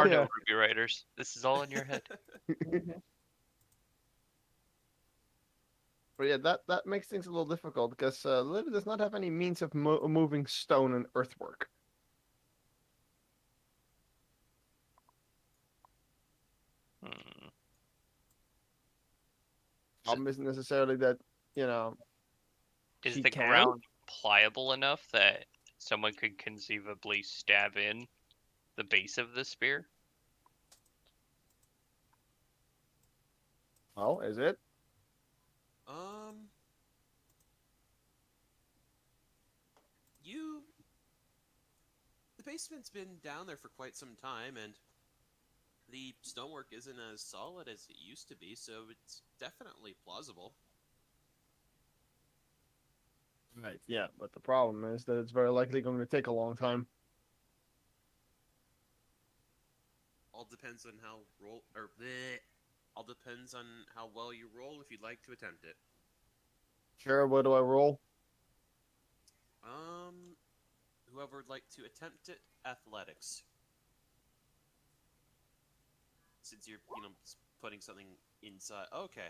are Yeah. no Ruby Riders. This is all in your head. But yeah, that makes things a little difficult because Lily does not have any means of moving stone and earthwork. Hmm. Problem isn't necessarily that you know Is she the can. ground pliable enough that someone could conceivably stab in the base of the spear? Oh, is it? Um, you the basement's been down there for quite some time, and the stonework isn't as solid as it used to be, so it's definitely plausible. Right. Yeah, but the problem is that it's very likely going to take a long time. All depends on how roll or bleh, all depends on how well you roll if you'd like to attempt it. Sure. What do I roll? Um, whoever would like to attempt it, athletics. Since you're, putting something inside. Okay.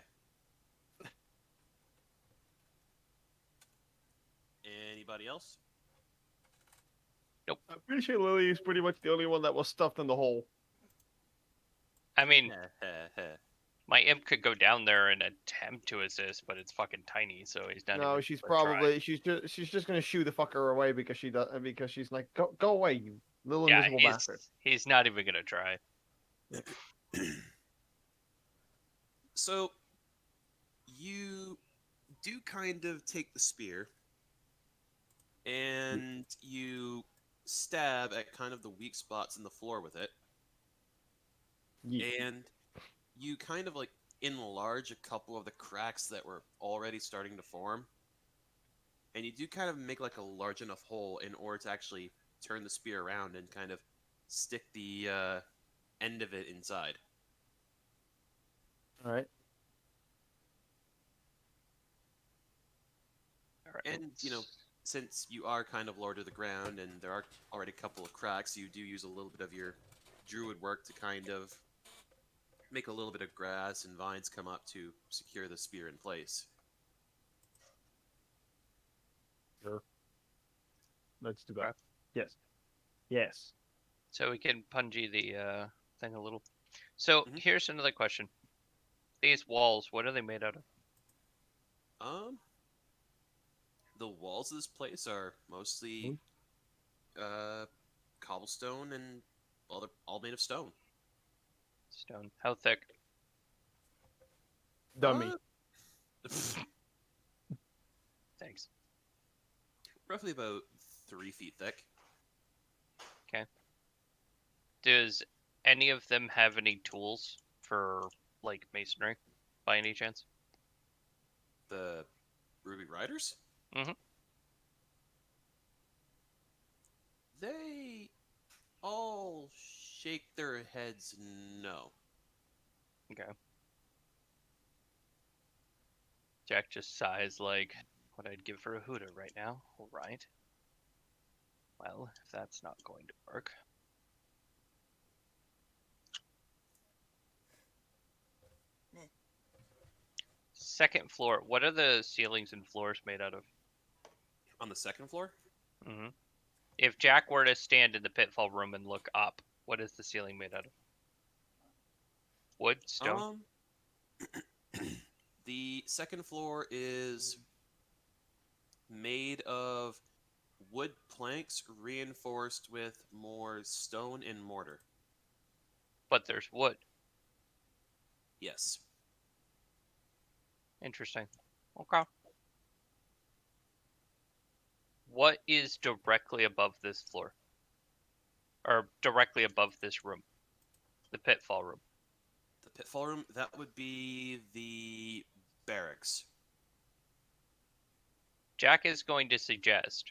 Anybody else? Nope. I'm pretty sure Lily is pretty much the only one that was stuffed in the hole. I mean, my imp could go down there and attempt to assist, but it's fucking tiny, so he's not No, even she's gonna try. probably she's just gonna shoo the fucker away because she does because she's like go away you little Yeah, invisible bastard. he's not even gonna try. So you do kind of take the spear and you stab at kind of the weak spots in the floor with it, Yeah. and you kind of like enlarge a couple of the cracks that were already starting to form, and you do kind of make like a large enough hole in order to actually turn the spear around and kind of stick the end of it inside. All right. All right. And since you are kind of lower to the ground and there are already a couple of cracks, you do use a little bit of your druid work to kind of make a little bit of grass and vines come up to secure the spear in place. Sure. Let's do that. Okay. Yes. Yes. So we can pungy the thing a little. So Mhm. here's another question: these walls, what are they made out of? Um, the walls of this place are mostly uh, cobblestone and all made of stone. Stone. How thick? Dummy. Uh, Thanks. roughly about 3 feet thick. Okay. Does any of them have any tools for like masonry, by any chance? The Ruby Riders, Mm-hmm. they all shake their heads no. Okay. Jack just sighs like what I'd give for a hooter right now. All right. Well, if that's not going to work. Second floor. What are the ceilings and floors made out of? On the second floor, Mm-hmm. If Jack were to stand in the pitfall room and look up, what is the ceiling made out of? Wood, stone? um, the second floor is made of wood planks reinforced with more stone and mortar. But there's wood. Yes. Interesting. Okay. What is directly above this floor? Or directly above this room? The pitfall room. The pitfall room, that would be the barracks. Jack is going to suggest,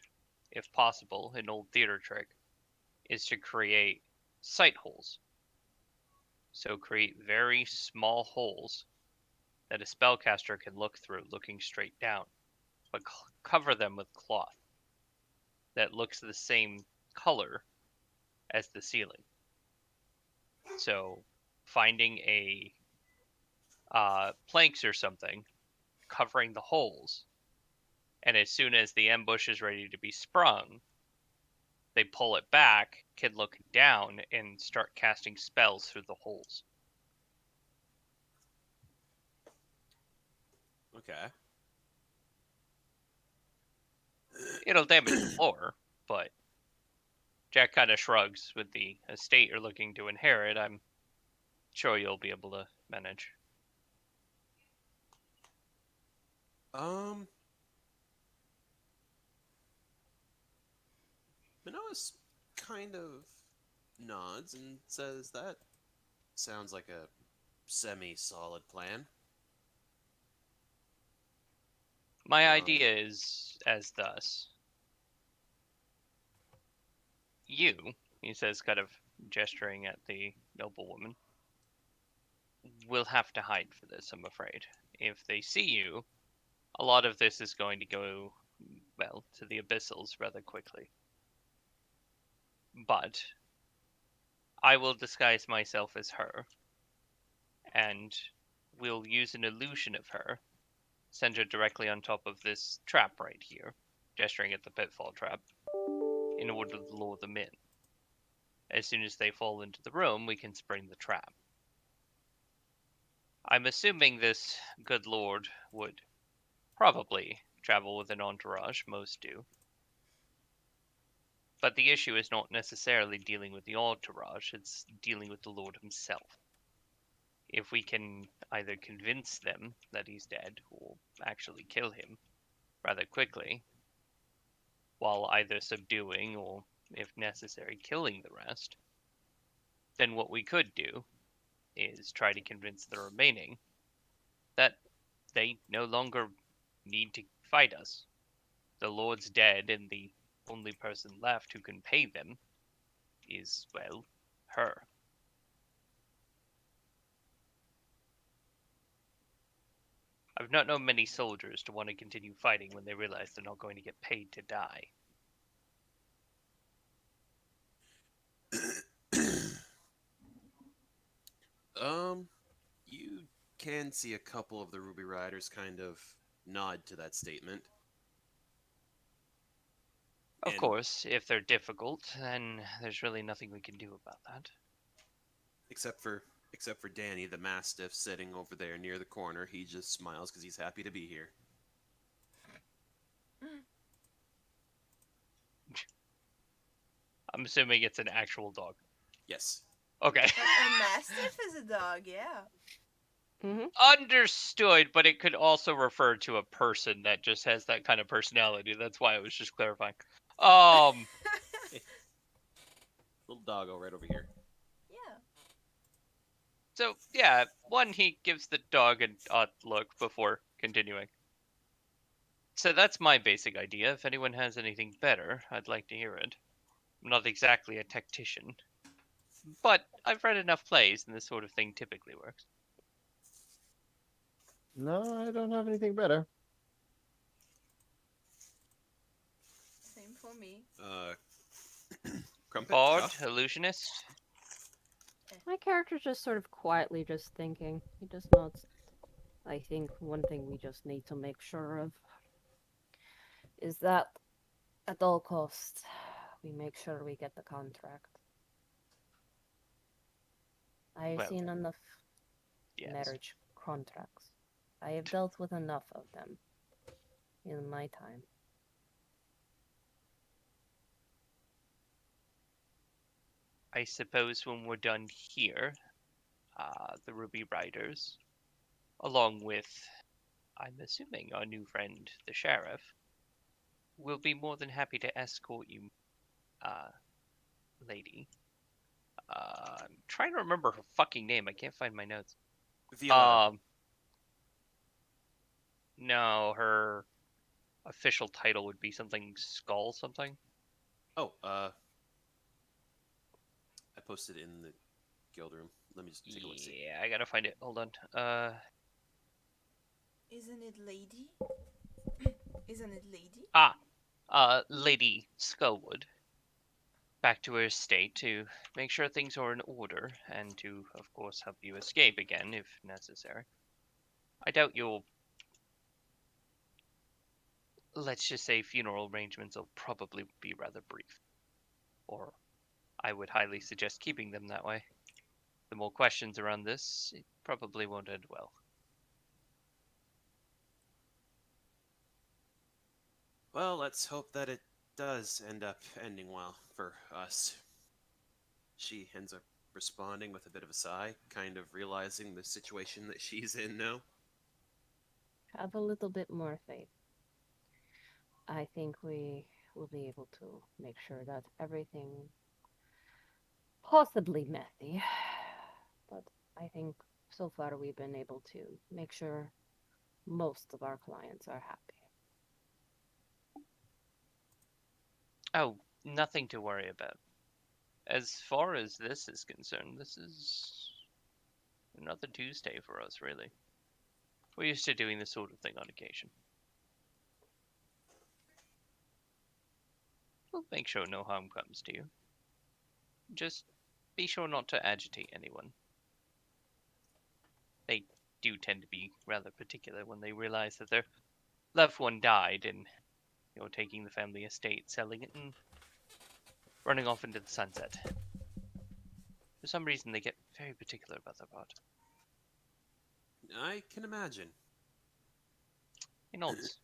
if possible, an old theater trick, is to create sight holes. So create very small holes that a spellcaster can look through looking straight down, but cover them with cloth that looks the same color as the ceiling. So, finding a planks or something covering the holes, and as soon as the ambush is ready to be sprung, they pull it back, kid looking down, and start casting spells through the holes. Okay. It'll damage the floor, but Jack kind of shrugs. With the estate you're looking to inherit, I'm sure you'll be able to manage. Um, Manoas kind of nods and says that sounds like a semi-solid plan. My Um, idea is as thus. You, he says, kind of gesturing at the noblewoman, will have to hide for this, I'm afraid. If they see you, a lot of this is going to go, well, to the abyssals rather quickly. But I will disguise myself as her, and we'll use an illusion of her, send her directly on top of this trap right here, gesturing at the pitfall trap, in order to lure them in. As soon as they fall into the room, we can spring the trap. I'm assuming this good lord would probably travel with an entourage, most do. But the issue is not necessarily dealing with the entourage, it's dealing with the lord himself. If we can either convince them that he's dead, or actually kill him rather quickly, while either subduing or, if necessary, killing the rest, then what we could do is try to convince the remaining that they no longer need to fight us. The Lord's dead, and the only person left who can pay them is, well, her. I've not known many soldiers to want to continue fighting when they realize they're not going to get paid to die. um, you can see a couple of the Ruby Riders kind of nod to that statement. Of And course, if they're difficult, then there's really nothing we can do about that. except for Danny, the Mastiff, sitting over there near the corner, he just smiles because he's happy to be here. I'm assuming it's an actual dog. Yes. Okay. A mastiff is a dog, yeah. Understood, but it could also refer to a person that just has that kind of personality. That's why I was just clarifying. Little doggo right over here. Yeah. So yeah, one, he gives the dog an odd look before continuing. So that's my basic idea. If anyone has anything better, I'd like to hear it. I'm not exactly a tactician, but I've read enough plays, and this sort of thing typically works. No, I don't have anything better. Same for me. Crumpet, Bard, Cuff? illusionist. My character's just sort of quietly just thinking. He does not. I think one thing we just need to make sure of is that at all costs, we make sure we get the contract. I have Well, seen enough yes. marriage contracts. I have dealt with enough of them in my time. I suppose when we're done here, the Ruby Riders, along with, I'm assuming, our new friend, the Sheriff, will be more than happy to escort you, lady. I'm trying to remember her fucking name. I can't find my notes. Violetta. No, her official title would be something Skull something. Oh, I posted it in the guild room. Let me just take a look. See. Yeah, I gotta find it. Hold on. Isn't it lady? Isn't it lady? Lady Skullwood. back to her estate to make sure things are in order, and to, of course, help you escape again if necessary. I doubt you'll, let's just say, funeral arrangements will probably be rather brief. Or I would highly suggest keeping them that way. The more questions around this, it probably won't end well. Well, let's hope that it does end up ending well for us. She ends up responding with a bit of a sigh, kind of realizing the situation that she's in now. Have a little bit more faith. I think we will be able to make sure that everything, possibly messy, but I think so far we've been able to make sure most of our clients are happy. Oh, nothing to worry about. As far as this is concerned, this is another Tuesday for us, really. We're used to doing this sort of thing on occasion. We'll make sure no harm comes to you. Just be sure not to agitate anyone. They do tend to be rather particular when they realize that their loved one died and you're taking the family estate, selling it, and running off into the sunset. For some reason, they get very particular about that part. I can imagine. He nods.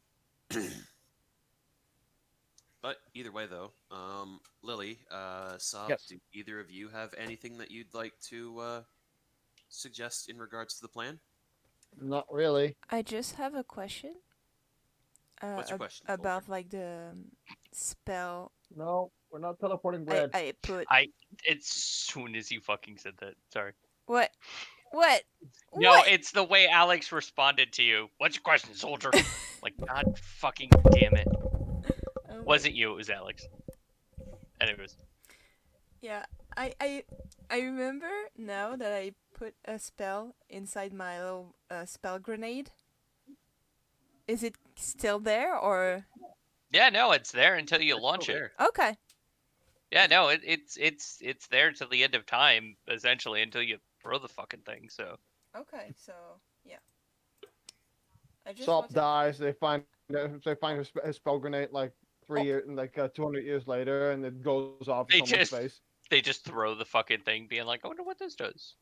But either way, though, Lily, Sob, Yes. do either of you have anything that you'd like to suggest in regards to the plan? Not really. I just have a question. What's your question, About Folger? like the spell No, we're not teleporting I, bread. I put. As soon as you fucking said that, sorry. What? What? No, What? it's the way Alex responded to you. What's your question, soldier? Like, god fucking damn it. Okay. Wasn't you, it was Alex. Anyways. Yeah, I remember now that I put a spell inside my little spell grenade. Is it still there or? Yeah, no, it's there until you It's launch still it. there. Okay. Yeah, no, it's there till the end of time, essentially, until you throw the fucking thing, so. Okay. So yeah. I just Sop wanted. dies. They find his spell grenade like Oh. 200 years later, and it goes off They in someone's just- face. They just throw the fucking thing, being like, I wonder what this does.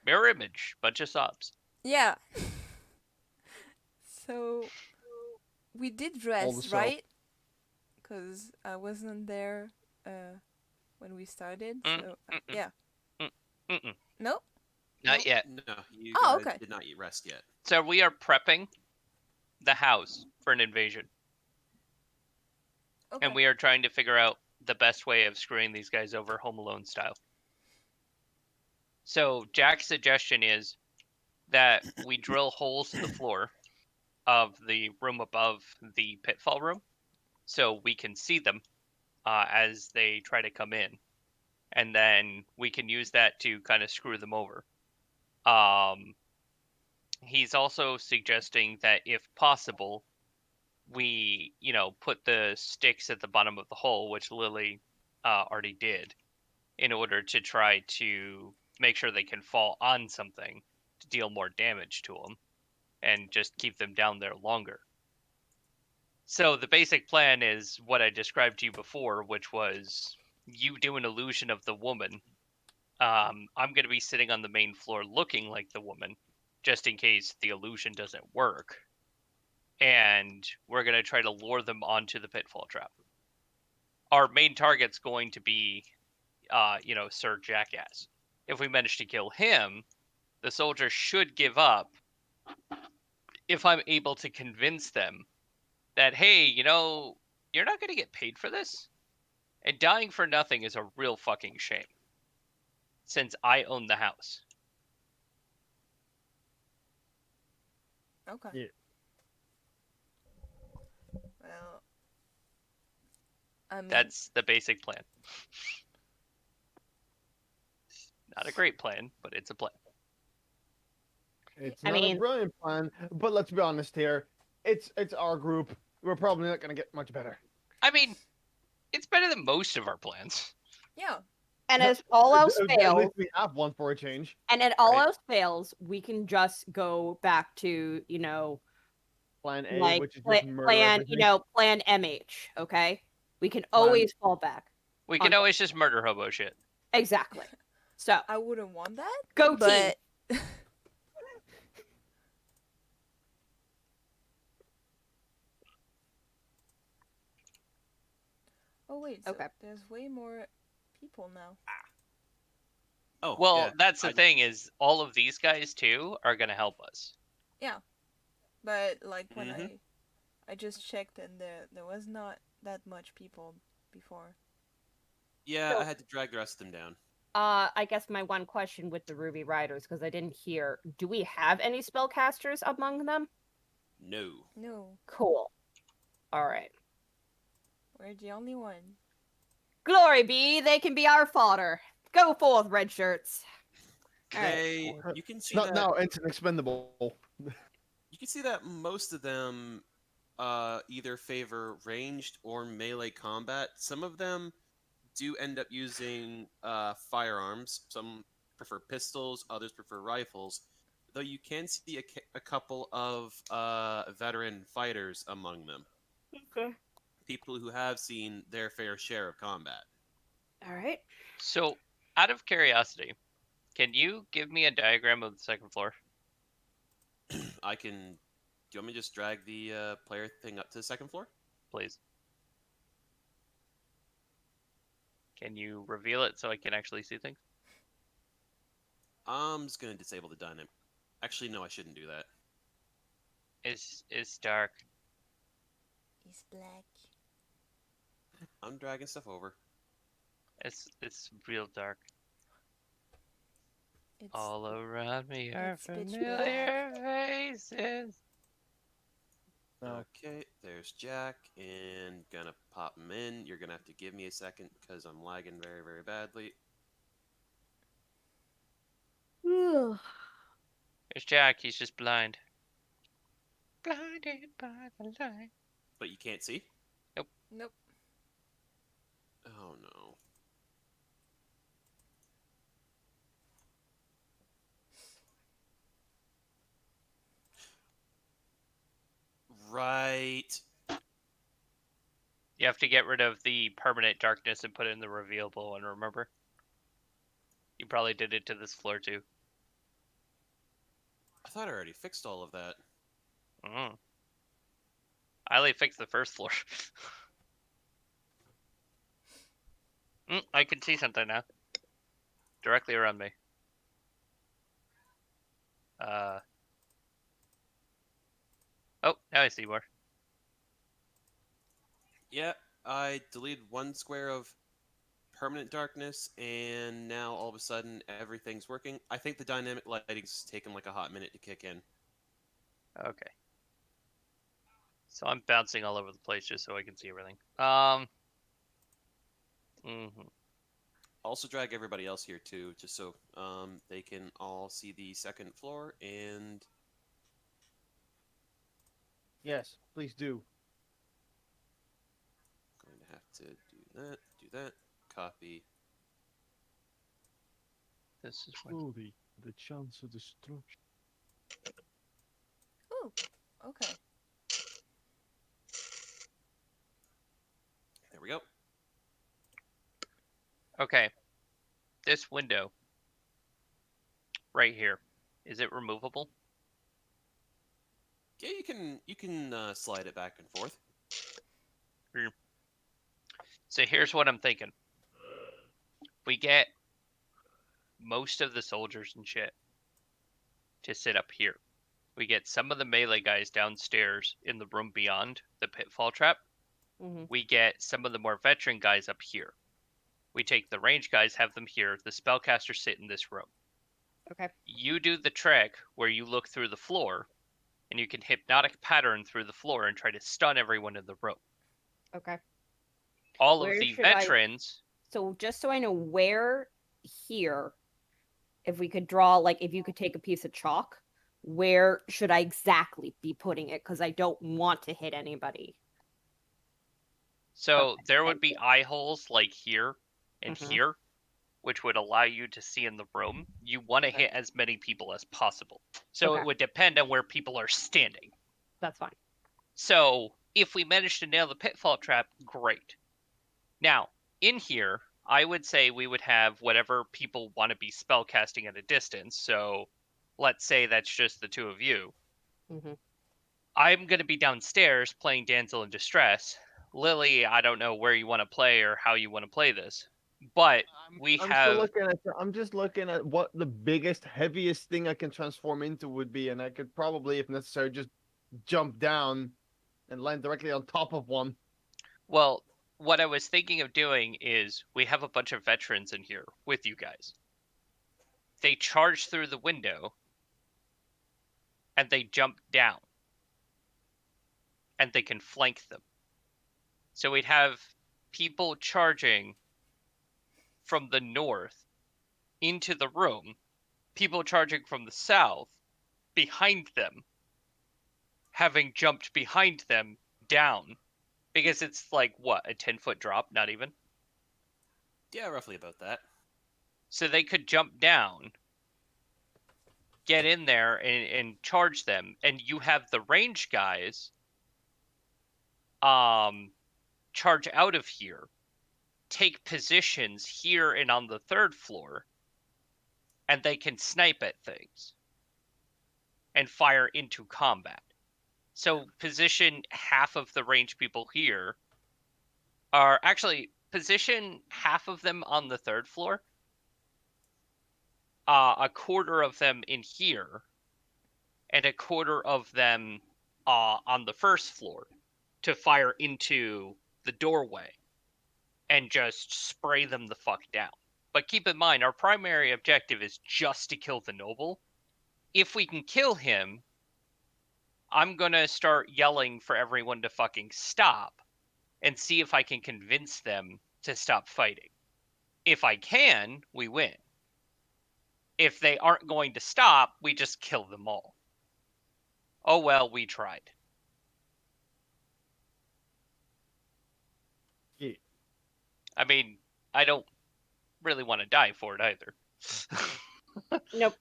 Mirror image, bunch of sobs. Yeah. So we did the rest, soap. right? Because I wasn't there when we started. So yeah. Mm-mm. No. Not yet. No, you Oh, guys okay. did not rest yet. So we are prepping the house for an invasion. Okay. And we are trying to figure out the best way of screwing these guys over Home Alone style. So Jack's suggestion is that we drill holes in the floor of the room above the pitfall room so we can see them as they try to come in. And then we can use that to kind of screw them over. He's also suggesting that if possible, we, put the sticks at the bottom of the hole, which Lily already did, in order to try to make sure they can fall on something to deal more damage to them and just keep them down there longer. So the basic plan is what I described to you before, which was you do an illusion of the woman. I'm going to be sitting on the main floor looking like the woman, just in case the illusion doesn't work. And we're going to try to lure them onto the pitfall trap. Our main target's going to be, Sir Jackass. If we manage to kill him, the soldier should give up if I'm able to convince them that, hey, you're not going to get paid for this. And dying for nothing is a real fucking shame. Since I own the house. Okay. Yeah. Well, I mean, That's the basic plan. Not a great plan, but it's a plan. It's I not a mean- brilliant plan, but let's be honest here. It's our group. We're probably not gonna get much better. I mean, it's better than most of our plans. Yeah. And as all else At fails, least we have one for a change. and at all Right. else fails, we can just go back to, Plan A, like which is just murder everything. plan MH, okay? We can Plan- always fall back. We can on- always just murder hobo shit. Exactly. So, I wouldn't want that. go But oh wait, so Okay. there's way more people now. Oh, Well, yeah. that's the I- thing is all of these guys too are gonna help us. But like when Mhm. I just checked and there was not that much people before. Yeah, So- I had to drag the rest of them down. I guess my one question with the Ruby Riders, because I didn't hear, do we have any spellcasters among them? No. No, Cool. All right. we're the only one. Glory be, they can be our fodder. Go forth, red shirts. All right. They, you can see Not that. now, instant expendable. You can see that most of them either favor ranged or melee combat. Some of them do end up using firearms. Some prefer pistols, others prefer rifles. Though you can see a couple of veteran fighters among them. Okay. People who have seen their fair share of combat. All right. So, out of curiosity, can you give me a diagram of the second floor? I can. Do you want me to just drag the player thing up to the second floor? Please. Can you reveal it so I can actually see things? I'm just gonna disable the dynamic. Actually, no, I shouldn't do that. It's dark. He's black. I'm dragging stuff over. It's real dark. It's All around me are it's pitch familiar faces. No. Okay, there's Jack, and gonna pop him in. You're gonna have to give me a second because I'm lagging very, very badly. Ugh. There's Jack. He's just blind. Blinded by the light. But you can't see? nope. Oh no. Right. You have to get rid of the permanent darkness and put in the revealable one, remember? You probably did it to this floor too. I thought I already fixed all of that. Mm. I only fixed the first floor. I can see something now. Directly around me. Oh, now I see more. Yeah, I deleted one square of permanent darkness, and now all of a sudden everything's working. I think the dynamic lighting's taken like a hot minute to kick in. Okay. So I'm bouncing all over the place just so I can see everything. Also drag everybody else here too, just so they can all see the second floor. And Yes, please do. going to have to do that, copy. This is what. Slowly, the chance of destruction. Oh, okay. There we go. Okay. This window. Right here. Is it removable? Yeah, you can slide it back and forth. So here's what I'm thinking. We get most of the soldiers and shit to sit up here. We get some of the melee guys downstairs in the room beyond the pitfall trap. Mhm. We get some of the more veteran guys up here. We take the range guys, have them here. The spellcasters sit in this room. Okay. You do the trick where you look through the floor, and you can hypnotic pattern through the floor and try to stun everyone in the room. Okay. All Where of the should I- veterans. So just so I know where here, if we could draw, like, if you could take a piece of chalk, where should I exactly be putting it? Because I don't want to hit anybody. So Okay, there would thank be you. eye holes like here and Mhm. here, which would allow you to see in the room, you want to Okay. hit as many people as possible. So Okay. it would depend on where people are standing. That's fine. So if we manage to nail the pitfall trap, great. Now, in here, I would say we would have whatever people want to be spellcasting at a distance. So let's say that's just the two of you. Mhm. I'm going to be downstairs playing Damsel in Distress. Lily, I don't know where you want to play or how you want to play this, but we I'm still have. looking at. I'm just looking at what the biggest, heaviest thing I can transform into would be, and I could probably, if necessary, just jump down and land directly on top of one. Well, what I was thinking of doing is we have a bunch of veterans in here with you guys. They charge through the window and they jump down and they can flank them. So we'd have people charging from the north into the room, people charging from the south behind them, having jumped behind them down. Because it's like, what, a 10-foot drop? Not even. Yeah, roughly about that. So they could jump down, get in there, and charge them. And you have the range guys charge out of here, take positions here and on the third floor, and they can snipe at things and fire into combat. So position half of the range people here, are actually position half of them on the third floor, a quarter of them in here, and a quarter of them on the first floor to fire into the doorway and just spray them the fuck down. But keep in mind, our primary objective is just to kill the noble. If we can kill him, I'm gonna start yelling for everyone to fucking stop and see if I can convince them to stop fighting. If I can, we win. If they aren't going to stop, we just kill them all. Oh well, we tried. Yeah. I mean, I don't really want to die for it either. Nope.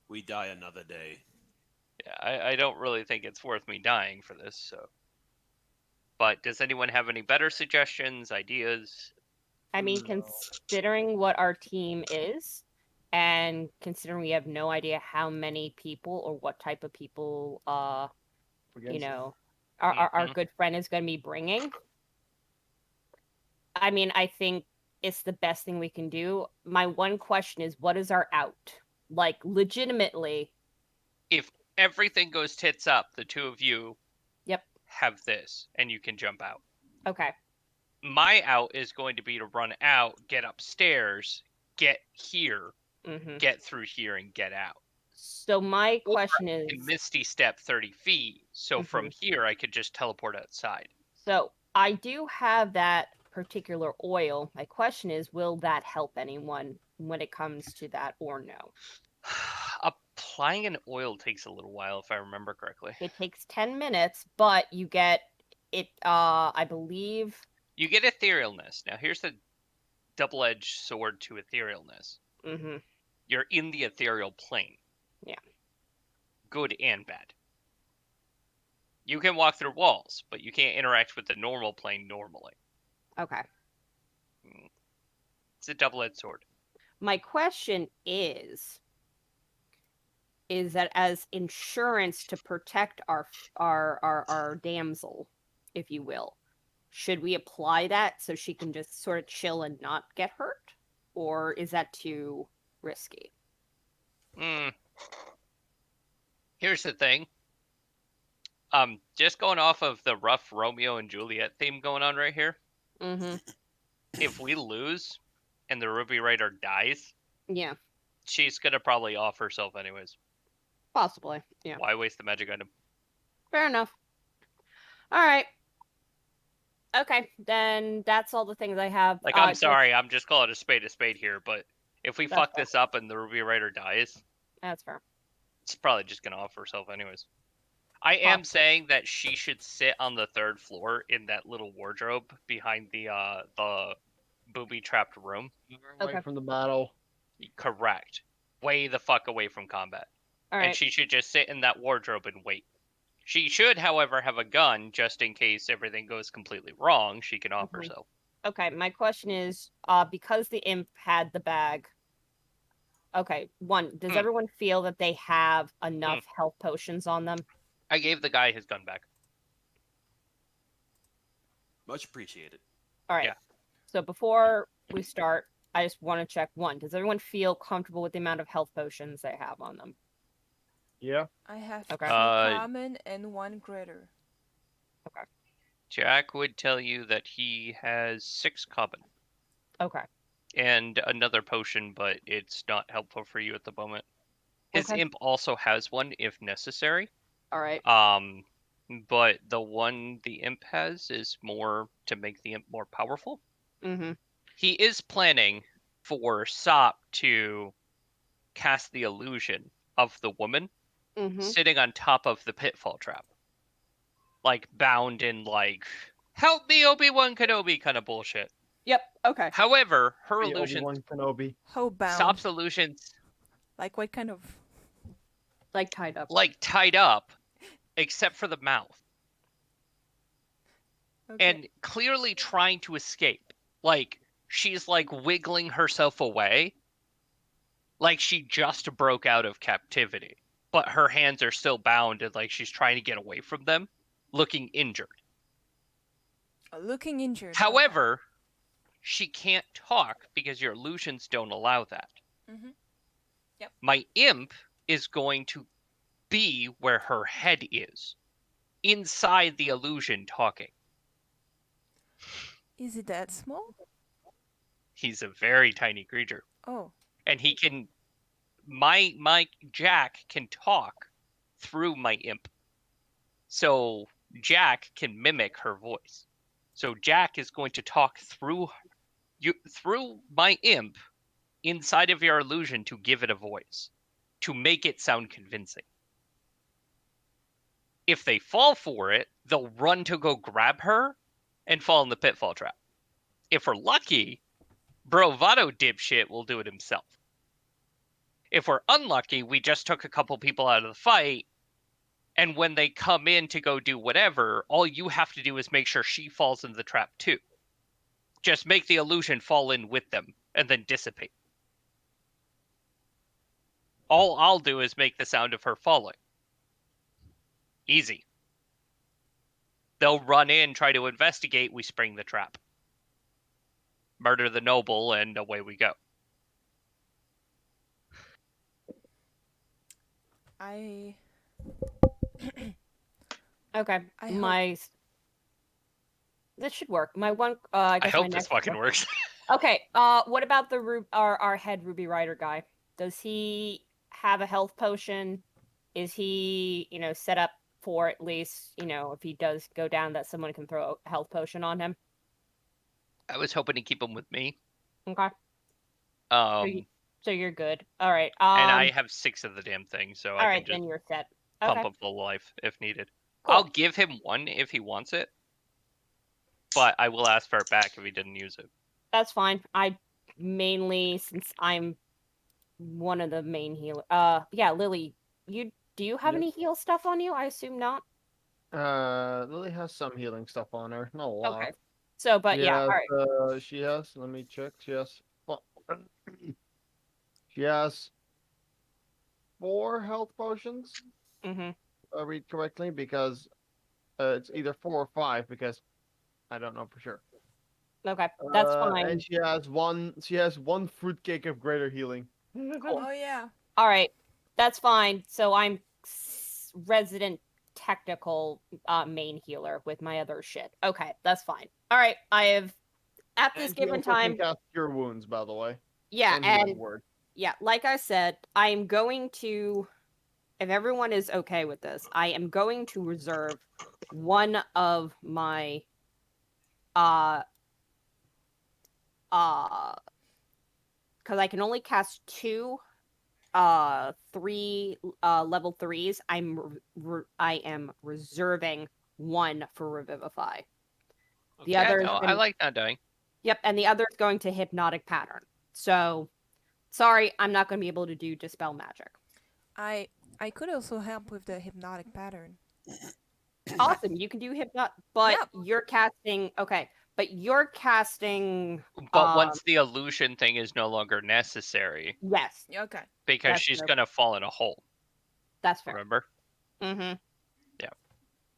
We die another day. Yeah, I don't really think it's worth me dying for this, so. But does anyone have any better suggestions, ideas? I mean, No. considering what our team is, and considering we have no idea how many people or what type of people, you Against- know, our good friend is going to be bringing. I mean, I think it's the best thing we can do. My one question is, what is our out? Like, legitimately. If everything goes tits up, the two of you Yep. have this, and you can jump out. Okay. My out is going to be to run out, get upstairs, get here, Mm-hmm. get through here, and get out. So my Or question I is, can Misty Step 30 feet, so from Mhm. here I could just teleport outside. so I do have that particular oil. My question is, will that help anyone when it comes to that or no? Applying an oil takes a little while, if I remember correctly. It takes 10 minutes, but you get it, I believe. You get etherealness. Now, here's the double-edged sword to etherealness. Mm-hmm. You're in the ethereal plane. Yeah. Good and bad. You can walk through walls, but you can't interact with the normal plane normally. Okay. It's a double-edged sword. My question is that as insurance to protect our damsel, if you will, should we apply that so she can just sort of chill and not get hurt? Or is that too risky? Here's the thing. Just going off of the rough Romeo and Juliet theme going on right here, Mm-hmm. if we lose and the Ruby Rider dies, Yeah, she's gonna probably off herself anyways. possibly. Yeah. Why waste the magic item? Fair enough. All right. Okay, then that's all the things I have. Like, I'm just- sorry, I'm just calling a spade here, but if we That's fuck fair. this up and the Ruby Rider dies, That's fair. it's probably just gonna off herself anyways. I am Possible. saying that she should sit on the third floor in that little wardrobe behind the booby-trapped room. Away Okay. from the battle. Correct. Way the fuck away from combat. All And right. she should just sit in that wardrobe and wait. She should, however, have a gun just in case everything goes completely wrong. She can off Mhm. herself. Okay, my question is, because the imp had the bag. Okay, one, does Hmm. everyone feel that they have enough health potions on them? I gave the guy his gun back. Much appreciated. All right. Yeah. So before we start, I just want to check one. Does everyone feel comfortable with the amount of health potions they have on them? Yeah. I have Okay. 2 Uh, common and 1 greater. Jack would tell you that he has 6 common Okay. and another potion, but it's not helpful for you at the moment. His Okay. imp also has one if necessary. All right. But the one the imp has is more to make the imp more powerful. Mm-hmm. He is planning for Sop to cast the illusion of the woman Mm-hmm. sitting on top of the pitfall trap. Like bound in like help me Obi-Wan Kenobi kind of bullshit. Yep. Okay. However, her Be illusion Obi-Wan Kenobi. How bound? Sop's illusions Like what kind of? Like tied up. like tied up except for the mouth. Okay. And clearly trying to escape. Like she's like wiggling herself away. Like she just broke out of captivity, but her hands are still bound and like she's trying to get away from them, looking injured. Looking injured. However, she can't talk because your illusions don't allow that. Mm-hmm. Yep. My imp is going to be where her head is, inside the illusion talking. Is it that small? He's a very tiny creature. Oh. And he can my Jack can talk through my imp. So Jack can mimic her voice. So Jack is going to talk through my imp inside of your illusion to give it a voice, to make it sound convincing. If they fall for it, they'll run to go grab her and fall in the pitfall trap. If we're lucky, Brovado dipshit will do it himself. If we're unlucky, we just took a couple people out of the fight, and when they come in to go do whatever, all you have to do is make sure she falls into the trap too. Just make the illusion fall in with them, and then dissipate. All I'll do is make the sound of her falling. Easy. They'll run in, try to investigate, we spring the trap. Murder the noble, and away we go. I Okay. I hope- my. This should work. My one. I guess my hope this next fucking one- works. Okay. What about our head Ruby Rider guy? Does he have a health potion? Is he set up for at least if he does go down that someone can throw a health potion on him? I was hoping to keep him with me. Okay. Um, So you're good. All right. and I have 6 of the damn thing, so all I right, can just then you're set. pump Okay. up the life if needed. Cool. I'll give him 1 if he wants it, but I will ask for it back if he didn't use it. That's fine. I mainly, since I'm one of the main healer. Yeah, Lily, do you have Yes. any heal stuff on you? I assume not. Lily has some healing stuff on her. Not a lot. Okay. So, but She yeah, has, all right. She has. Let me check. She has. She has 4 health potions. Mm-hmm. If I read correctly, because it's either 4 or 5. Because I don't know for sure. Okay, that's fine. And she has one. She has 1 fruitcake of greater healing. Oh yeah. All right, that's fine. So I'm resident technical main healer with my other shit. Okay, that's fine. All right, I have at this And she given also can time. cast Cure Wounds, by the way. Yeah, Healing and word. yeah, like I said, I'm going to, if everyone is okay with this, I am going to reserve one of my because I can only cast 2 3 level 3s. I am reserving 1 for Revivify. The Yeah, other no, I like not dying. Yep, and the other is going to hypnotic pattern. So, sorry, I'm not going to be able to do dispel magic. I could also help with the hypnotic pattern. Awesome, you can do hypnotic, but Yep. you're casting. Okay, but you're casting. But once the illusion thing is no longer necessary, Yes, Okay. because That's she's fair. gonna fall in a hole. that's fair. Remember? Mm-hmm. Yeah.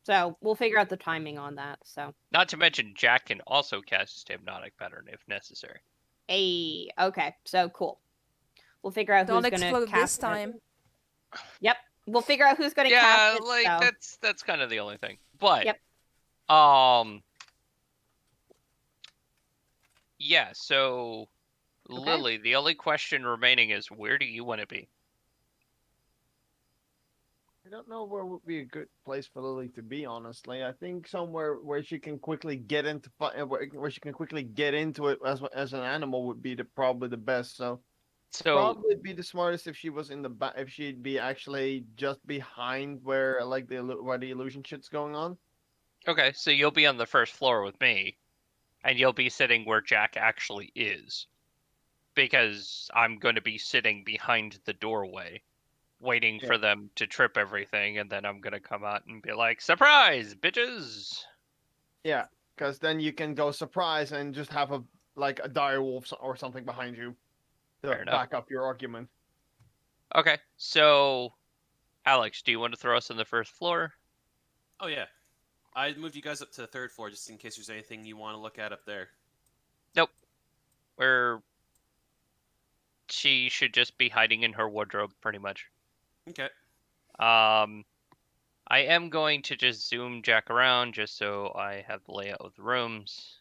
So we'll figure out the timing on that. So, Not to mention, Jack can also cast hypnotic pattern if necessary. okay, so cool. We'll figure out Don't who's going to explode cast this it. time. Yep, we'll figure out who's going to Yeah, cast it. like So. that's kind of the only thing. But Yep. yeah. So Okay. Lily, the only question remaining is, where do you want to be? I don't know where would be a good place for Lily to be. Honestly, I think somewhere where she can quickly get into where she can quickly get into it as an animal would be probably the best. So So probably be the smartest if she was in the back. If she'd be actually just behind where like where the illusion shit's going on. okay, so you'll be on the first floor with me, and you'll be sitting where Jack actually is, because I'm going to be sitting behind the doorway, waiting Yeah. for them to trip everything, and then I'm going to come out and be like, "Surprise, bitches!" Yeah, because then you can go surprise and just have a dire wolf or something behind you to Fair enough. back up your argument. Okay, so Alex, do you want to throw us on the first floor? Oh yeah, I moved you guys up to the 3rd floor just in case there's anything you want to look at up there. Where she should just be hiding in her wardrobe, pretty much. Okay. I am going to just zoom Jack around just so I have the layout of the rooms.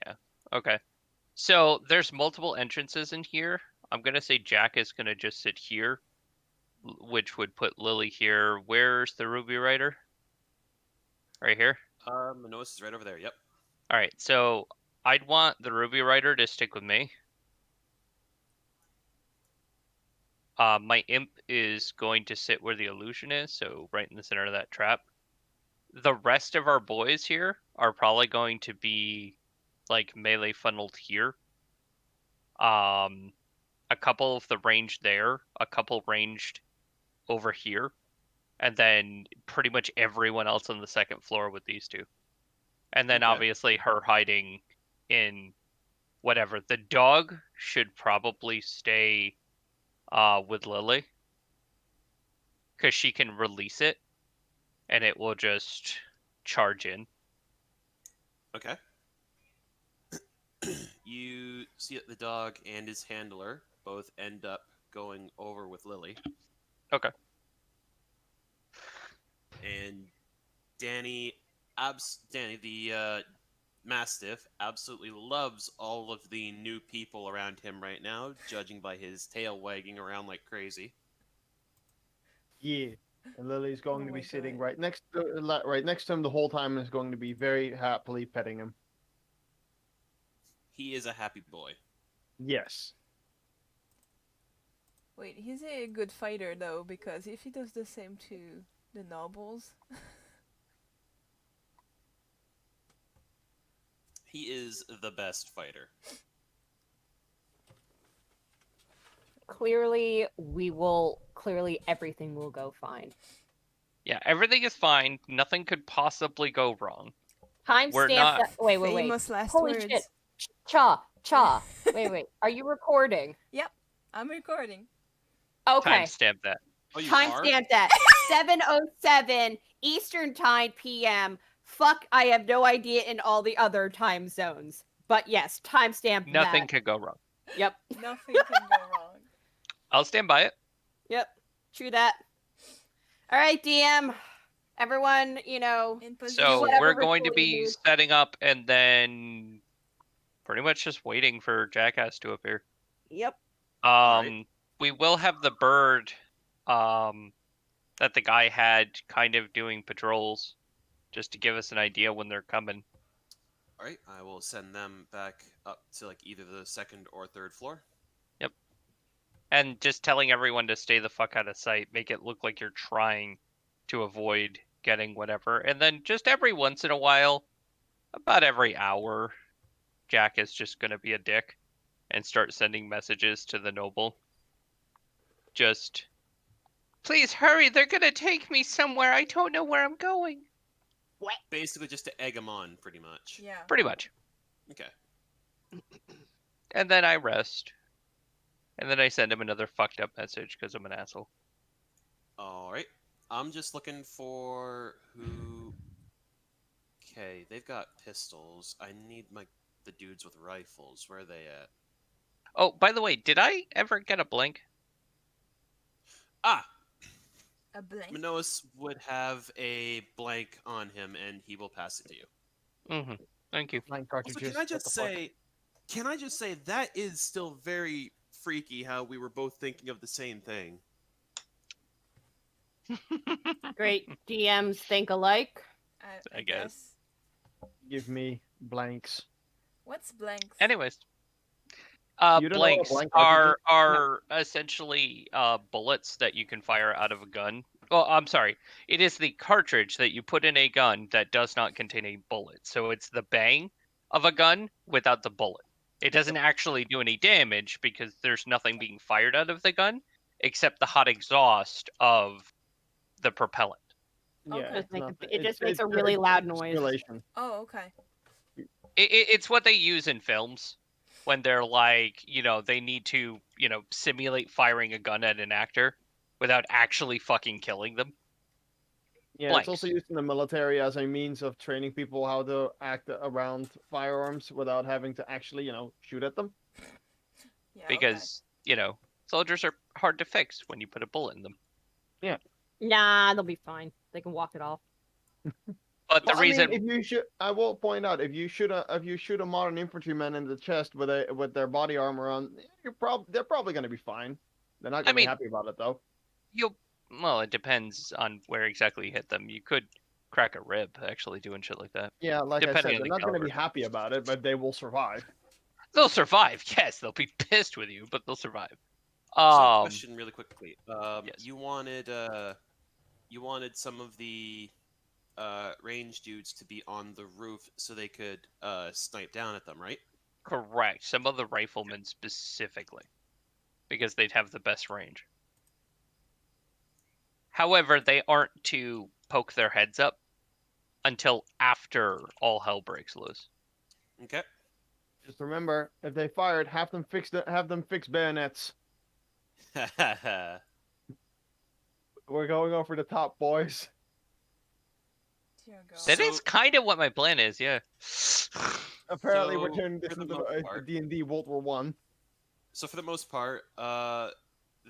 Yeah, okay. So there's multiple entrances in here. I'm going to say Jack is going to just sit here, which would put Lily here. Where's the Ruby Rider? Right here? Manoas is right over there. Yep. All right, so I'd want the Ruby Rider to stick with me. My imp is going to sit where the illusion is, so right in the center of that trap. The rest of our boys here are probably going to be like melee funneled here. A couple of the range there, a couple ranged over here, and then pretty much everyone else on the second floor with these two. And then Okay. obviously her hiding in whatever. The dog should probably stay with Lily, because she can release it and it will just charge in. Okay. You see that the dog and his handler both end up going over with Lily. Okay. And Danny, the Mastiff, absolutely loves all of the new people around him right now, judging by his tail wagging around like crazy. Yeah, and Lily's going Oh to my be sitting God. right next to him the whole time and is going to be very happily petting him. He is a happy boy. Yes. Wait, he's a good fighter though, because if he does the same to the nobles, He is the best fighter. Clearly, everything will go fine. Yeah, everything is fine. Nothing could possibly go wrong. We're Timestamp not- that. Wait. famous last Holy words. shit. Cha. Wait. Are you recording? I'm recording. Okay. Timestamp that. Oh, you are? Timestamp that. 7:07 Eastern Time PM. Fuck, I have no idea in all the other time zones. But yes, timestamp Nothing that. could go wrong. Yep. Nothing can go wrong. I'll stand by it. Yep. True that. All right, DM. Everyone, In position. So whatever we're going to recording be mood. setting up and then pretty much just waiting for Jackass to appear. Yep. Alright. We will have the bird that the guy had kind of doing patrols just to give us an idea when they're coming. Alright, I will send them back up to like either the 2nd or 3rd floor. And just telling everyone to stay the fuck out of sight, make it look like you're trying to avoid getting whatever. And then just every once in a while, about every hour, Jack is just going to be a dick and start sending messages to the noble. Just, please hurry, they're going to take me somewhere. I don't know where I'm going. Basically, just to egg them on, pretty much. Yeah. Pretty much. Okay. And then I rest. And then I send him another fucked up message because I'm an asshole. All right. I'm just looking for who. Okay, they've got pistols. I need the dudes with rifles. Where are they at? Oh, by the way, did I ever get a blank? Ah, A blank. Minoas would have a blank on him, and he will pass it to you. Mm-hmm. Thank you. Nine Also, cartridges. can I what just the fuck? say, that is still very freaky how we were both thinking of the same thing. Great DMs think alike. I guess. Give me blanks. What's blanks? Anyways, You don't know what a blanks blank cartridge is? are essentially bullets that you can fire out of a gun. Well, I'm sorry. It is the cartridge that you put in a gun that does not contain a bullet. So it's the bang of a gun without the bullet. It doesn't actually do any damage because there's nothing being fired out of the gun except the hot exhaust of the propellant. Yeah, Okay. it's not, It just makes a really loud noise. Simulation. Oh, okay. It's what they use in films when they're like, they need to, simulate firing a gun at an actor without actually fucking killing them. Yeah, it's also Blanks. used in the military as a means of training people how to act around firearms without having to actually, shoot at them. Yeah. Because, soldiers are hard to fix when you put a bullet in them. Nah, they'll be fine. They can walk it off. But the Well, reason I mean, if you should, I will point out, if you shoot a modern infantryman in the chest with their body armor on, they're probably going to be fine. They're not going to be mean- happy about it though. well, it depends on where exactly you hit them. You could crack a rib actually doing shit like that. Yeah, like I Depending said, on they're the not going to be caliber. happy about it, but they will survive. They'll survive. Yes, they'll be pissed with you, but they'll survive. So, question really quickly. Yes. You wanted some of the range dudes to be on the roof so they could snipe down at them, right? Correct. Some of the riflemen specifically, because they'd have the best range. However, they aren't to poke their heads up until after all hell breaks loose. Okay. Just remember, if they fired, have them fix bayonets. We're going over the top, boys. Dear God. That So- is kind of what my plan is, yeah. Apparently, we're So, turning this for the into most the part- D&D World War One. So for the most part,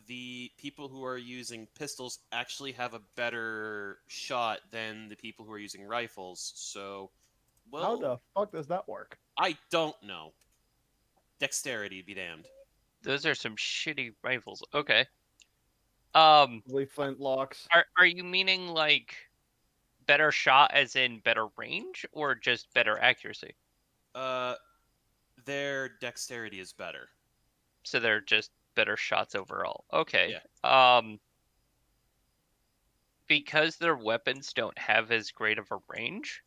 the people who are using pistols actually have a better shot than the people who are using rifles. So, well, How the fuck does that work? I don't know. Dexterity be damned. Those are some shitty rifles. Okay. Um, Probably flintlocks. are you meaning like better shot as in better range or just better accuracy? Their dexterity is better. So they're just better shots overall. Okay. Yeah. Because their weapons don't have as great of a range,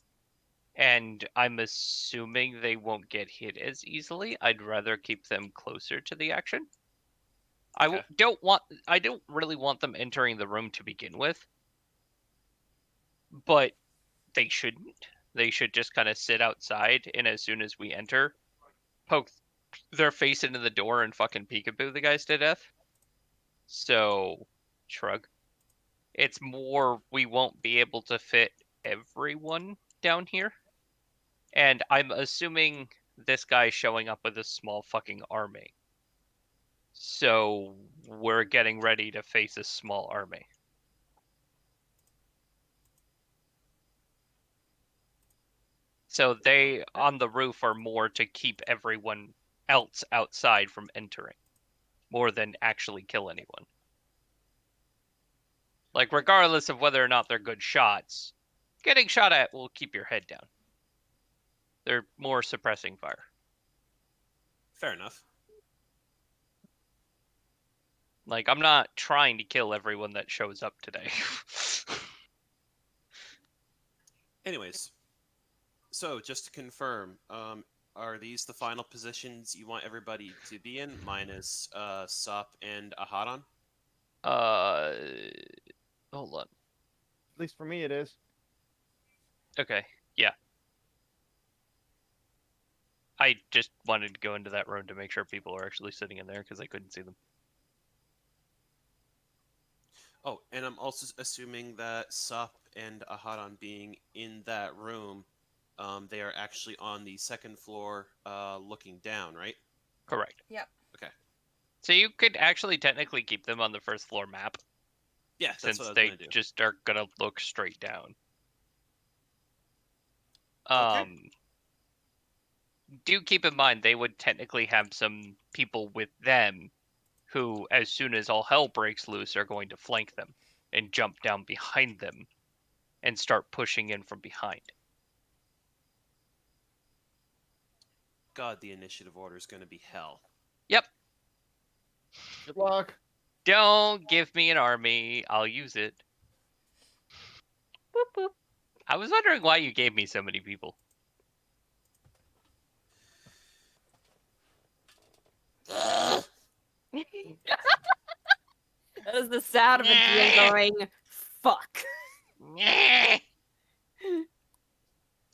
and I'm assuming they won't get hit as easily, I'd rather keep them closer to the action. Okay. I don't really want them entering the room to begin with. But they shouldn't. They should just kind of sit outside, and as soon as we enter, poke their face into the door and fucking peekaboo the guys to death. So, shrug. It's more we won't be able to fit everyone down here. And I'm assuming this guy's showing up with a small fucking army. So, we're getting ready to face a small army. So they on the roof are more to keep everyone else outside from entering, more than actually kill anyone. Like, regardless of whether or not they're good shots, getting shot at will keep your head down. They're more suppressing fire. Fair enough. Like, I'm not trying to kill everyone that shows up today. Anyways, So, just to confirm, are these the final positions you want everybody to be in, minus Sup and Aharon? Uh, hold on. At least for me, it is. Okay, yeah. I just wanted to go into that room to make sure people are actually sitting in there because I couldn't see them. Oh, and I'm also assuming that Sup and Aharon being in that room, they are actually on the second floor, looking down, right? Correct. Yep. Okay. So you could actually technically keep them on the first floor map, Yeah, that's since what I was they gonna do. just are gonna look straight down. Okay. Do keep in mind they would technically have some people with them who, as soon as all hell breaks loose, are going to flank them and jump down behind them and start pushing in from behind. God, the initiative order is gonna be hell. Yep. Good luck. Don't give me an army. I'll use it. Boop boop. I was wondering why you gave me so many people. That is the sound of a DM going, fuck.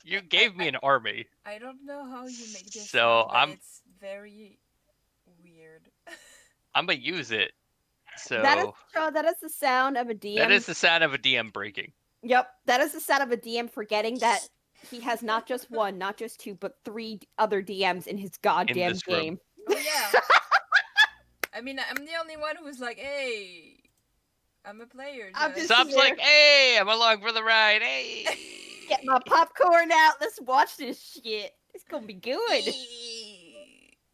You gave me an army. I don't know how you make this So, sound, but I'm- it's very weird. I'm gonna use it. So That is the sound of a DM. that is the sound of a DM breaking. Yep, that is the sound of a DM forgetting that he has not just one, not just two, but three other DMs in his goddamn this room. game. Oh yeah. I mean, I'm the only one who's like, hey, I'm a player. I'm just- just- Stop's here. like, hey, I'm along for the ride. Hey. Get my popcorn out. Let's watch this shit. It's gonna be good.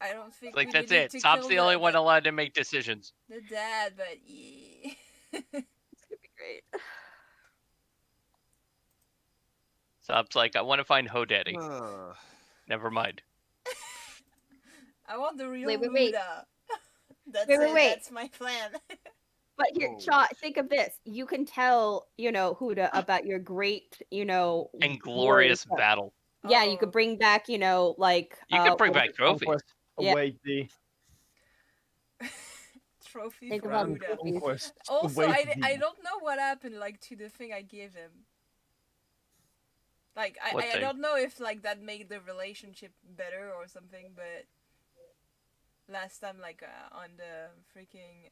I don't think Like we that's needed it. to Stop's kill the only one allowed to make decisions. the dad, but It's gonna be great. Stop's like, I want to find Ho Daddy. Uh, Never mind. I want the real Wait. Luda. That's Wait. it. That's my plan. But here, Oh. Shaw, think of this. You can tell, Huda about your great, And glorious warrior- battle. Yeah, you Oh. could bring back, like You could bring what back was it? trophies. Conquest Yeah. await thee. Trophy Think for about Grand Luda. conquest Also, await I thee. don't know what happened like to the thing I gave him. Like What I thing? don't know if like that made the relationship better or something, but last time like on the freaking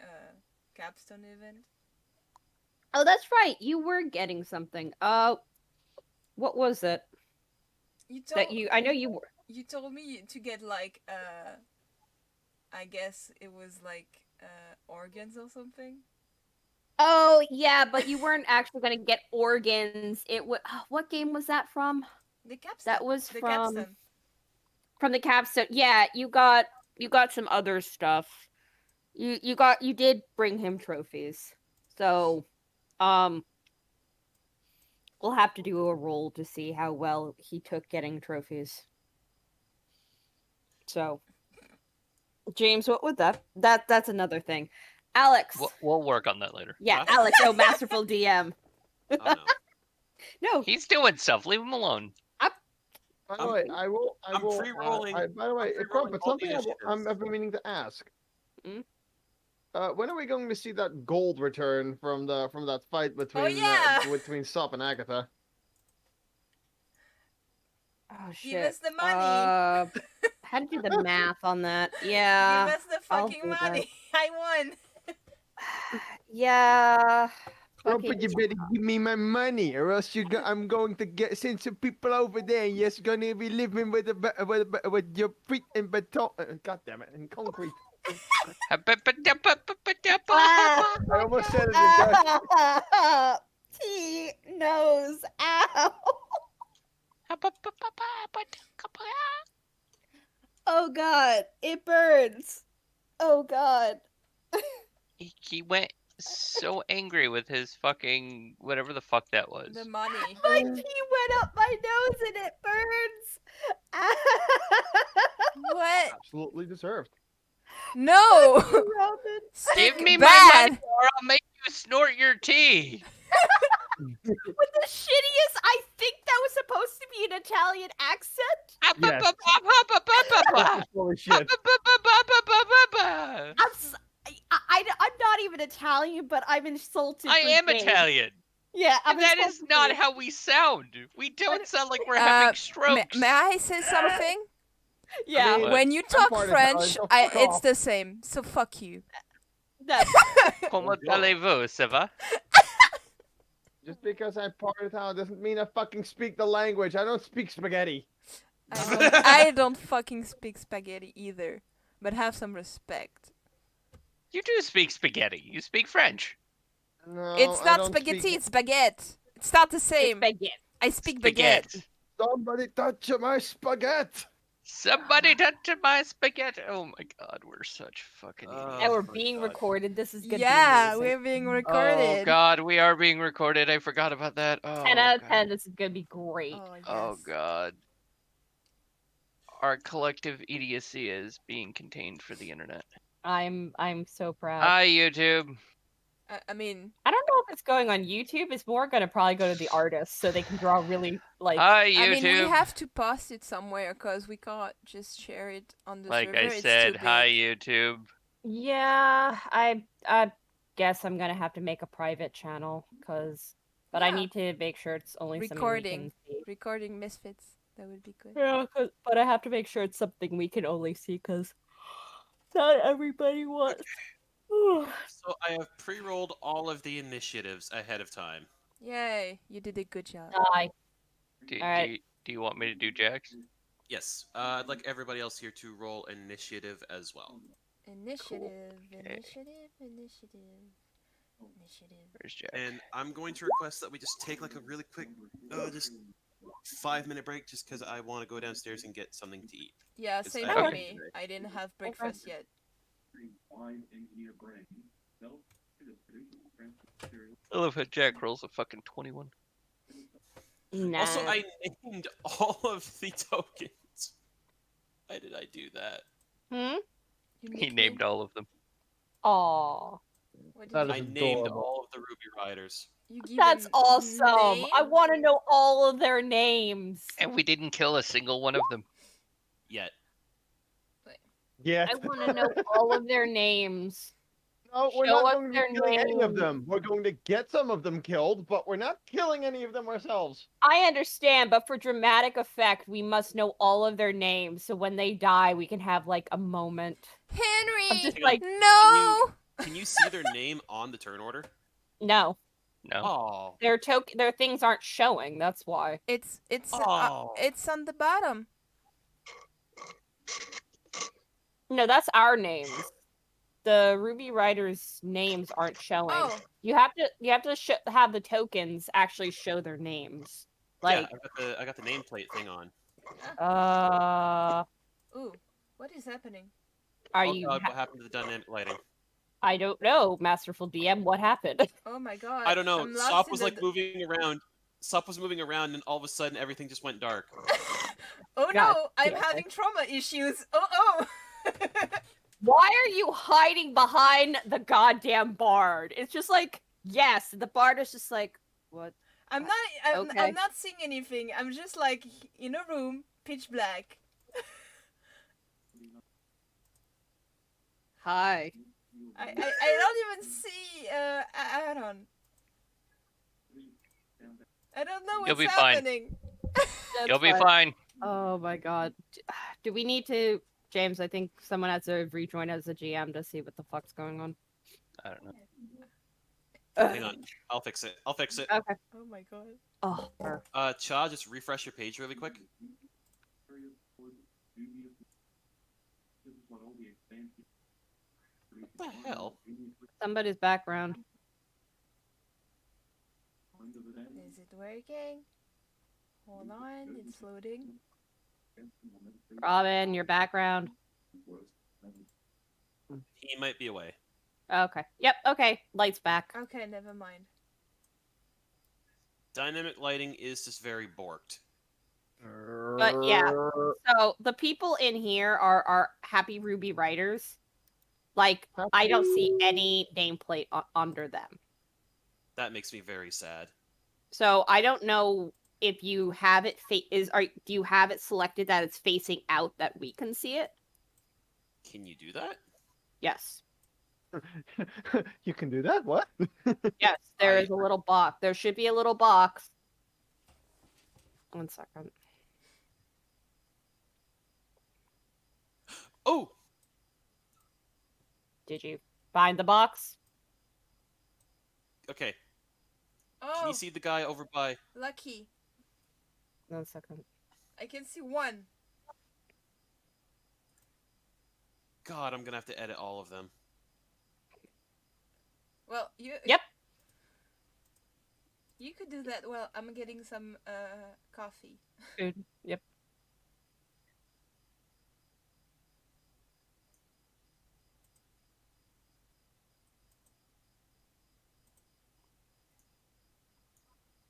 capstone event. Oh, that's right. You were getting something. What was it You told that I know you were. you told me to get like I guess it was like organs or something. Oh, yeah, but you weren't actually going to get organs. What game was that from? The capstone. That was the from capstone. from the capstone. Yeah, you got some other stuff. You did bring him trophies. So, we'll have to do a roll to see how well he took getting trophies. So, James, what would that's another thing. Alex. We'll work on that later. Yeah, Huh? Alex, masterful DM. oh no. No, He's doing stuff. Leave him alone. By the I'm- way, I will. I'm pre-rolling- By the way, I'm pre-rolling Crumpet, all the something initiatives. I've been meaning to ask. Mm? When are we going to see that gold return from that fight between yeah! between Sop and Agatha? oh shit. Give us the money. How to do the math on that? Yeah. Give us the I'll fucking do that. money. I won. Yeah. Crumpet, fucking- you better give me my money, or else I'm going to send some people over there. And you're gonna be living with your feet in beton. God damn it, in concrete. I almost said it in Dutch. T nose. Ow. Oh god, it burns. Oh god. He went so angry with his fucking whatever the fuck that was. The money. My tea went up my nose and it burns. What? Absolutely deserved. No. Robin. Give Sick me my bad. money or I'll make you snort your tea. With the shittiest, I think that was supposed to be in a Italian accent? Yes. Holy shit. I'm not even Italian, but I'm insulted. I for am James. Italian. Yeah, I'm And that is insulted not for how we sound. We don't sound like we're having strokes. May I say something? Yeah, mean, When you I'm talk part Italian, French, so fuck it's off. the same. So fuck you. that's Comment Oh, God. allez-vous, ça va? Just because I'm part Italian doesn't mean I fucking speak the language. I don't speak spaghetti. I don't fucking speak spaghetti either. But have some respect. You do speak spaghetti. You speak French. No, It's I not don't spaghetti, speak... it's baguette. It's not the it's same. baguette. I speak baguette. Somebody touch my spaghetti. Somebody touch my spaghetti. Oh my god, we're such fucking idiots. And we're my being God. recorded. This is gonna Yeah, be amazing. we're being Oh recorded. god, we are being recorded. I forgot about that. Oh, 10 out of God. 10. This is gonna be great. Oh, yes. Oh god. Our collective idiocy is being contained for the internet. I'm so proud. Hi, YouTube. I mean, I don't know if it's going on YouTube. It's more gonna probably go to the artists so they can draw really like. Hi, I mean, we YouTube. have to post it somewhere because we can't just share it on the Like server. I It's said, too hi, big. YouTube. Yeah, I guess I'm gonna have to make a private channel but I Yeah. need to make sure it's only something we Recording. can see. Recording misfits. That would be good. Yeah, but I have to make sure it's something we can only see because not everybody wants. So I have pre-rolled all of the initiatives ahead of time. Yay, you did a good job. Die. Do you want me to do Jax? Yes, I'd like everybody else here to roll initiative as well. Initiative, Okay. initiative. Where's Jack? And I'm going to request that we just take like a really quick, just 5-minute break, just because I want to go downstairs and get something to eat. Yeah, It's same I for don't- me. I didn't have breakfast yet. I love how Jack rolls a fucking 21. Nah. Also, I named all of the tokens. Why did I do that? You He nicknamed- named all of them. Aw, What did That you, I is named adorable. all of the Ruby Riders. you give that's them awesome. I name? want to know all of their names. And we didn't kill a single one of them. Yet. Yeah. I want to know all of their names. No, we're Show not us going to be their killing any of names. them. We're going to get some of them killed, but we're not killing any of them ourselves. I understand, but for dramatic effect, we must know all of their names so when they die, we can have like a moment. Henry! I'm just Hang on. like, No! Can you see their name on the turn order? no, No. Oh. their things aren't showing. That's why. It's Oh. it's on the bottom. No, that's our names. The Ruby Riders' names aren't showing. Oh, You have to have the tokens actually show their names. Like, Yeah, I got the nameplate thing on. ooh, what is happening? are Oh you? God, what happened to the dynamic lighting? I don't know, Masterful DM. What happened? Oh my god. I don't know. I'm lost Sop in was the like moving around. Sop was moving around, and all of a sudden, everything just went dark. Oh God no, I'm damn it. having trauma issues. Oh. Why are you hiding behind the goddamn bard? It's just like, yes, the bard is just like, what? I'm Okay. not seeing anything. I'm just like in a room, pitch black. Hi. I don't even see Aaron. I don't know You'll what's be fine. happening. You'll be fine. Oh my god. Do we need to, James, I think someone has to rejoin as a GM to see what the fuck's going on. I don't know. Hang on, I'll fix it. Okay. Oh my god. Oh, Cha, just refresh your page really quick. What the hell? somebody's background. Is it working? Hold on, it's loading. Robin, your background. He might be away. Okay. Yep, okay. Lights back. Okay, never mind. Dynamic lighting is just very borked. But yeah. So the people in here are happy Ruby writers. Like, I don't see any nameplate under them. That makes me very sad. So I don't know if you have it do you have it selected that it's facing out that we can see it? Can you do that? Yes. You can do that. What? Yes, there I- is a little box. There should be a little box. 1 second. Oh, Did you find the box? okay. Can Oh, you see the guy over by? lucky. 1 second. I can see one. God, I'm gonna have to edit all of them. Well, you. Yep. You could do that. Well, I'm getting some coffee. Good. Yep.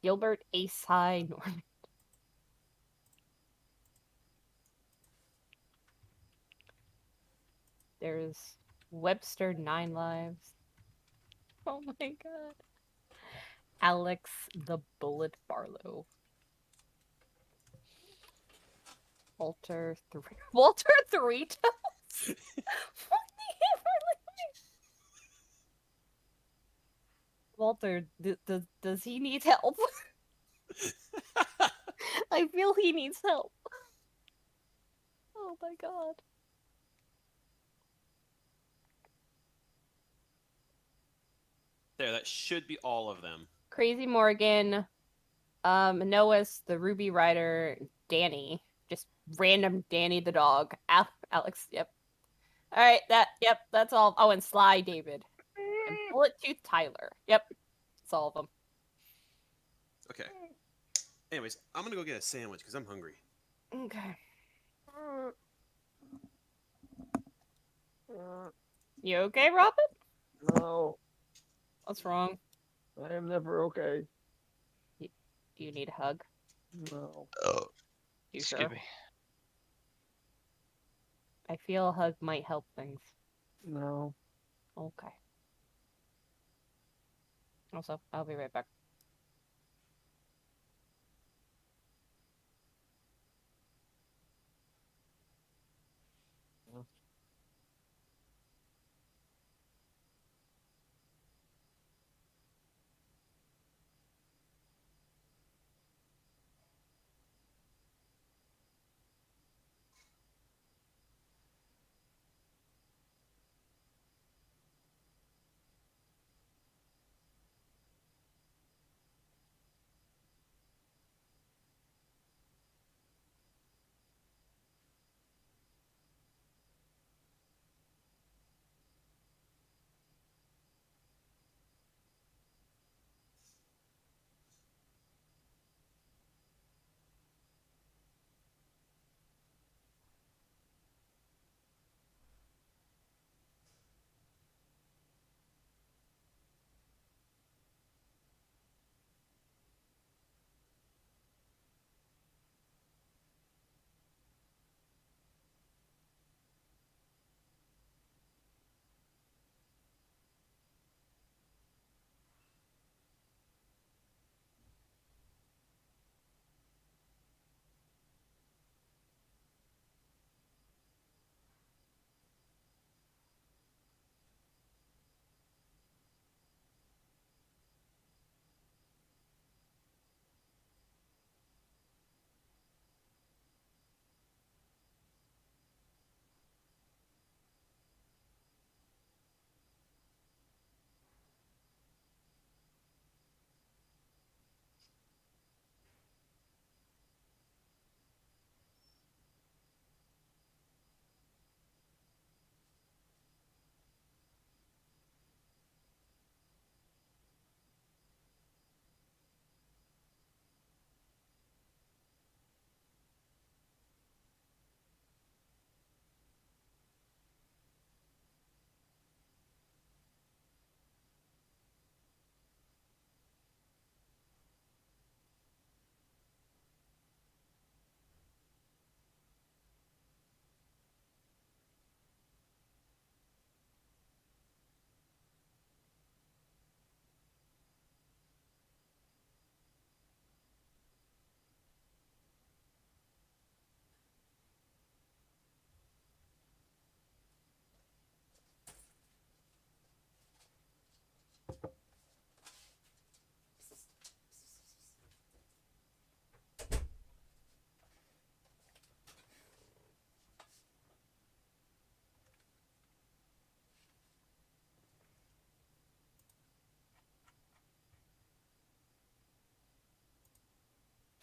Gilbert Ace High Norman. There's Webster 9 lives. Oh my god. Alex the Bullet Barlow. Walter Walter Three Toes? What the hell are Walter, does he need help? I feel he needs help. Oh my god. There, that should be all of them. Crazy Morgan, Noah's the Ruby Rider, Danny, just random Danny the dog, Alex. Yep. All right, that's all. Oh, and Sly David, and Bullet Tooth Tyler. Yep, that's all of them. Okay. Anyways, I'm gonna go get a sandwich because I'm hungry. Okay. You okay, Robin? No, What's wrong? I am never okay. Do you need a hug? No. Oh, You excuse sure? me. I feel a hug might help things. No. Okay. Also, I'll be right back.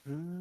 No.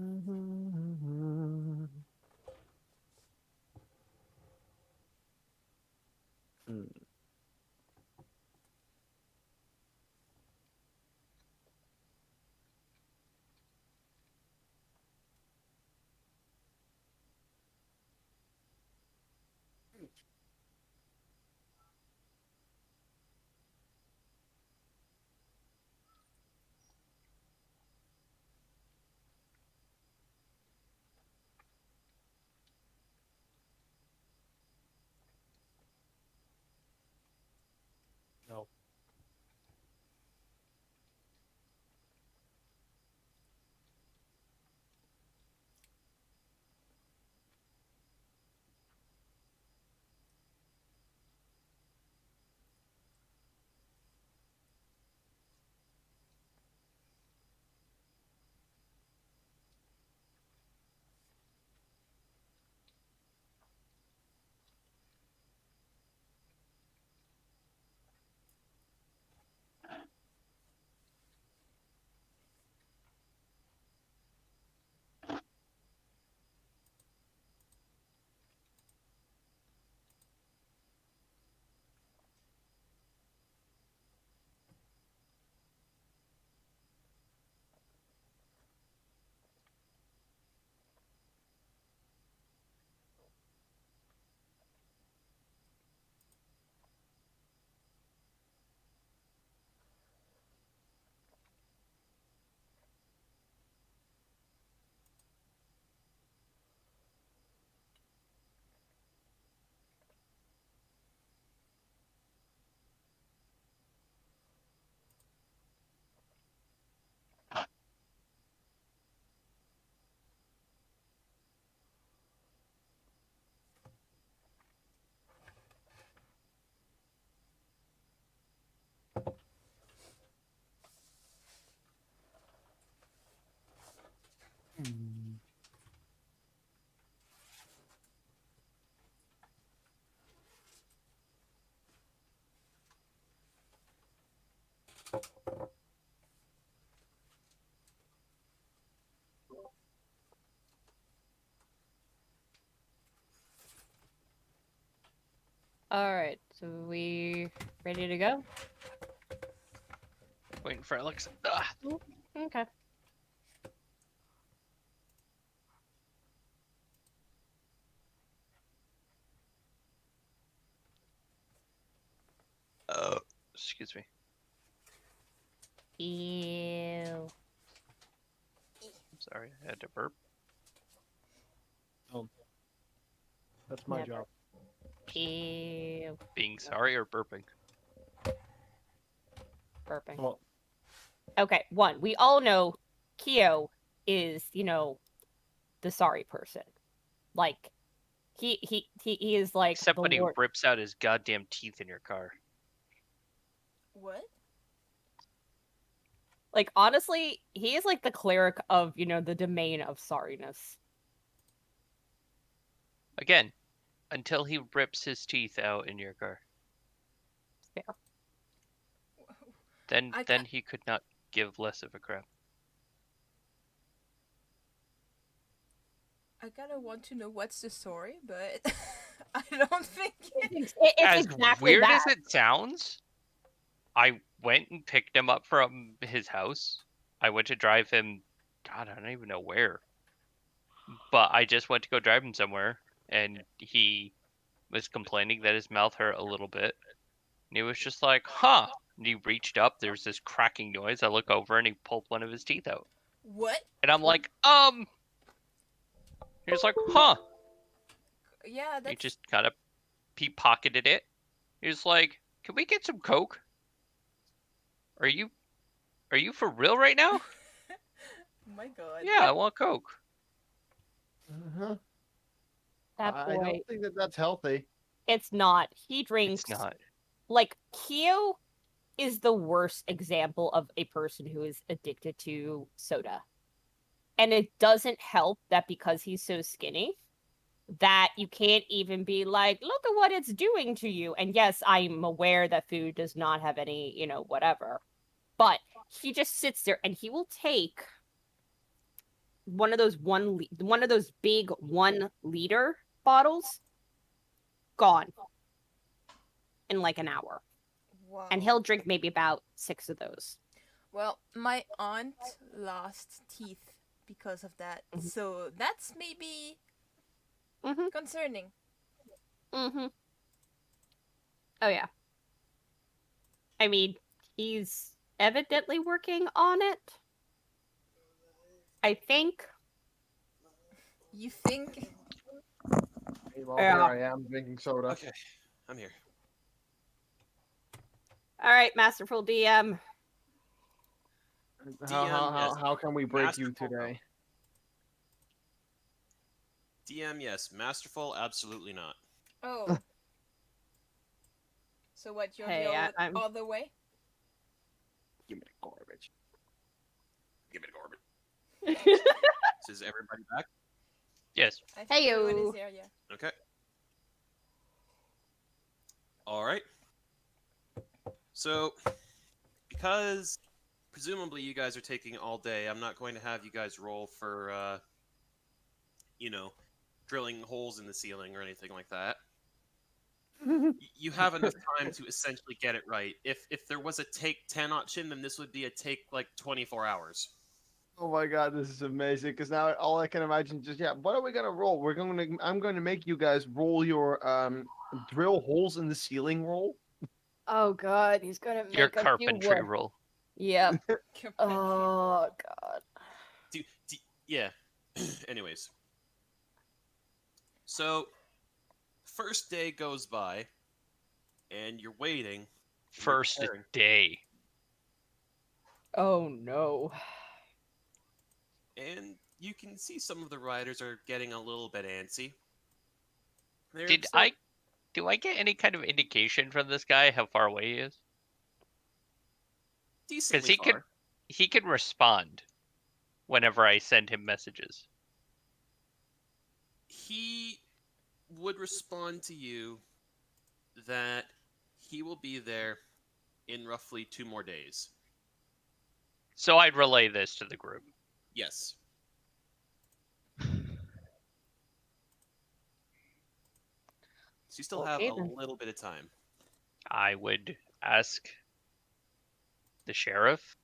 All right, so we ready to go? Waiting for Alex. Ah, Okay. excuse me. Ew. I'm sorry, I had to burp. That's my Never. job. Ew. Being sorry or burping? Burping. Well, Okay, one. We all know Kyo is, the sorry person. Like, he is like Except the when he Lord. rips out his goddamn teeth in your car. What? Like, honestly, he is like the cleric of, the domain of sorriness. Again, until he rips his teeth out in your car. Fair. Then I then ca- he could not give less of a crap. I kind of want to know what's the story, but I don't think It's As exactly weird that. as it sounds, I went and picked him up from his house. I went to drive him, God, I don't even know where. But I just went to go drive him somewhere, and he was complaining that his mouth hurt a little bit. And he was just like, huh. And he reached up, there's this cracking noise. I look over and he pulled one of his teeth out. what? And I'm like, He was like, huh. Yeah, He that's just kind of pocketed it. He was like, can we get some Coke? Are you for real right now? oh my god. Yeah, I want Coke. uh-huh. That I boy, don't think that that's healthy. it's not. He drinks. It's not. Like, Kyo is the worst example of a person who is addicted to soda. And it doesn't help that because he's so skinny, that you can't even be like, look at what it's doing to you. And yes, I'm aware that food does not have any, whatever. But he just sits there and he will take one of those one of those big 1 liter bottles gone in like an hour. Wow. And he'll drink maybe about 6 of those. Well, my aunt lost teeth because of that, Mhm. so that's maybe Mhm. concerning. Mhm. Oh yeah. I mean, he's evidently working on it. I think. You think? Hey, well, here Yeah. I am drinking soda. Okay, I'm here. All right, Masterful DM. DM, yes. How can we break you Masterful, no. today? DM, yes. Masterful, absolutely not. Oh. So what? You're Hey, the I'm. other way? Give me the garbage. Give me the garbage. So is everybody back? Yes. I think everyone is Heyo. there. Yeah. Okay. All right. So, because presumably you guys are taking all day, I'm not going to have you guys roll for, you know, drilling holes in the ceiling or anything like that. You have enough time to essentially get it right. If there was a take 10 option, then this would be a take like 24 hours. Oh my god, this is amazing. Because now all I can imagine just what are we gonna roll? I'm going to make you guys roll your drill holes in the ceiling roll. Oh God, he's gonna Your make us do carpentry what? roll. Yep. Carpentry. Oh God. Yeah. Anyways. So, first day goes by, and you're waiting. And you're First preparing. day. Oh no. And you can see some of the riders are getting a little bit antsy. They're Did still do I get any kind of indication from this guy how far away he is? Because decently far. he can respond whenever I send him messages. He would respond to you that he will be there in roughly 2 more days. So I'd relay this to the group. Yes. So you still have Okay, a then. little bit of time. I would ask the sheriff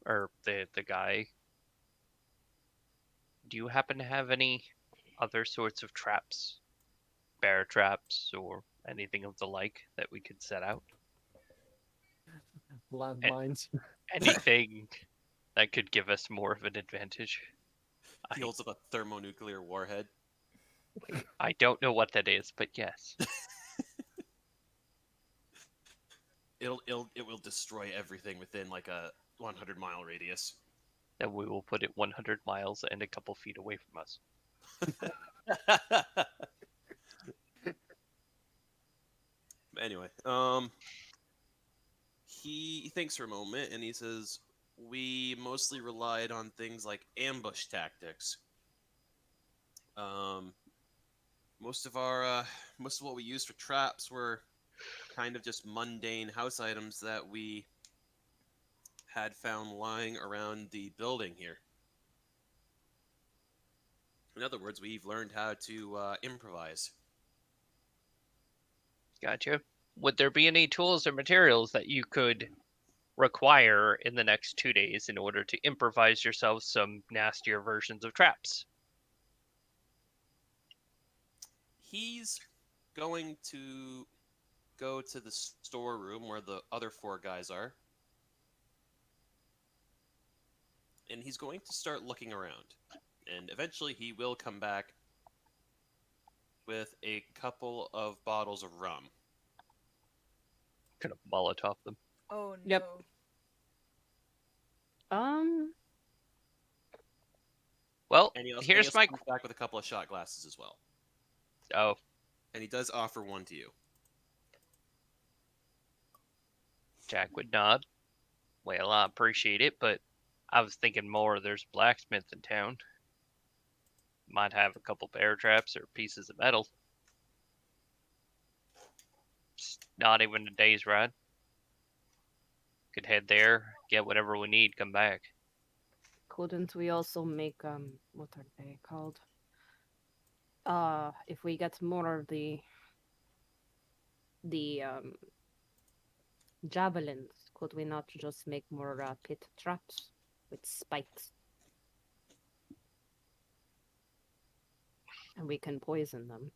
or the guy, do you happen to have any other sorts of traps? Bear traps or anything of the like that we could set out? Landmines. Anything that could give us more of an advantage? He holds up a thermonuclear warhead. I don't know what that is, but yes. It will destroy everything within like a 100-mile radius. Then we will put it 100 miles and a couple feet away from us. Anyway, he thinks for a moment and he says, "We mostly relied on things like ambush tactics. Um, most of what we used for traps were kind of just mundane house items that we had found lying around the building here. In other words, we've learned how to improvise." Gotcha. Would there be any tools or materials that you could require in the next 2 days in order to improvise yourselves some nastier versions of traps? He's going to go to the storeroom where the other 4 guys are, and he's going to start looking around. And eventually he will come back with a couple of bottles of rum. Kind of Molotov them. Oh no. Yep. Well, And he here's also my... comes back with a couple of shot glasses as well. Oh, And he does offer one to you. Jack would nod. Well, I appreciate it, but I was thinking more there's a blacksmith in town. Might have a couple bear traps or pieces of metal. It's not even a day's ride. Could head there, get whatever we need, come back. couldn't we also make what are they called? If we get more of the javelins, could we not just make more pit traps with spikes? And we can poison them.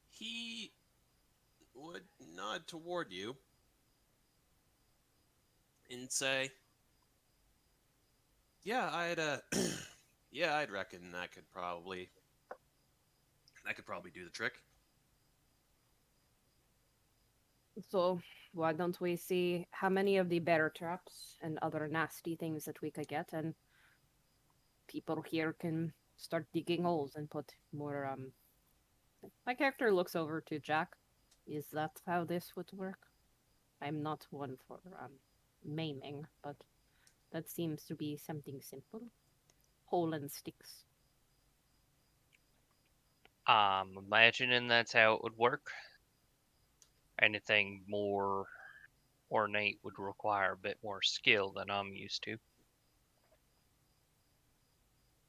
He would nod toward you and say, "Yeah, yeah, I'd reckon that could probably do the trick." So why don't we see how many of the bear traps and other nasty things that we could get, and people here can start digging holes and put more. My character looks over to Jack. Is that how this would work? I'm not one for maiming, but that seems to be something simple. Hole and sticks. Imagining that's how it would work. Anything more ornate would require a bit more skill than I'm used to.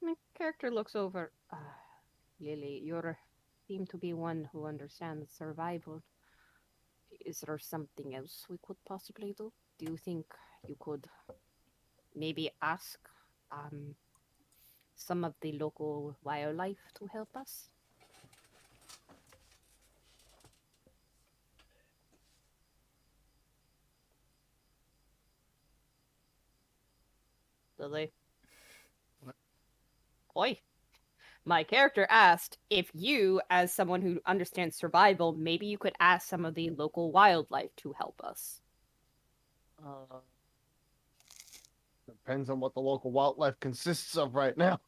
My character looks over. Lily, you seem to be one who understands survival. Is there something else we could possibly do? Do you think you could maybe ask some of the local wildlife to help us? Lily? Oi! My character asked if you, as someone who understands survival, maybe you could ask some of the local wildlife to help us. Depends on what the local wildlife consists of right now.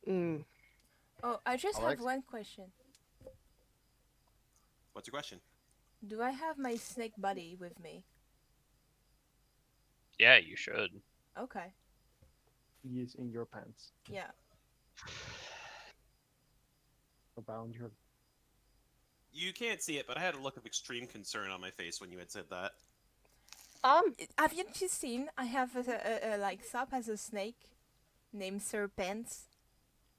Mm. Oh, I just Alex? have one question. What's your question? Do I have my snake buddy with me? Yeah, you should. Okay. He is in your pants. Yeah. Around your. You can't see it, but I had a look of extreme concern on my face when you had said that. Have you just seen? I have like Sop has a snake named Sir Pants,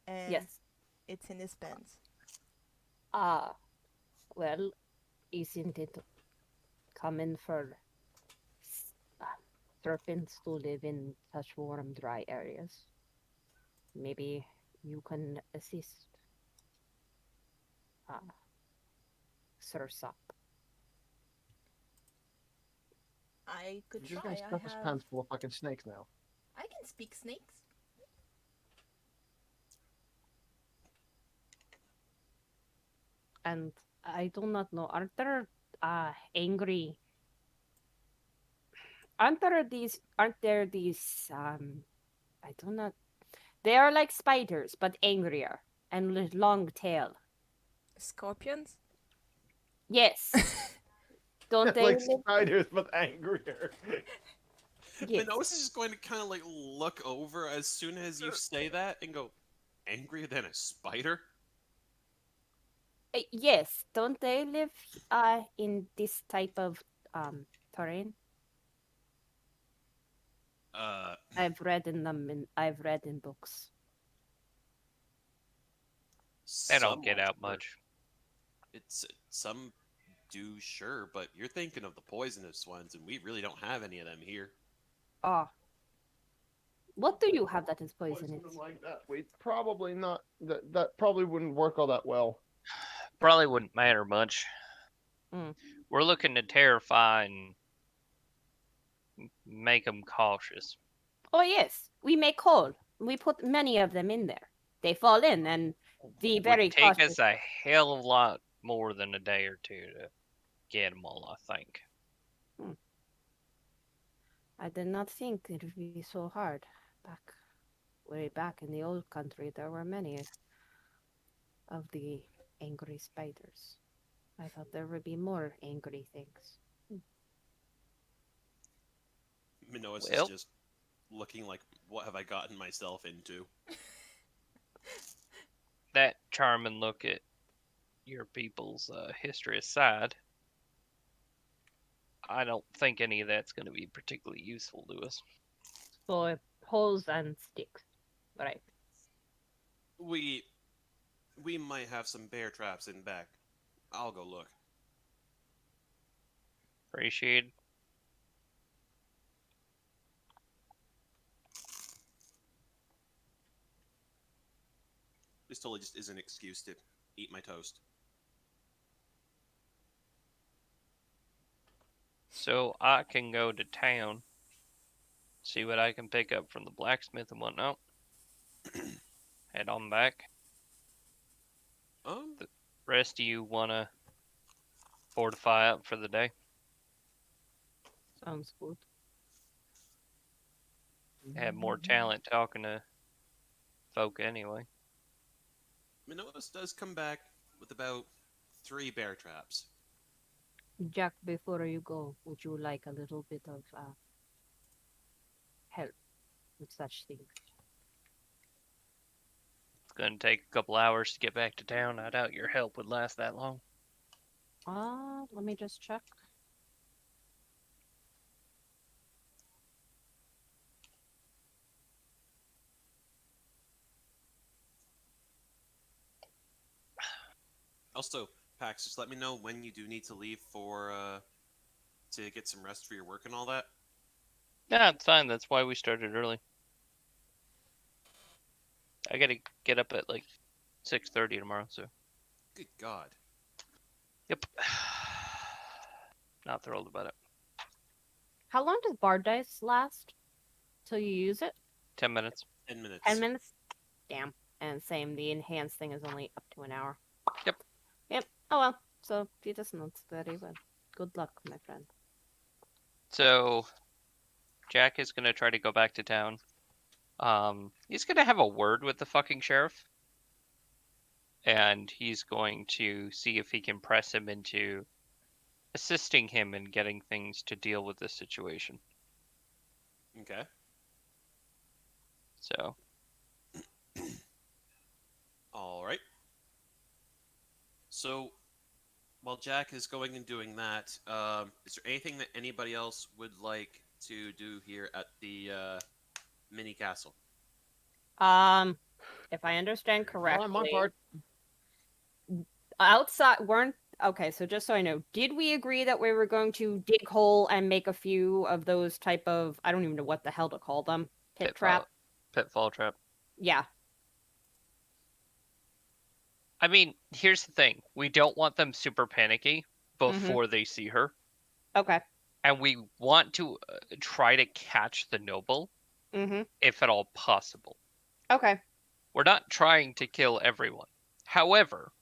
and Yes. it's in his pants. Well, isn't it common for serpents to live in such warm, dry areas? Maybe you can assist Sir Sop. I could He's just try. gonna stuff his pants full of fucking snakes now. I can speak snakes. And I do not know, aren't there angry aren't there these I do not, they are like spiders but angrier and with long tail. Scorpions. Yes. Don't they Like live? spiders, but angrier. Yes. Minois is just going to kind of like look over as soon as you say that and go, "Angrier than a spider?" Yes, don't they live in this type of terrain? I've read in books. They don't get Somewhat, out but much. It's some do, sure, but you're thinking of the poisonous ones, and we really don't have any of them here. What do you have that is poisonous? Something like that. We probably not. That probably wouldn't work all that well. Probably wouldn't matter much. Mm. We're looking to terrify and make them cautious. Oh yes, we make hole. We put many of them in there. They fall in and be very Would take cautious. us a hell of a lot more than a day or two to get them all, I think. I did not think it would be so hard. Way back in the old country, there were many of the angry spiders. I thought there would be more angry things. Minois Well. is just looking like, what have I gotten myself into? That charming look at your people's history aside, I don't think any of that's going to be particularly useful to us. So poles and sticks. Right. We might have some bear traps in back. I'll go look. Appreciate. This totally just is an excuse to eat my toast. So I can go to town, see what I can pick up from the blacksmith and whatnot. Head on back. Um, Rest of you wanna fortify up for the day? Sounds good. Have more talent talking to folk anyway. Minoas does come back with about 3 bear traps. Jack, before you go, would you like a little bit of help with such things? It's gonna take a couple hours to get back to town. I doubt your help would last that long. Let me just check. Also, Pax, just let me know when you do need to leave for to get some rest for your work and all that. Yeah, it's fine. That's why we started early. I gotta get up at like 6:30 tomorrow, so. Good God. Yep. Not thrilled about it. How long does Bard Dice last till you use it? 10 minutes. 10 minutes. 10 minutes? Damn. And same, the enhanced thing is only up to an hour. Yep. Yep. Oh well. So he does not study, but good luck, my friend. So, Jack is gonna try to go back to town. He's gonna have a word with the fucking sheriff. And he's going to see if he can press him into assisting him in getting things to deal with this situation. Okay. So, All right. So, while Jack is going and doing that, is there anything that anybody else would like to do here at the mini castle? If I understand correctly, On my part, outside weren't okay. So just so I know, did we agree that we were going to dig hole and make a few of those type of I don't even know what the hell to call them pit trap? pitfall trap. Yeah. I mean, here's the thing. We don't want them super panicky before they see her. Okay. And we want to try to catch the noble, if at all possible. Okay. We're not trying to kill everyone. However,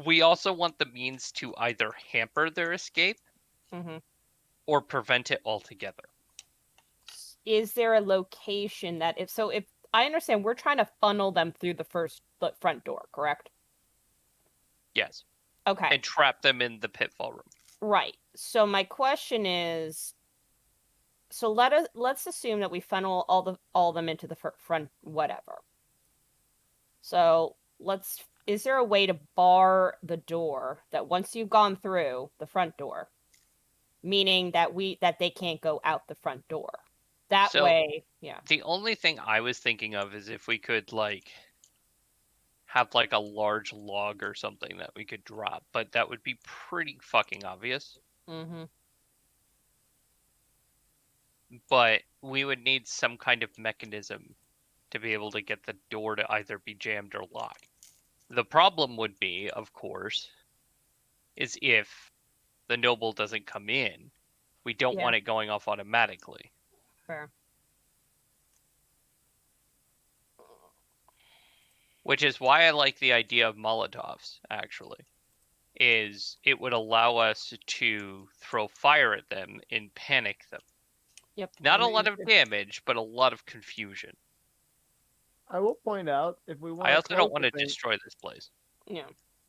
we also want the means to either hamper their escape or prevent it altogether. Is there a location that if I understand we're trying to funnel them through the front door, correct? Yes. Okay. And trap them in the pitfall room. Right. So my question is, so let's assume that we funnel all them into the front whatever. So is there a way to bar the door that once you've gone through the front door, meaning that they can't go out the front door? That way, yeah. The only thing I was thinking of is if we could have a large log or something that we could drop, but that would be pretty fucking obvious. But we would need some kind of mechanism to be able to get the door to either be jammed or locked. The problem would be, of course, is if the noble doesn't come in, we don't want it going off automatically. Fair. Which is why I like the idea of Molotovs, actually. Is it would allow us to throw fire at them and panic them. Yep. Not a lot of damage, but a lot of confusion. I will point out if we want. I also don't want to destroy this place. Yeah.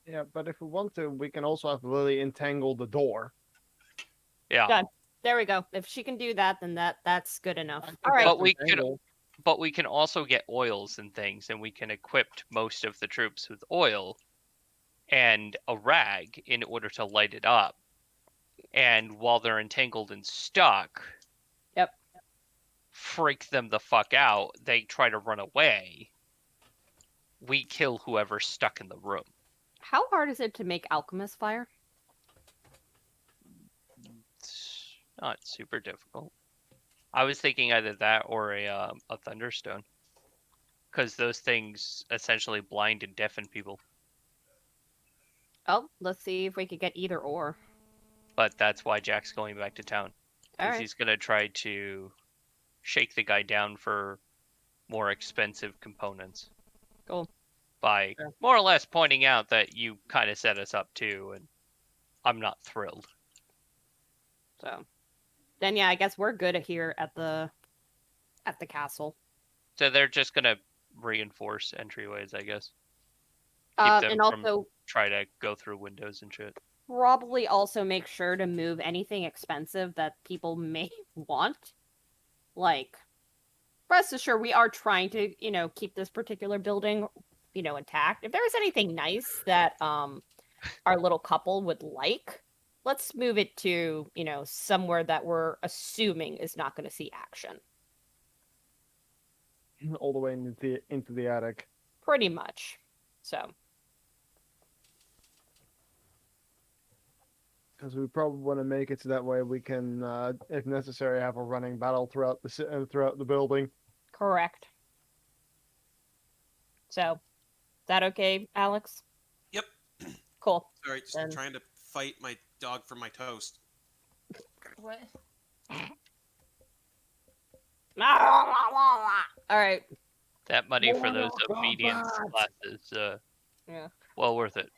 Yeah, but if we want to, we can also have Lily entangle the door. Yeah. Done. There we go. If she can do that, then that's good enough. All right. But we can also get oils and things, and we can equip most of the troops with oil and a rag in order to light it up. and while they're entangled and stuck, Yep. freak them the fuck out. They try to run away. We kill whoever's stuck in the room. How hard is it to make alchemist fire? It's not super difficult. I was thinking either that or a thunderstone, because those things essentially blind and deafen people. Oh, let's see if we could get either or. But that's why Jack's going back to town, because Alright. he's gonna try to shake the guy down for more expensive components. Cool. By Sure. more or less pointing out that you kind of set us up too, and I'm not thrilled. So then yeah, I guess we're good here at the castle. So they're just gonna reinforce entryways, I guess. Keep them And from also try to go through windows and shit. probably also make sure to move anything expensive that people may want. Like, rest assured, we are trying to, keep this particular building, intact. If there's anything nice that our little couple would like, let's move it to, somewhere that we're assuming is not going to see action. All the way into the attic. Pretty much. So. Because we probably want to make it so that way we can, if necessary, have a running battle throughout the building. Correct. So, is that okay, Alex? Yep. Cool. Sorry, just Then- trying to fight my dog for my toast. What? All right. That money for those obedience classes, Yeah. well worth it.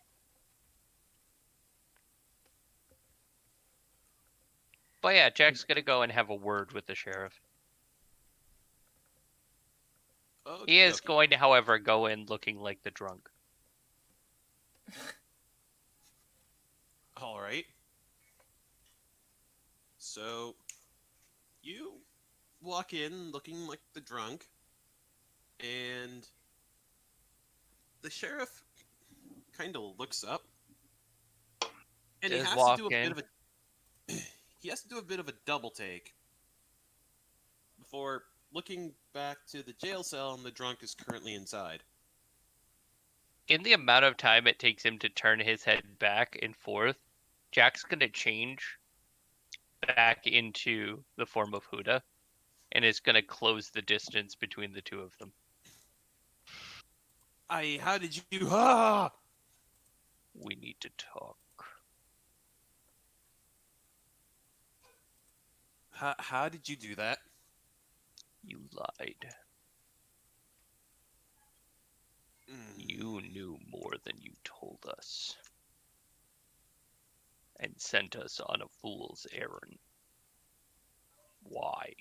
But yeah, Jack's gonna go and have a word with the sheriff. He is Okay. going to, however, go in looking like the drunk. All right. So, you walk in looking like the drunk, and the sheriff kind of looks up, and he Just has walk to do a in. bit of a he has to do a bit of a double take before looking back to the jail cell, and the drunk is currently inside. In the amount of time it takes him to turn his head back and forth, Jack's gonna change back into the form of Huda, and is gonna close the distance between the two of them. How did you? Ah! We need to talk. How did you do that? You lied. Mm. You knew more than you told us. And sent us on a fool's errand. Why?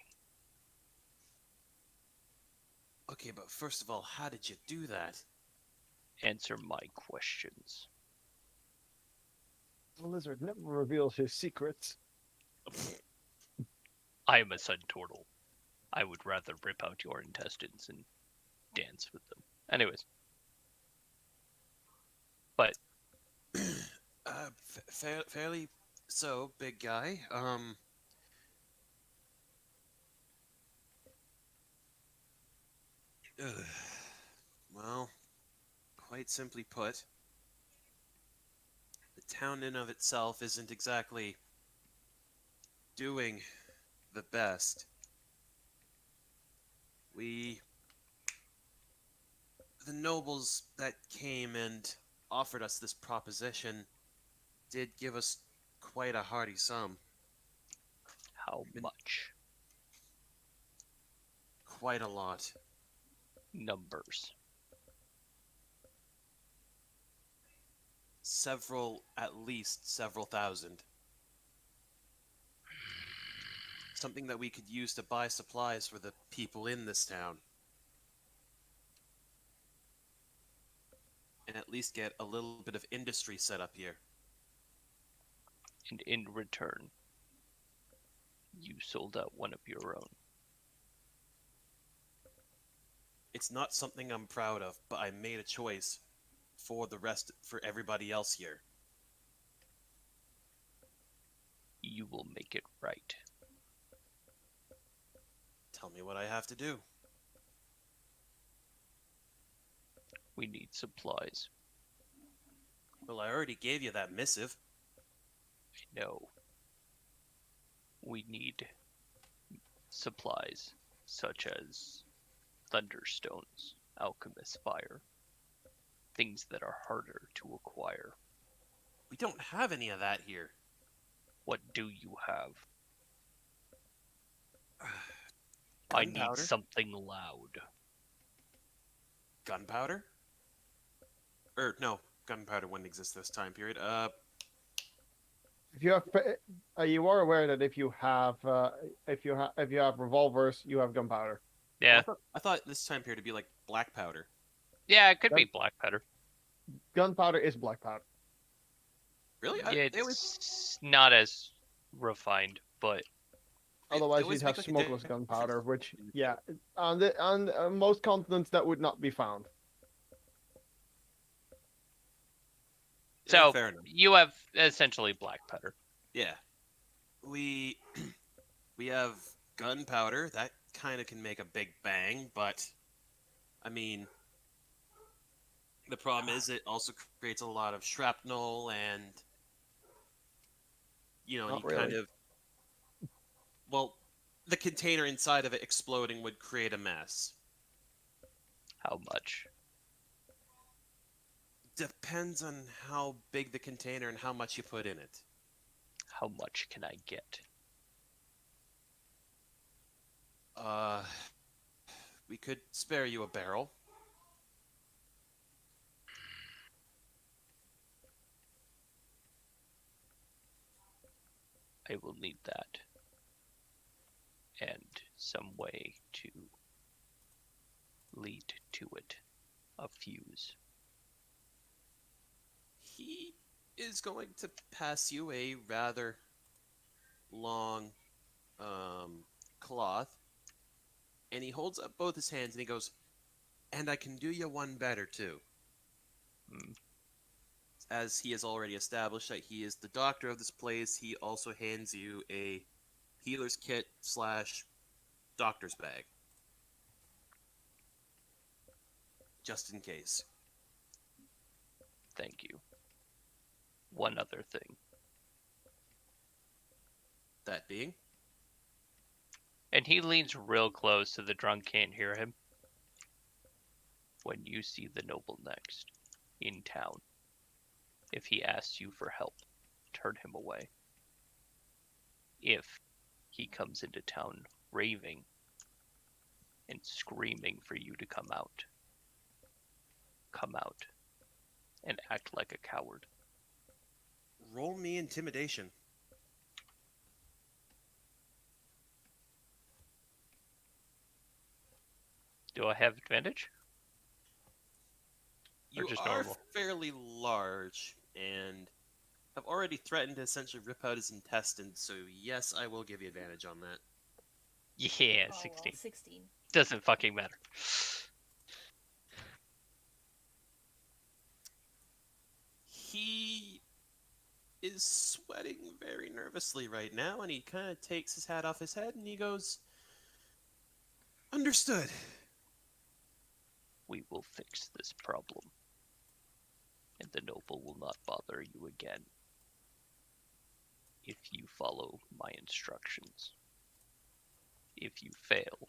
Okay, but first of all, how did you do that? Answer my questions. The lizard never reveals his secrets. I am a sun turtle. I would rather rip out your intestines and dance with them. Anyways. But Fairly so, big guy. Well, quite simply put, the town in of itself isn't exactly doing the best. The nobles that came and offered us this proposition did give us quite a hearty sum. how much? Quite a lot. Numbers. At least several thousand. Something that we could use to buy supplies for the people in this town. And at least get a little bit of industry set up here. And in return, you sold out one of your own. It's not something I'm proud of, but I made a choice for everybody else here. you will make it right. Tell me what I have to do. We need supplies. Well, I already gave you that missive. I know. We need supplies such as thunderstones, alchemist fire, things that are harder to acquire. We don't have any of that here. What do you have? I need Gunpowder? something loud. Gunpowder? No, gunpowder wouldn't exist this time period. If you have, you are aware that if you have revolvers, you have gunpowder. Yeah, I thought this time period would be like black powder. yeah, it could be Gun- black powder. Gunpowder is black powder. Really? They always, It's not as refined, but Otherwise, they always you'd have make, like, a smokeless difference. gunpowder, which, yeah, on most continents that would not be found. so fair enough. you have essentially black powder. Yeah. We we have gunpowder that kind of can make a big bang, but I mean, the problem is it also creates a lot of shrapnel, and Not you kind really. of, well, the container inside of it exploding would create a mess. How much? Depends on how big the container and how much you put in it. How much can I get? We could spare you a barrel. I will need that. And some way to lead to it. A fuse. He is going to pass you a rather long cloth, and he holds up both his hands and he goes, "And I can do you one better too." Hmm. As he has already established that he is the doctor of this place, he also hands you a healer's kit / doctor's bag, just in case. Thank you. One other thing. That being, And he leans real close so the drunk can't hear him. When you see the noble next in town, if he asks you for help, turn him away. If he comes into town raving and screaming for you to come out and act like a coward. roll me intimidation. Do I have advantage? Or You just are normal? fairly large and have already threatened to essentially rip out his intestines, so yes, I will give you advantage on that. Yeah, Oh, 16. well, 16. Doesn't fucking matter. He is sweating very nervously right now, and he kind of takes his hat off his head and he goes, "Understood." We will fix this problem. And the noble will not bother you again. If you follow my instructions. If you fail,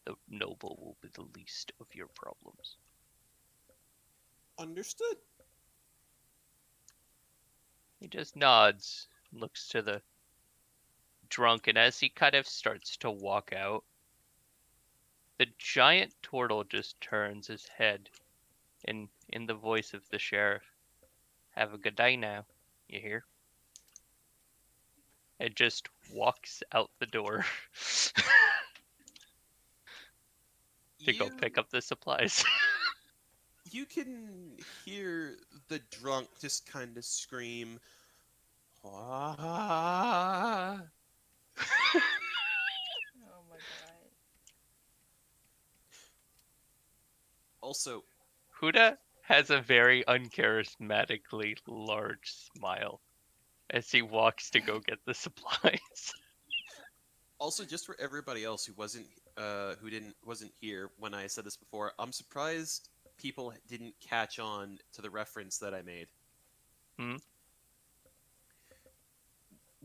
the noble will be the least of your problems. Understood. He just nods, looks to the drunk, and as he kind of starts to walk out, the giant turtle just turns his head and in the voice of the sheriff, "Have a good day now, you hear?" And just walks out the door to go pick up the supplies. You can hear the drunk just kind of scream, "Ah." Oh my god. Also, Huda has a very uncharismatically large smile as he walks to go get the supplies. Also, just for everybody else who wasn't here when I said this before, I'm surprised people didn't catch on to the reference that I made. Hmm?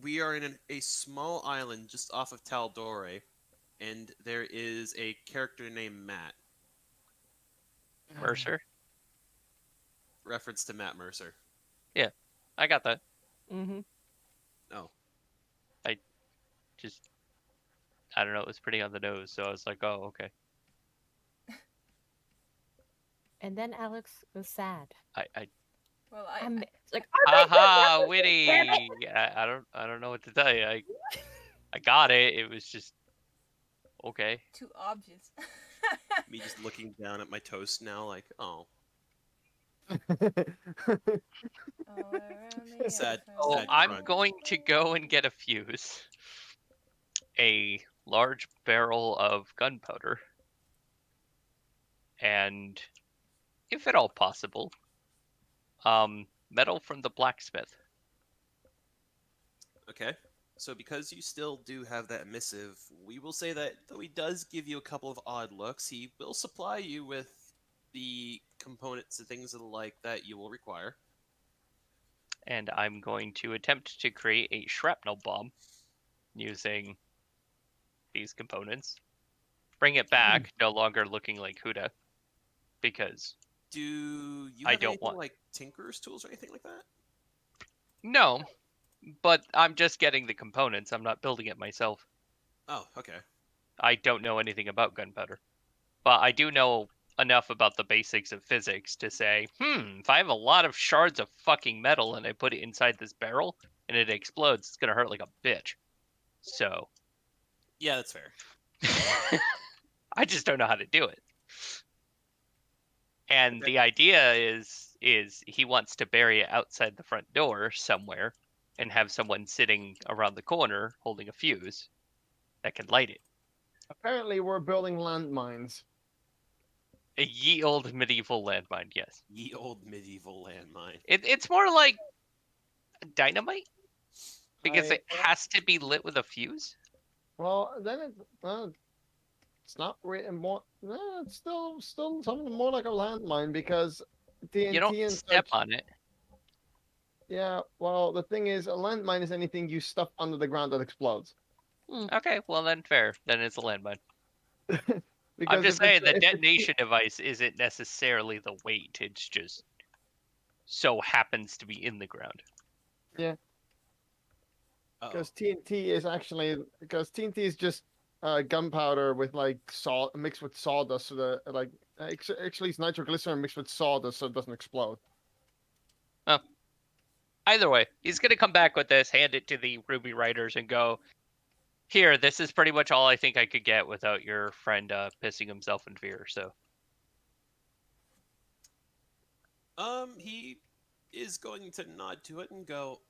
We are in a small island just off of Taldore, and there is a character named Matt. Mercer? Reference to Matt Mercer. I got that. Mm-hmm. Oh, Just, I don't know, it was pretty on the nose, so I was like, oh, okay. And then Alex was sad. I Well, It's like, Haha, witty! I don't know what to tell you. I got it. It was just okay. too obvious. me just looking down at my toast now, like, oh, All around me, I Sad- found So sad I'm crunch. going to go and get a fuse, a large barrel of gunpowder, and, if at all possible, metal from the blacksmith. okay. So because you still do have that missive, we will say that though he does give you a couple of odd looks, he will supply you with the components and things of the like that you will require. And I'm going to attempt to create a shrapnel bomb using these components. Bring it back, no longer looking like Huda, because Do you I have don't anything want- like Tinker's tools or anything like that? no, but I'm just getting the components. I'm not building it myself. Oh, okay. I don't know anything about gunpowder, but I do know enough about the basics of physics to say, if I have a lot of shards of fucking metal and I put it inside this barrel and it explodes, it's gonna hurt like a bitch. So Yeah, that's fair. I just don't know how to do it. And Okay. the idea is he wants to bury it outside the front door somewhere and have someone sitting around the corner holding a fuse that can light it. Apparently, we're building landmines. A ye old medieval landmine, yes. Ye old medieval landmine. It's more like dynamite because I- it has to be lit with a fuse. Well, then it's not really more. It's still something more like a landmine because TNT You don't and step such. on it. Yeah. Well, the thing is, a landmine is anything you stuff under the ground that explodes. Okay, well then fair. Then it's a landmine. I'm Because just if it's- saying the if it's- detonation device isn't necessarily the weight. It's just so happens to be in the ground. Uh-oh. Because TNT is just gunpowder with like salt mixed with sawdust, so the like actually it's nitroglycerin mixed with sawdust, so it doesn't explode. Either way, he's gonna come back with this, hand it to the Ruby writers, and go, "Here, this is pretty much all I think I could get without your friend pissing himself in fear." So He is going to nod to it and go,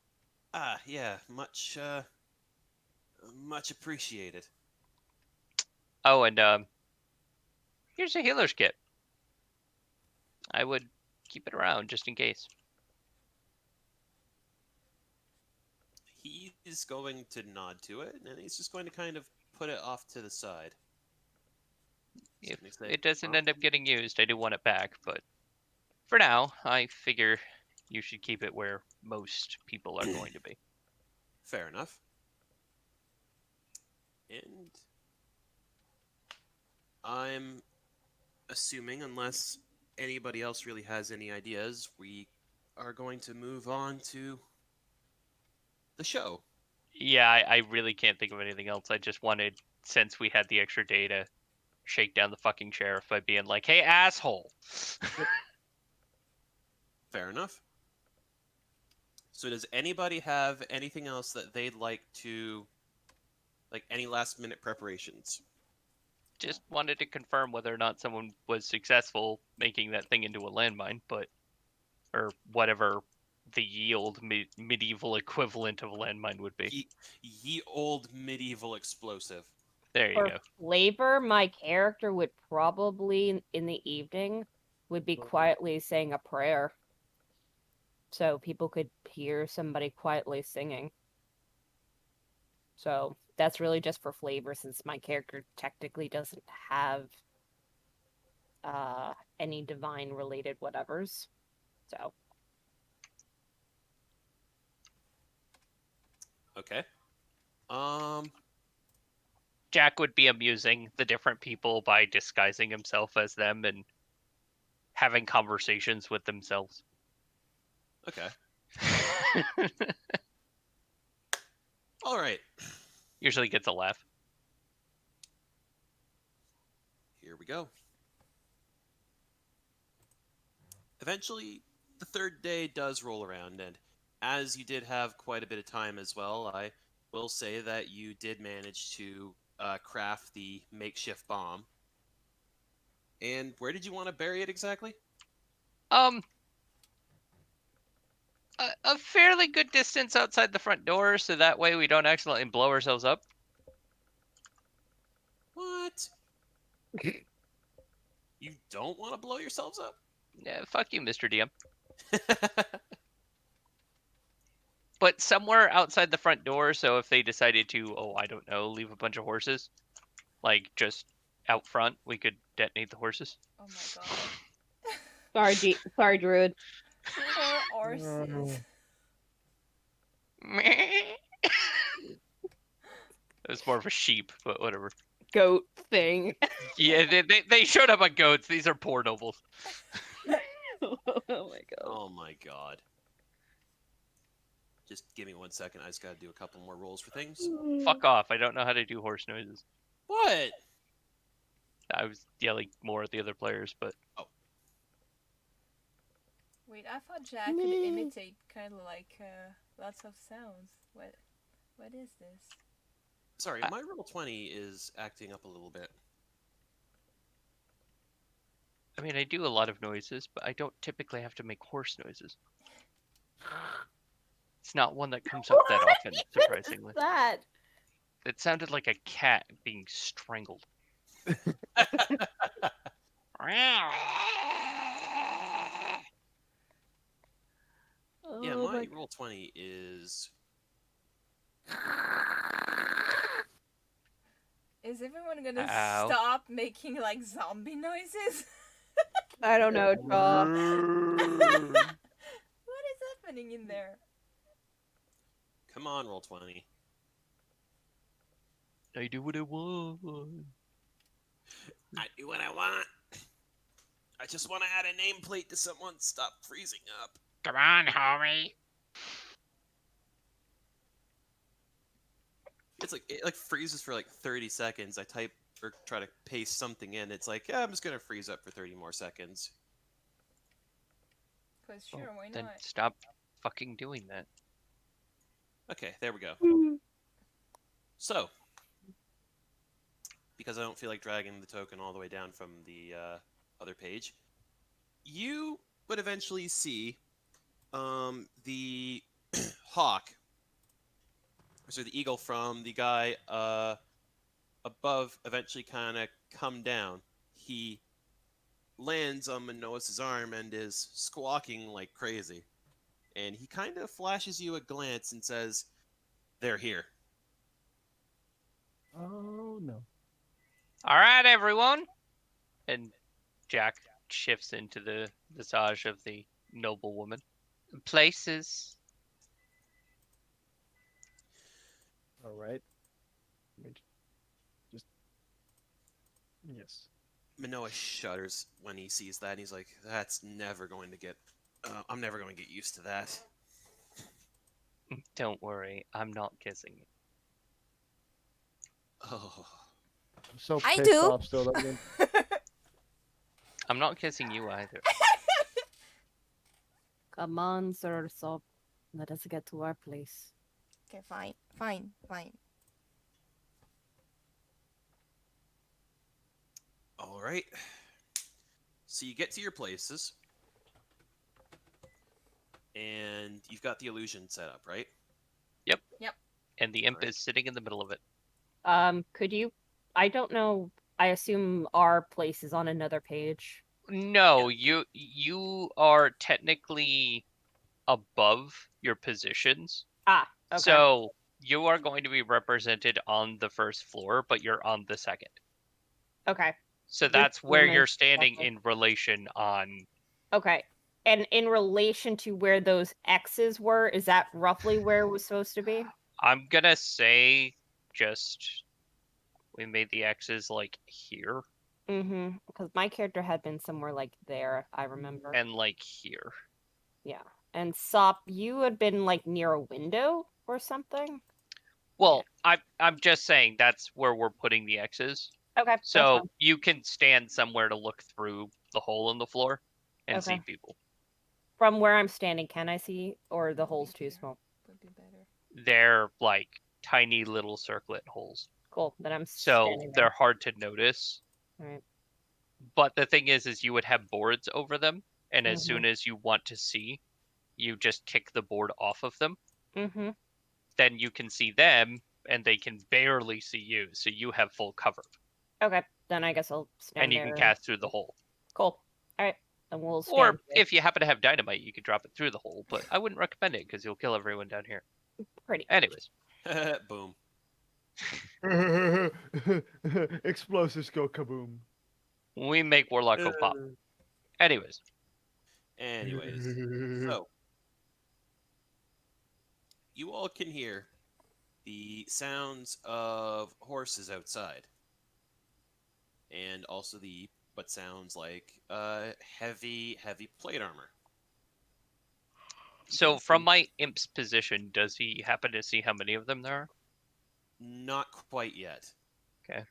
"Ah, yeah, much appreciated." oh, and here's a healer's kit. I would keep it around just in case. He's going to nod to it, and he's just going to kind of put it off to the side. He's If gonna say, it doesn't "Well, end up getting used, I do want it back, but for now, I figure you should keep it where most people are going to be. fair enough." And I'm assuming, unless anybody else really has any ideas, we are going to move on to the show. Yeah, I really can't think of anything else. I just wanted, since we had the extra data, shake down the fucking sheriff by being like, "Hey, asshole!" Fair enough. So does anybody have anything else that they'd like to, like any last minute preparations? Just wanted to confirm whether or not someone was successful making that thing into a landmine, or whatever the yield medieval equivalent of a landmine would be. Ye old medieval explosive. There you For go. flavor, my character would probably in the evening would be quietly saying a prayer so people could hear somebody quietly singing. So that's really just for flavor, since my character technically doesn't have any divine related whatevers. So Okay. Jack would be amusing the different people by disguising himself as them and having conversations with themselves. Okay. All right. Usually gets a laugh. Here we go. Eventually, the third day does roll around, and as you did have quite a bit of time as well, I will say that you did manage to craft the makeshift bomb. And where did you want to bury it exactly? A fairly good distance outside the front door, so that way we don't accidentally blow ourselves up. What? You don't want to blow yourselves up? Yeah, fuck you, Mr. DM. But somewhere outside the front door, so if they decided to, I don't know, leave a bunch of horses, like just out front, we could detonate the horses. Oh my god. sorry, Druid. Poor horses. It was more of a sheep, but whatever. Goat thing. Yeah, they showed up on goats. These are poor nobles. Oh my god. Oh my god. Just give me 1 second. I just gotta do a couple more rolls for things. Fuck off. I don't know how to do horse noises. What? I was yelling more at the other players, but... Wait, I thought Jack could imitate kind of like lots of sounds. What is this? Sorry, my roll 20 is acting up a little bit. I mean, I do a lot of noises, but I don't typically have to make horse noises. It's not one that comes up that often, surprisingly. That? It sounded like a cat being strangled. Yeah, Oh my roll 20 is... Is everyone gonna Ow. stop making like zombie noises? I don't know, Jaw. What is happening in there? Come on, roll 20. I do what I want. I do what I want. I just want to add a nameplate to someone. Stop freezing up. Come on, homie. It's like it freezes for like 30 seconds. I type or try to paste something in. It's like, yeah, I'm just gonna freeze up for 30 more seconds. Cause sure, why Then not? stop fucking doing that. Okay, there we go. So, because I don't feel like dragging the token all the way down from the other page, you would eventually see the hawk, so the eagle from the guy above eventually kind of come down. He lands on Minoas' arm and is squawking like crazy. And he kind of flashes you a glance and says, "They're here." Oh no. All right, everyone. And Jack shifts into the visage of the noble woman. Places. All right. Just yes. Minoa shudders when he sees that, and he's like, "That's never going to get... I'm never going to get used to that." Don't worry, I'm not kissing you. Oh. I'm so I pissed do. off still. That I'm not kissing you either. Come on, Sir Sop. Let us get to our place. Okay, fine. All right. So you get to your places, and you've got the illusion set up, right? And the imp Alright. is sitting in the middle of it. Could you... I don't know. I assume our place is on another page. No, you are technically above your positions. Ah, okay. So you are going to be represented on the first floor, but you're on the second. Okay. So Which that's where room you're is standing second? in relation on. Okay. And in relation to where those X's were, is that roughly where it was supposed to be? I'm gonna say just we made the X's like here Mm-hmm. Because my character had been somewhere like there, I remember. and like here. Yeah. And Sop, you had been like near a window or something? Well, I'm just saying that's where we're putting the X's. Okay, that's So fine. you can stand somewhere to look through the hole in the floor and see Okay. people. From where I'm standing, can I see? Or the hole's too small? Would be better. They're like tiny little circlet holes. Cool. Then I'm So standing they're there. hard to notice. Alright. But the thing is you would have boards over them, and as Mhm. soon as you want to see, you just kick the board off of them. Mm-hmm. Then you can see them, and they can barely see you, so you have full cover, Okay. Then I guess I'll stand and you there. can cast through the hole. Cool. Alright. Then we'll stand Or here. if you happen to have dynamite, you could drop it through the hole, but I wouldn't recommend it because you'll kill everyone down here. Pretty. Anyways, Boom. Explosives go kaboom. we make Warlock go pop. Anyways, Anyways, so you all can hear the sounds of horses outside, and also the what sounds like heavy plate armor. You so can from see- my imp's position, does he happen to see how many of them there are? Not quite yet. Okay.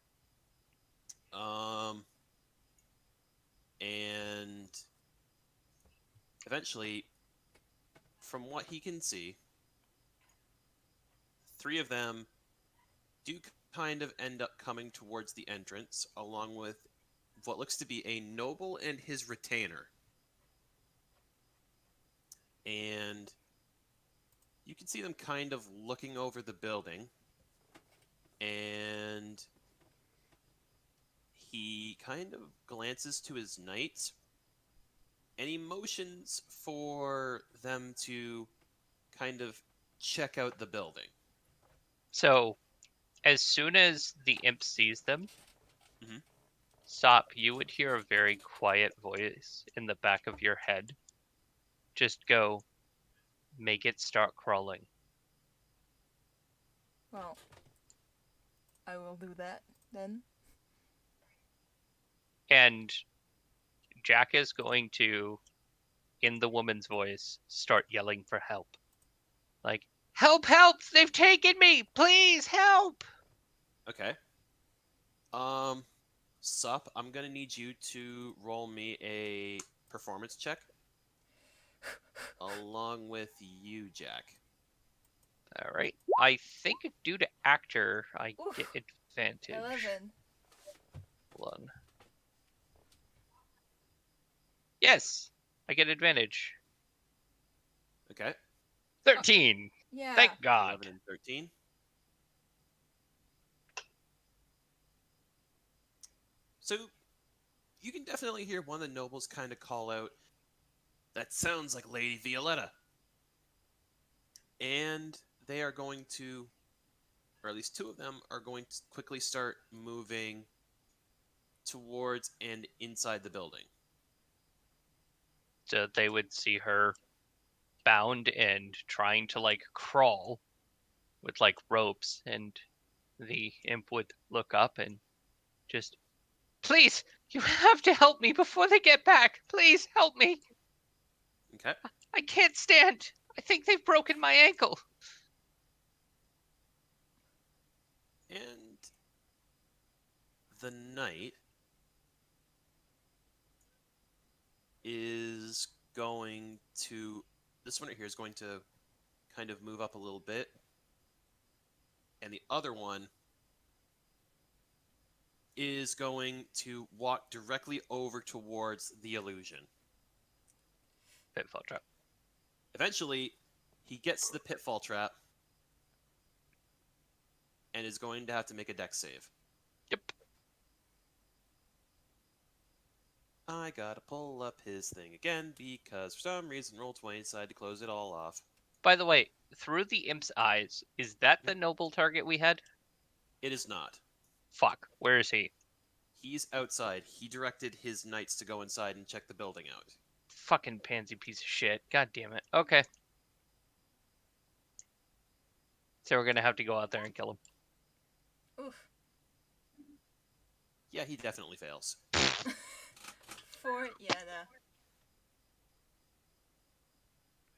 And eventually, from what he can see, 3 of them do kind of end up coming towards the entrance, along with what looks to be a noble and his retainer. And you can see them kind of looking over the building, and he kind of glances to his knights, and he motions for them to kind of check out the building. So, as soon as the imp sees them, Mhm. Sop, you would hear a very quiet voice in the back of your head. Just go, make it start crawling. Well, I will do that then. And Jack is going to, in the woman's voice, start yelling for help. Like, help, help! They've taken me! Please, help! Okay. Sup, I'm gonna need you to roll me a performance check. Along with you, Jack. Alright. I think due to actor, I Oof. get advantage. 11. Hold on. Yes! I get advantage. Okay. 13! Yeah. Thank God. 11 and 13. So, you can definitely hear one of the nobles kind of call out, "That sounds like Lady Violetta." And they are going to, or at least 2 of them, are going to quickly start moving towards and inside the building. So they would see her bound and trying to like crawl with like ropes, and the imp would look up and just, please, you have to help me before they get back. Please help me. Okay. I can't stand. I think they've broken my ankle. And the knight is going to, this one right here is going to kind of move up a little bit, and the other one is going to walk directly over towards the illusion. Pitfall trap. Eventually, he gets to the pitfall trap and is going to have to make a dex save. Yep. I gotta pull up his thing again because for some reason Roll20 decided to close it all off. By the way, through the imp's eyes, is that the noble target we had? It is not. Fuck, where is he? He's outside. He directed his knights to go inside and check the building out. Fucking pansy piece of shit. God damn it. Okay. So we're gonna have to go out there and kill him. Oof. Yeah, he definitely fails. 4, yeah, no.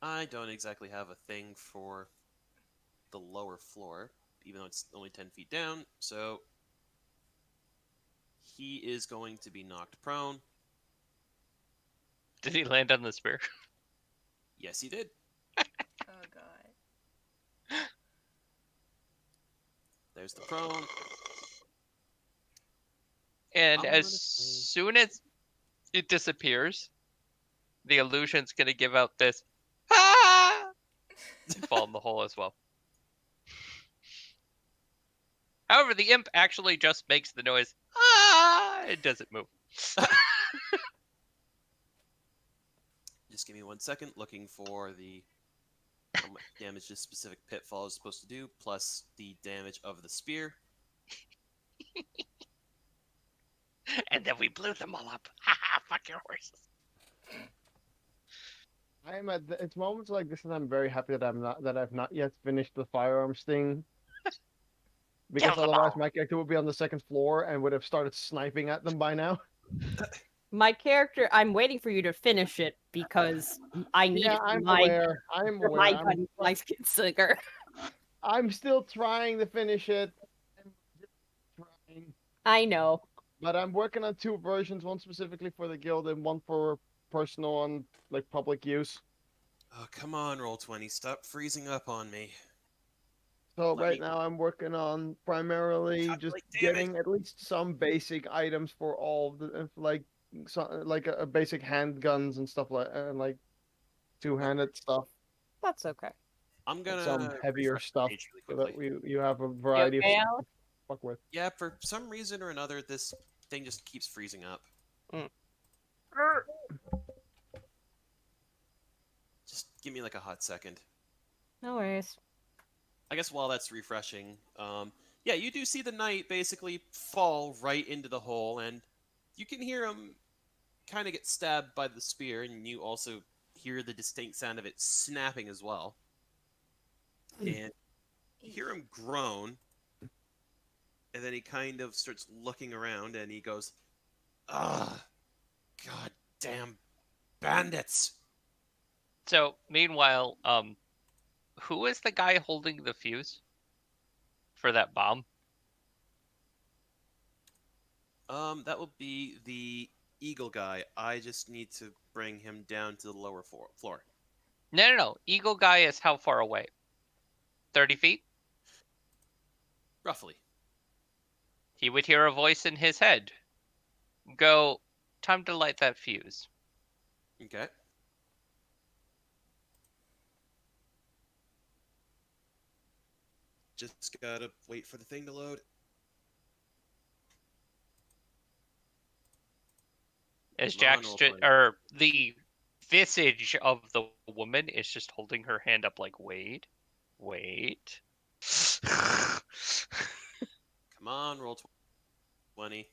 I don't exactly have a thing for the lower floor, even though it's only 10 feet down, so he is going to be knocked prone. Did he land on the spear? Yes, he did. Oh god. There's the prone. And I'm as gonna say- soon as it disappears, the illusion's gonna give out this ah! and fall in the hole as well. However, the imp actually just makes the noise ah! It doesn't move. Just give me 1 second, looking for the how much damage this specific pitfall is supposed to do, plus the damage of the spear. And then we blew them all up. Ha ha! Fuck your horses. I'm at it's moments like this, and I'm very happy that I've not yet finished the firearms thing. Because Kill them otherwise, all. my character would be on the second floor and would have started sniping at them by now. My character, I'm waiting for you to finish it because I need Yeah, it for I'm my, aware. I'm for aware. my I'm, gun, my skin singer. I'm still trying to finish it. I'm just trying. I know. But I'm working on 2 versions, one specifically for the guild and one for personal and like public use. Oh, come on, Roll20, stop freezing up on me. So Let right me now I'm working on primarily just calculate damage. getting at least some basic items for all of the like a basic handguns and stuff like two-handed stuff That's okay. I'm and gonna some heavier refresh the stuff page really so that quickly. you have a You variety okay, of stuff Al? to fuck with. Yeah, for some reason or another, this thing just keeps freezing up. Just give me like a hot second. No worries. I guess while that's refreshing, yeah, you do see the knight basically fall right into the hole, and you can hear him kind of get stabbed by the spear, and you also hear the distinct sound of it snapping as well. And you hear him groan, and then he kind of starts looking around, and he goes, "Ah, god damn bandits!" So, meanwhile, who is the guy holding the fuse for that bomb? That will be the eagle guy. I just need to bring him down to the lower floor. No. Eagle guy is how far away? 30 feet? Roughly. He would hear a voice in his head. Go, time to light that fuse. Okay. Just gotta wait for the thing to load. As Come on, Jack's Roll20. or the visage of the woman is just holding her hand up like, wait. Come on, Roll20.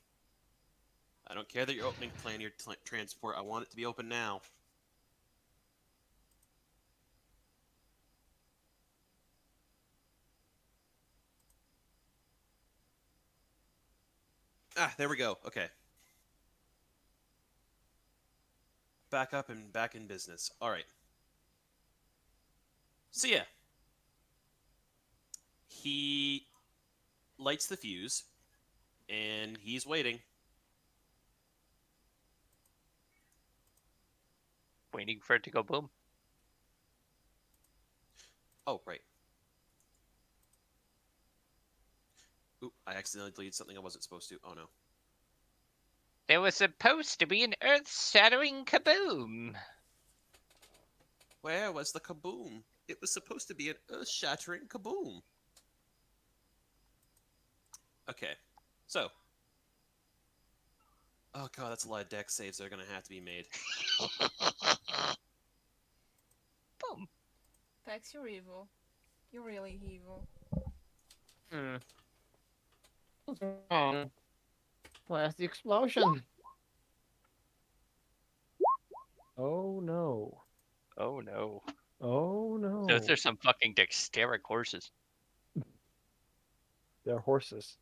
I don't care that you're opening plan your transport. I want it to be open now. Ah, there we go. Okay. Back up and back in business. All right. So yeah. He lights the fuse, and he's waiting. Waiting for it to go boom. Oh, right. Oop, I accidentally deleted something I wasn't supposed to. Oh no. There was supposed to be an earth-shattering kaboom. Where was the kaboom? It was supposed to be an earth-shattering kaboom. Okay. So. Oh god, that's a lot of deck saves that are gonna have to be made. Boom. Pax, you're evil. You're really evil. Hmm. What's wrong? Where's the explosion? Oh no. Oh no. Oh no. Those are some fucking dexteric horses. They're horses.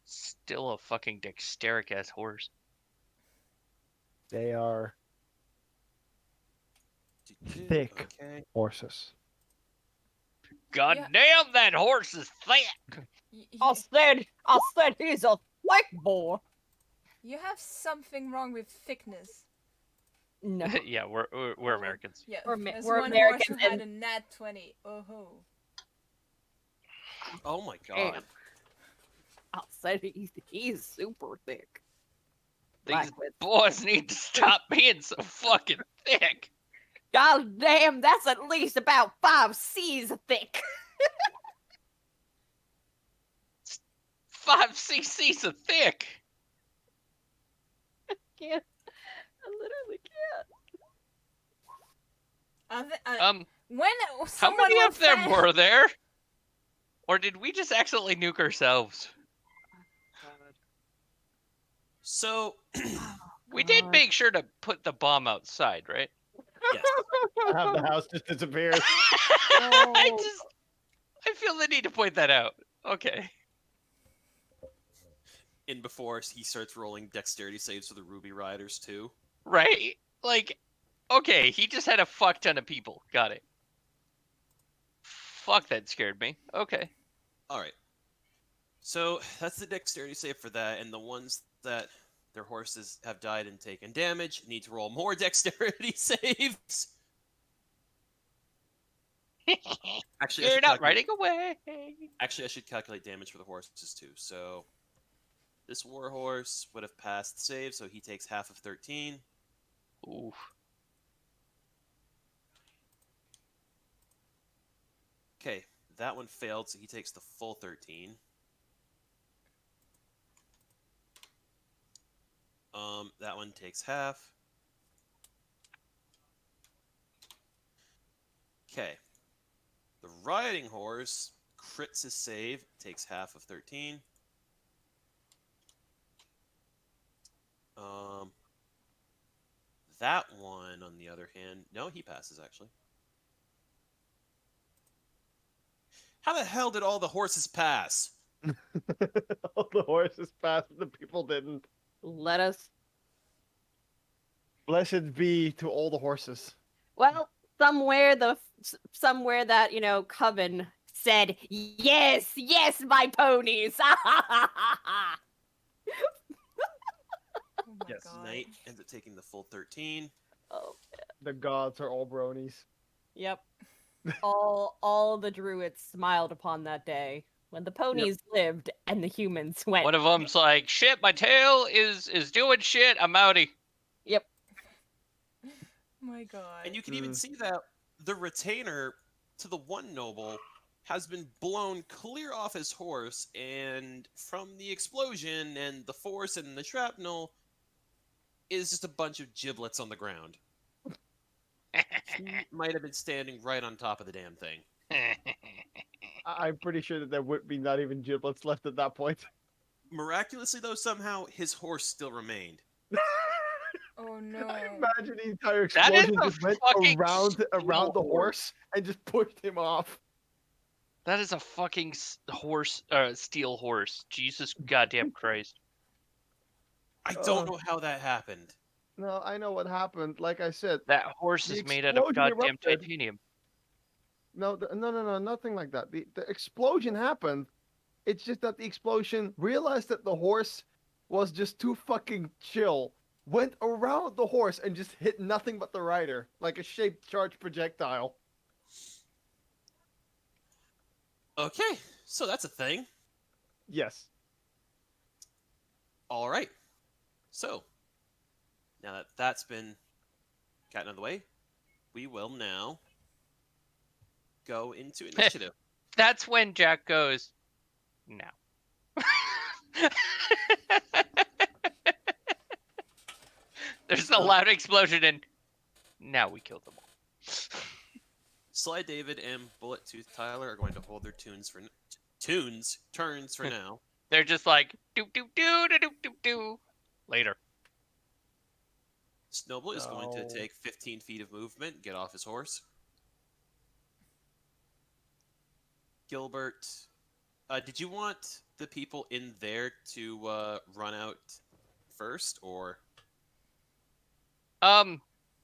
Still a fucking dexteric ass horse. They are Do-do, thick Okay. horses. God Yeah. damn, that horse is thick! I said he's a thick boy. You have something wrong with thickness. No. Yeah, we're Americans. Yeah, We're there's we're one horse who Americans had and- a nat 20. Oh ho. Oh my Damn. god. I said he's super thick. These Like with- boys need to stop being so fucking thick. God damn, that's at least about 5 C's thick. 5 cc's of thick. Can't. I literally can't. When How someone many went of them fast- were there? Or did we just accidentally nuke ourselves? So, We did God. make sure to put the bomb outside, right? yes. Have the house just disappears. I feel the need to point that out. Okay. And before he starts rolling dexterity saves for the Ruby Riders too. Right? Like, okay, he just had a fuck ton of people. Got it. Fuck, that scared me. Okay. Alright. So that's the dexterity save for that, and the ones that their horses have died and taken damage need to roll more dexterity saves. Actually, I You're should not calculate- riding away. Actually, I should calculate damage for the horses too. So this warhorse would have passed save, so he takes half of 13. Oof. Okay, that one failed, so he takes the full 13. That one takes half. Okay. The riding horse crits his save, takes half of 13. That one, on the other hand, no, he passes actually. How the hell did all the horses pass? All the horses passed, the people didn't. Let us. Blessed be to all the horses. Well, somewhere that Coven said yes, yes, my ponies. Oh my Yes. god. Knight ends up taking the full 13. Oh, The gods are all bronies. yep. all the druids smiled upon that day when the ponies lived and the humans went. One of them's like, shit, my tail is doing shit. I'm outie. Yep. Oh my god. And you can even see that the retainer to the one noble has been blown clear off his horse, and from the explosion and the force and the shrapnel is just a bunch of giblets on the ground. He might have been standing right on top of the damn thing. I'm pretty sure that there would be not even giblets left at that point. Miraculously, though, somehow his horse still remained. Oh no. I imagine the entire That is explosion a just went fucking around steel the horse and just pushed him off. That is a fucking steel horse. Jesus goddamn Christ. I don't know how that happened. No, I know what happened. Like I said, That horse The is made out of explosion goddamn erupted. titanium. no, nothing like that. The explosion happened. It's just that the explosion realized that the horse was just too fucking chill. Went around the horse and just hit nothing but the rider, like a shaped charged projectile. Okay, so that's a thing. Yes. All right. So, now that that's been gotten out of the way, we will now go into initiative. That's when Jack goes, no. There's a loud explosion, and now we killed them all. Sly David and Bullet Tooth Tyler are going to hold their turns for now. They're just like do do do do do do do. Later. Snowball is going to No. take 15 feet of movement, get off his horse. Gilbert, did you want the people in there to run out first, or?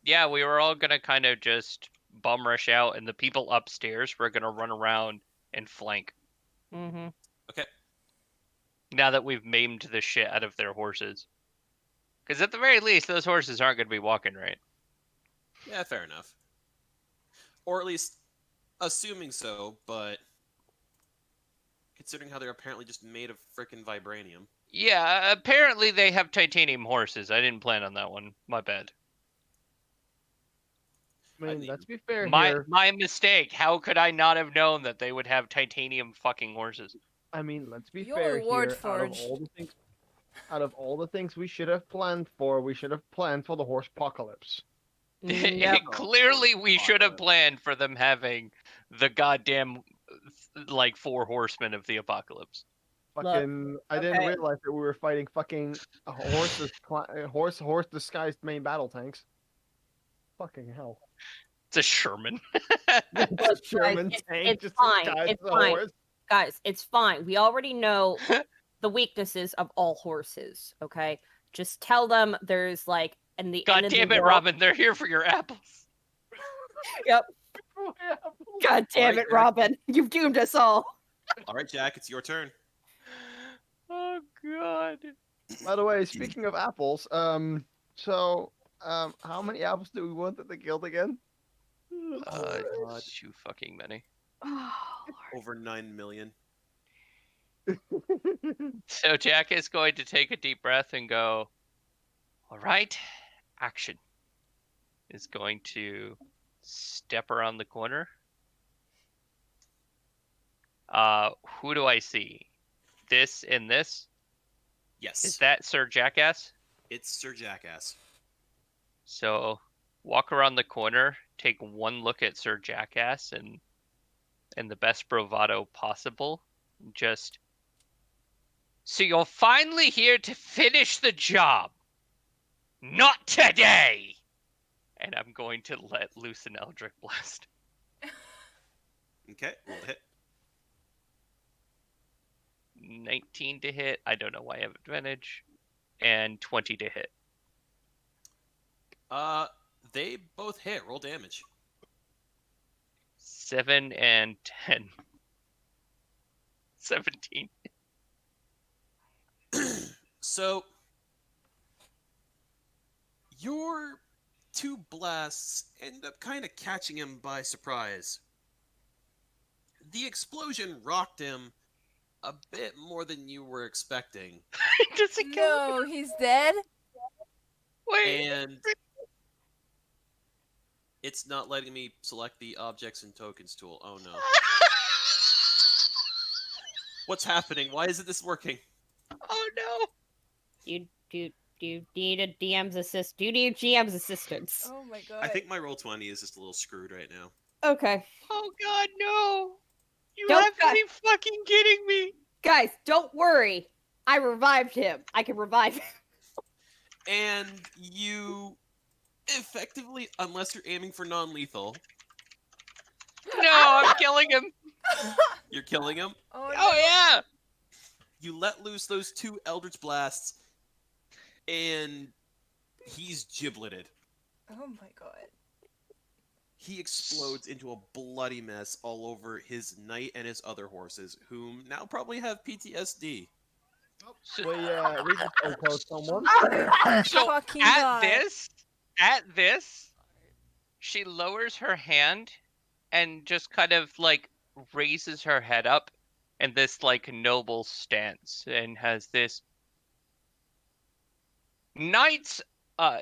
Yeah, we were all gonna kind of just bum rush out, and the people upstairs were gonna run around and flank. Mm-hmm. Okay. Now that we've maimed the shit out of their horses. Because at the very least, those horses aren't gonna be walking right. Yeah, fair enough. Or at least, assuming so, but considering how they're apparently just made of frickin' vibranium. Yeah, apparently they have titanium horses. I didn't plan on that one. My bad. I mean, mean, let's be fair My here. my mistake. How could I not have known that they would have titanium fucking horses? I mean, let's be You're fair Ward here. Forged. Out of all the things we should have planned for, we should have planned for the horse apocalypse. Yep. Clearly, we should have planned for them having the goddamn like 4 horsemen of the apocalypse. Fucking, I didn't okay. realize that we were fighting fucking horse disguised main battle tanks. Fucking hell. It's a Sherman. A German it's tank just fine, disguised it's as a fine. horse. Guys, it's fine. We already know the weaknesses of all horses, okay? Just tell them there's like in the God end of damn the it, world- Robin! They're here for your apples. Yep. God damn Alright, it, Robin. You've doomed us all. All right, Jack, it's your turn. Oh God. By the way, speaking of apples, how many apples do we want at the guild again? God. Too fucking many. Over 9 million. So Jack is going to take a deep breath and go, all right, action. Is going to step around the corner. Who do I see? This and this? Yes. Is that Sir Jackass? It's Sir Jackass. So walk around the corner, take one look at Sir Jackass, and in the best bravado possible, just... So you're finally here to finish the job. Not today! And I'm going to let loose an Eldritch Blast. Okay, roll the hit. 19 to hit. I don't know why I have advantage. And 20 to hit. They both hit. Roll damage. 7 and 10. 17. So, your 2 blasts end up kind of catching him by surprise. The explosion rocked him a bit more than you were expecting, Does it kill him? No, he's dead. Wait. and it's not letting me select the objects and tokens tool. Oh no. What's happening? Why isn't this working? Oh no. Do you need a DM's assist? Do you need GM's assistance? Oh my god. I think my roll 20 is just a little screwed right now. Okay. Oh god, no. You Don't have to be fucking kidding me. Guys, don't worry. I revived him. I can revive him. And you effectively, unless you're aiming for non-lethal, No, I'm killing him. you're killing him. Oh, no. Oh yeah. You let loose those 2 Eldritch Blasts, and he's gibleted. Oh my god. He explodes into a bloody mess all over his knight and his other horses, whom now probably have PTSD. We just uncoat someone. So Fucking at god. this, she lowers her hand and just kind of like raises her head up in this like noble stance and has this Knights of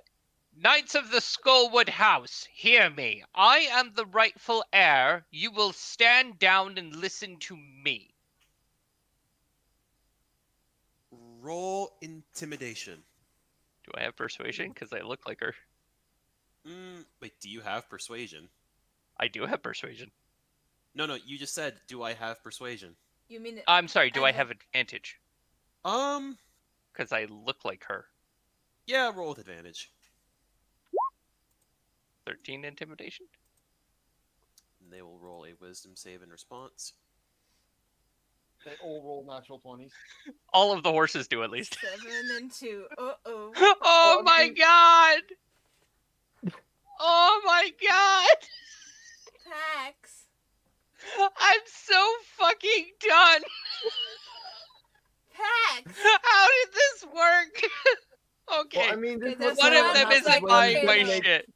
the Skullwood House, hear me. I am the rightful heir. You will stand down and listen to me. roll intimidation. Do I have persuasion? Because I look like her. Wait, do you have persuasion? I do have persuasion. No, you just said, do I have persuasion? You mean I'm sorry, do I Advan- have advantage? Because I look like her. Yeah, roll with advantage. 13 intimidation? And they will roll a wisdom save in response. They all roll natural 20s. All of the horses do, at least. 7 and 2. Uh-oh. Oh my god! Oh my god! Pax. I'm so fucking done! Pax. How did this work? Okay. Well, I mean, this Okay, is there's One of one them that's isn't like buying okay, my no. shit.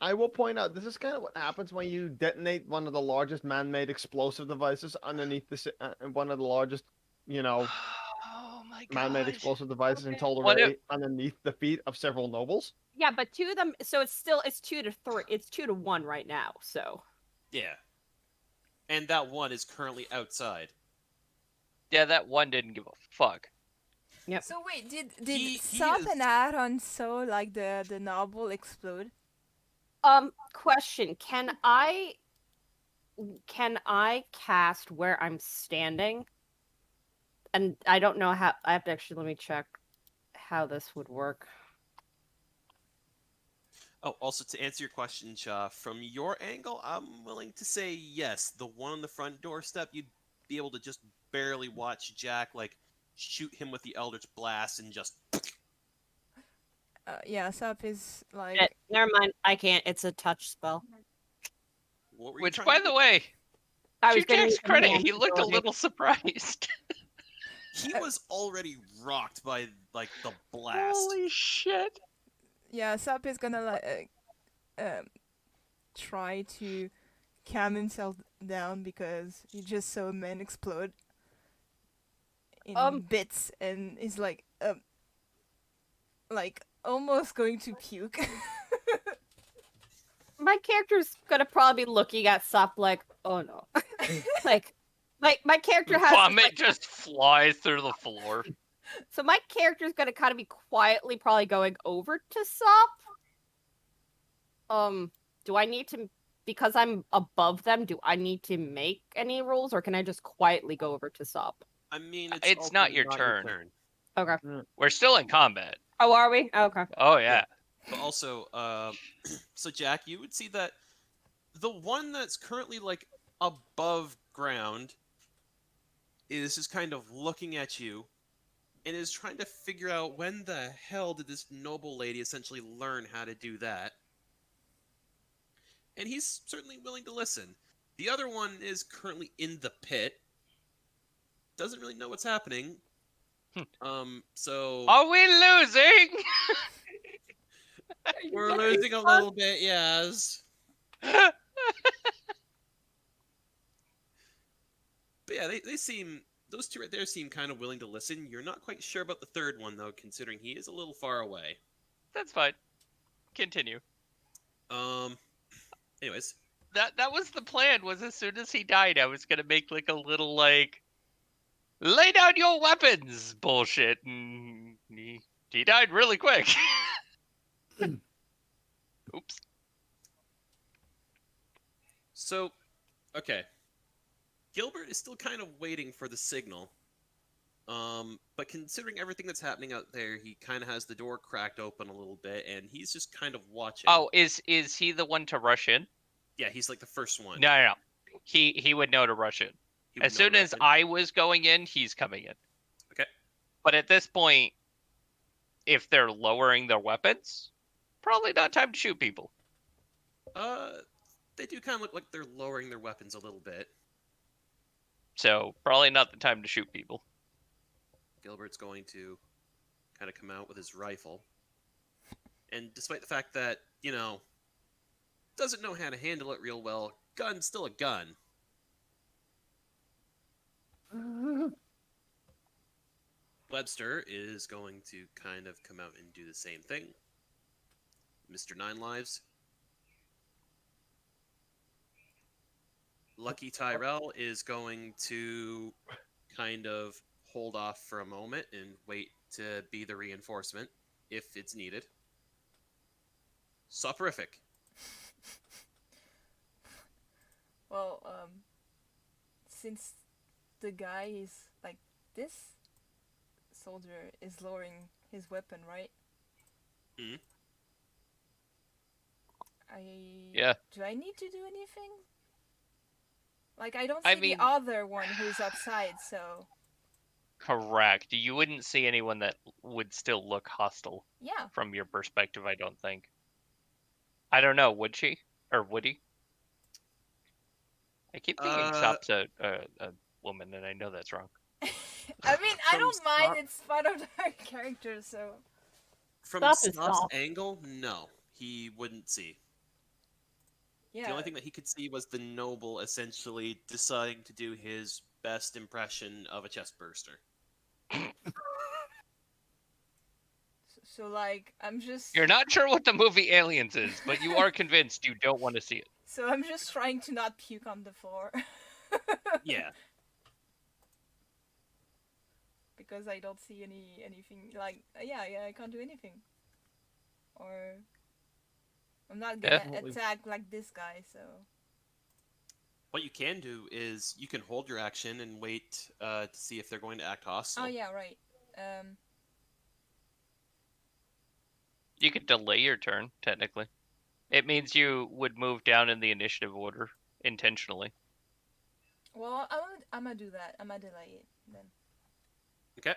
I will point out, this is kind of what happens when you detonate one of the largest man-made explosive devices underneath one of the largest, Oh my man-made god. explosive devices in Okay. total What if- array underneath the feet of several nobles. Yeah, but 2 of them. So it's 2-3. It's 2-1 right now. So Yeah. And that one is currently outside. Yeah, that one didn't give a fuck. yep. So wait, did He Sop is- and Aaron saw like the novel explode? Question: Can I cast where I'm standing? And I don't know how. I have to actually let me check how this would work. Oh, also to answer your question, Cha, from your angle, I'm willing to say yes. The one on the front doorstep, you'd be able to just barely watch Jack, like, shoot him with the Eldritch Blast and just... Yeah, Sop is like Never mind. I can't. It's a touch spell. What were you Which, trying by to the do? way, I to was gonna Jack's use credit, command he looked a ability. little surprised. He was already rocked by, like, the blast. Holy shit. yeah, Sop is gonna like try to calm himself down because he just saw a man explode in bits and is like almost going to puke. My character's gonna probably be looking at Sop like, oh no. like, my character has. Vomit just flies through the floor. So my character's gonna kind of be quietly probably going over to Sop. Do I need to, because I'm above them, do I need to make any rolls, or can I just quietly go over to Sop? I mean, It's also not your turn. Okay. We're still in combat. Oh, are we? Okay. Oh, yeah. But also, so Jack, you would see that the one that's currently, like, above ground is just kind of looking at you and is trying to figure out when the hell did this noble lady essentially learn how to do that. And he's certainly willing to listen. The other one is currently in the pit. Doesn't really know what's happening. So... Are we losing? We're losing a little bit, yes. But yeah, they seem... Those two right there seem kind of willing to listen. You're not quite sure about the third one, though, considering he is a little far away. That's fine. Continue. Anyways. That was the plan, was as soon as he died, I was gonna make, like, a little, like, lay down your weapons bullshit, and he died really quick. Oops. So, okay. Gilbert is still kind of waiting for the signal. But considering everything that's happening out there, he kind of has the door cracked open a little bit, and he's just kind of watching. Oh, is he the one to rush in? Yeah, he's like the first one. No. He would know to rush in. He would As know soon to as rush in. I was going in, he's coming in. Okay. But at this point, if they're lowering their weapons, probably not time to shoot people. They do kind of look like they're lowering their weapons a little bit. So probably not the time to shoot people. Gilbert's going to kind of come out with his rifle. And despite the fact that, doesn't know how to handle it real well, gun's still a gun. Webster is going to kind of come out and do the same thing. Mr. Nine Lives. Lucky Tyrell is going to kind of hold off for a moment and wait to be the reinforcement if it's needed. Soporific. Well, since the guy is like this soldier is lowering his weapon, right? Mhm. Yeah. Do I need to do anything? Like, I don't I see mean- the other one who's outside, so Correct. You wouldn't see anyone that would still look hostile yeah. from your perspective, I don't think. I don't know, would she? Or would he? I keep thinking Sop's a woman, and I know that's wrong. I mean, I From don't mind. Sop- It's part of the character, so From Stop is Snot's stop. angle, no, he wouldn't see. yeah. The only thing that he could see was the noble essentially deciding to do his best impression of a chest burster. So like, I'm just. You're not sure what the movie Aliens is, but you are convinced you don't want to see it. So I'm just trying to not puke on the floor. Yeah. Because I don't see anything like yeah, I can't do anything. Or I'm not gonna Yeah. attack like this guy, so What you can do is you can hold your action and wait to see if they're going to act hostile. oh yeah, right. You could delay your turn, technically. It means you would move down in the initiative order intentionally. Well, I'm gonna do that. I'm gonna delay it then. Okay.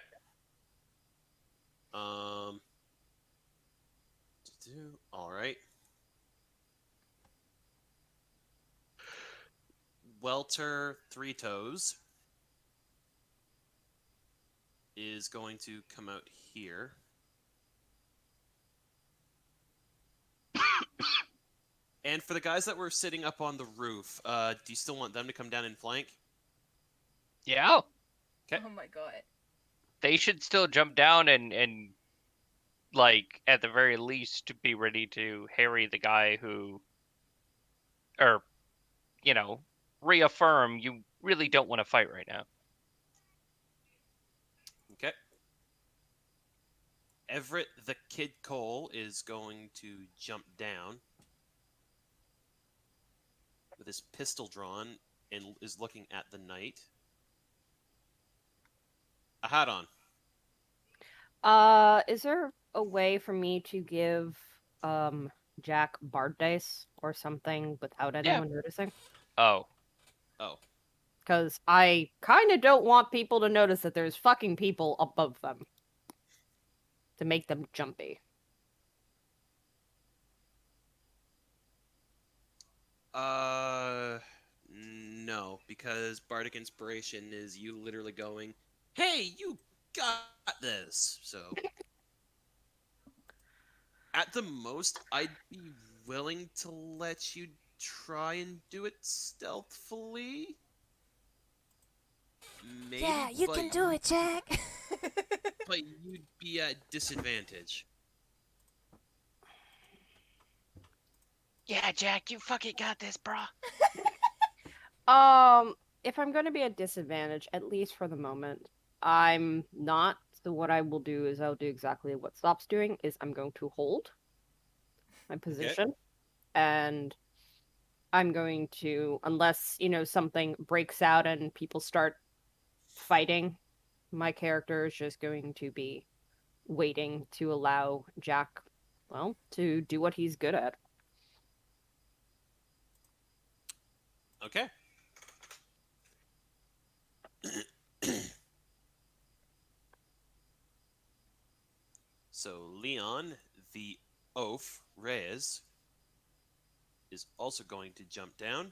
All right. Welter Three Toes is going to come out here. And for the guys that were sitting up on the roof, do you still want them to come down and flank? Yeah. Okay. Oh my god. They should still jump down and like at the very least be ready to harry the guy who, or reaffirm you really don't want to fight right now. Okay. Everett the Kid Cole is going to jump down with his pistol drawn and is looking at the knight. A hat on. Is there a way for me to give Jack Bard dice or something without anyone noticing? Oh, Oh. Because I kind of don't want people to notice that there's fucking people above them to make them jumpy. No, because Bardic Inspiration is you literally going, "Hey, you got this." So, at the most, I'd be willing to let you try and do it stealthily. Maybe, Yeah, you but can do it, Jack. But you'd be at disadvantage. yeah, Jack, you fucking got this, brah. If I'm going to be at disadvantage, at least for the moment, I'm not. So what I will do is I'll do exactly what Stop's doing. Is I'm going to hold my position, and I'm going to, unless something breaks out and people start fighting, my character is just going to be waiting to allow Jack, well, to do what he's good at. Okay. So Leon, the oaf, Reyes, is also going to jump down.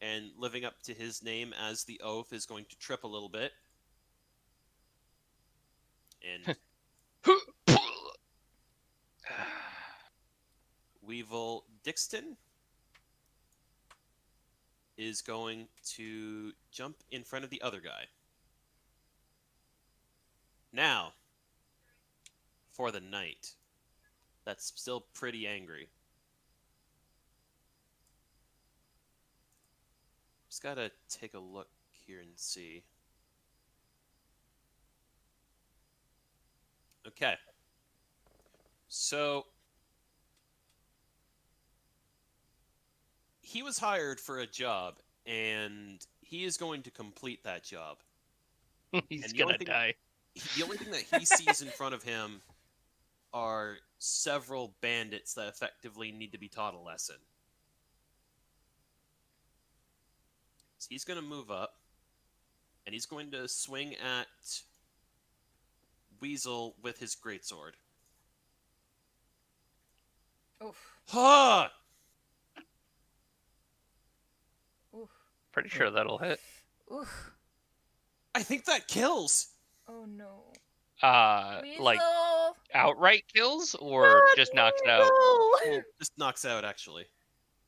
And living up to his name as the oaf is going to trip a little bit. And Weevil Dixon is going to jump in front of the other guy. Now, for the knight. That's still pretty angry. Just gotta take a look here and see. Okay. So he was hired for a job, and he is going to complete that job. He's And the only gonna thing die. the only thing that he sees in front of him are several bandits that effectively need to be taught a lesson. So he's going to move up, and he's going to swing at Weasel with his greatsword. Oof. Ha! Oof. Pretty sure that'll hit. Oof. I think that kills. Oh no. Like Weasel! outright kills or just knocks it out? Well, just knocks out actually.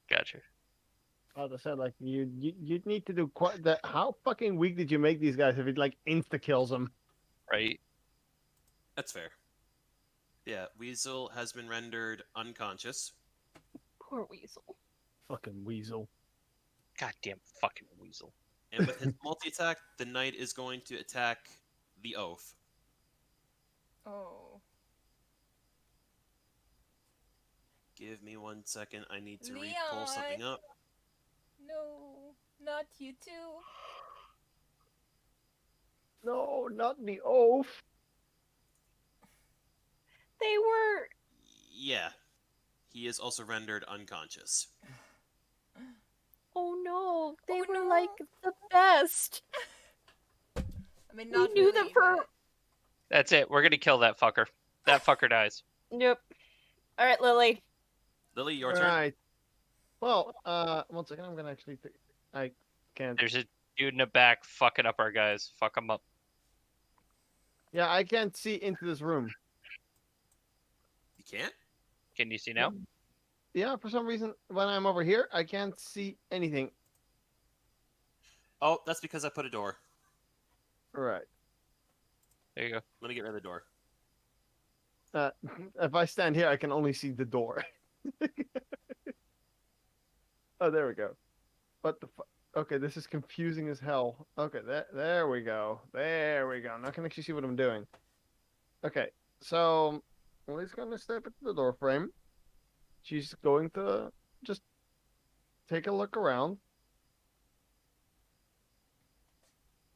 Gotcha. As I said, like you need to do quite that. How fucking weak did you make these guys if it like insta kills them? Right. That's fair. Yeah, Weasel has been rendered unconscious. Poor Weasel. Fucking weasel. Goddamn fucking weasel. And with his multi-attack, the knight is going to attack the oath. Oh. Give me 1 second. I need to Leon! pull something up. No. Not you too. No, not the oath. They were. Yeah. He is also rendered unconscious. Oh no, they Oh, were no. like the best. I mean, not knew really, them for- but- That's it. We're gonna kill that fucker. That fucker dies. Yep. All right, Lily. Lily, your turn. Right. Well, 1 second. I'm gonna actually. I can't. There's a dude in the back fucking up our guys. Fuck him up. Yeah, I can't see into this room. You can't? Can you see now? Yeah, for some reason, when I'm over here, I can't see anything. Oh, that's because I put a door. Right. There you go. Let me get rid of the door. If I stand here, I can only see the door. Oh, there we go. What the fuck? Okay, this is confusing as hell. Okay, there we go. There we go. Now I can actually see what I'm doing. Okay, so Lily's gonna step into the door frame. She's going to just take a look around.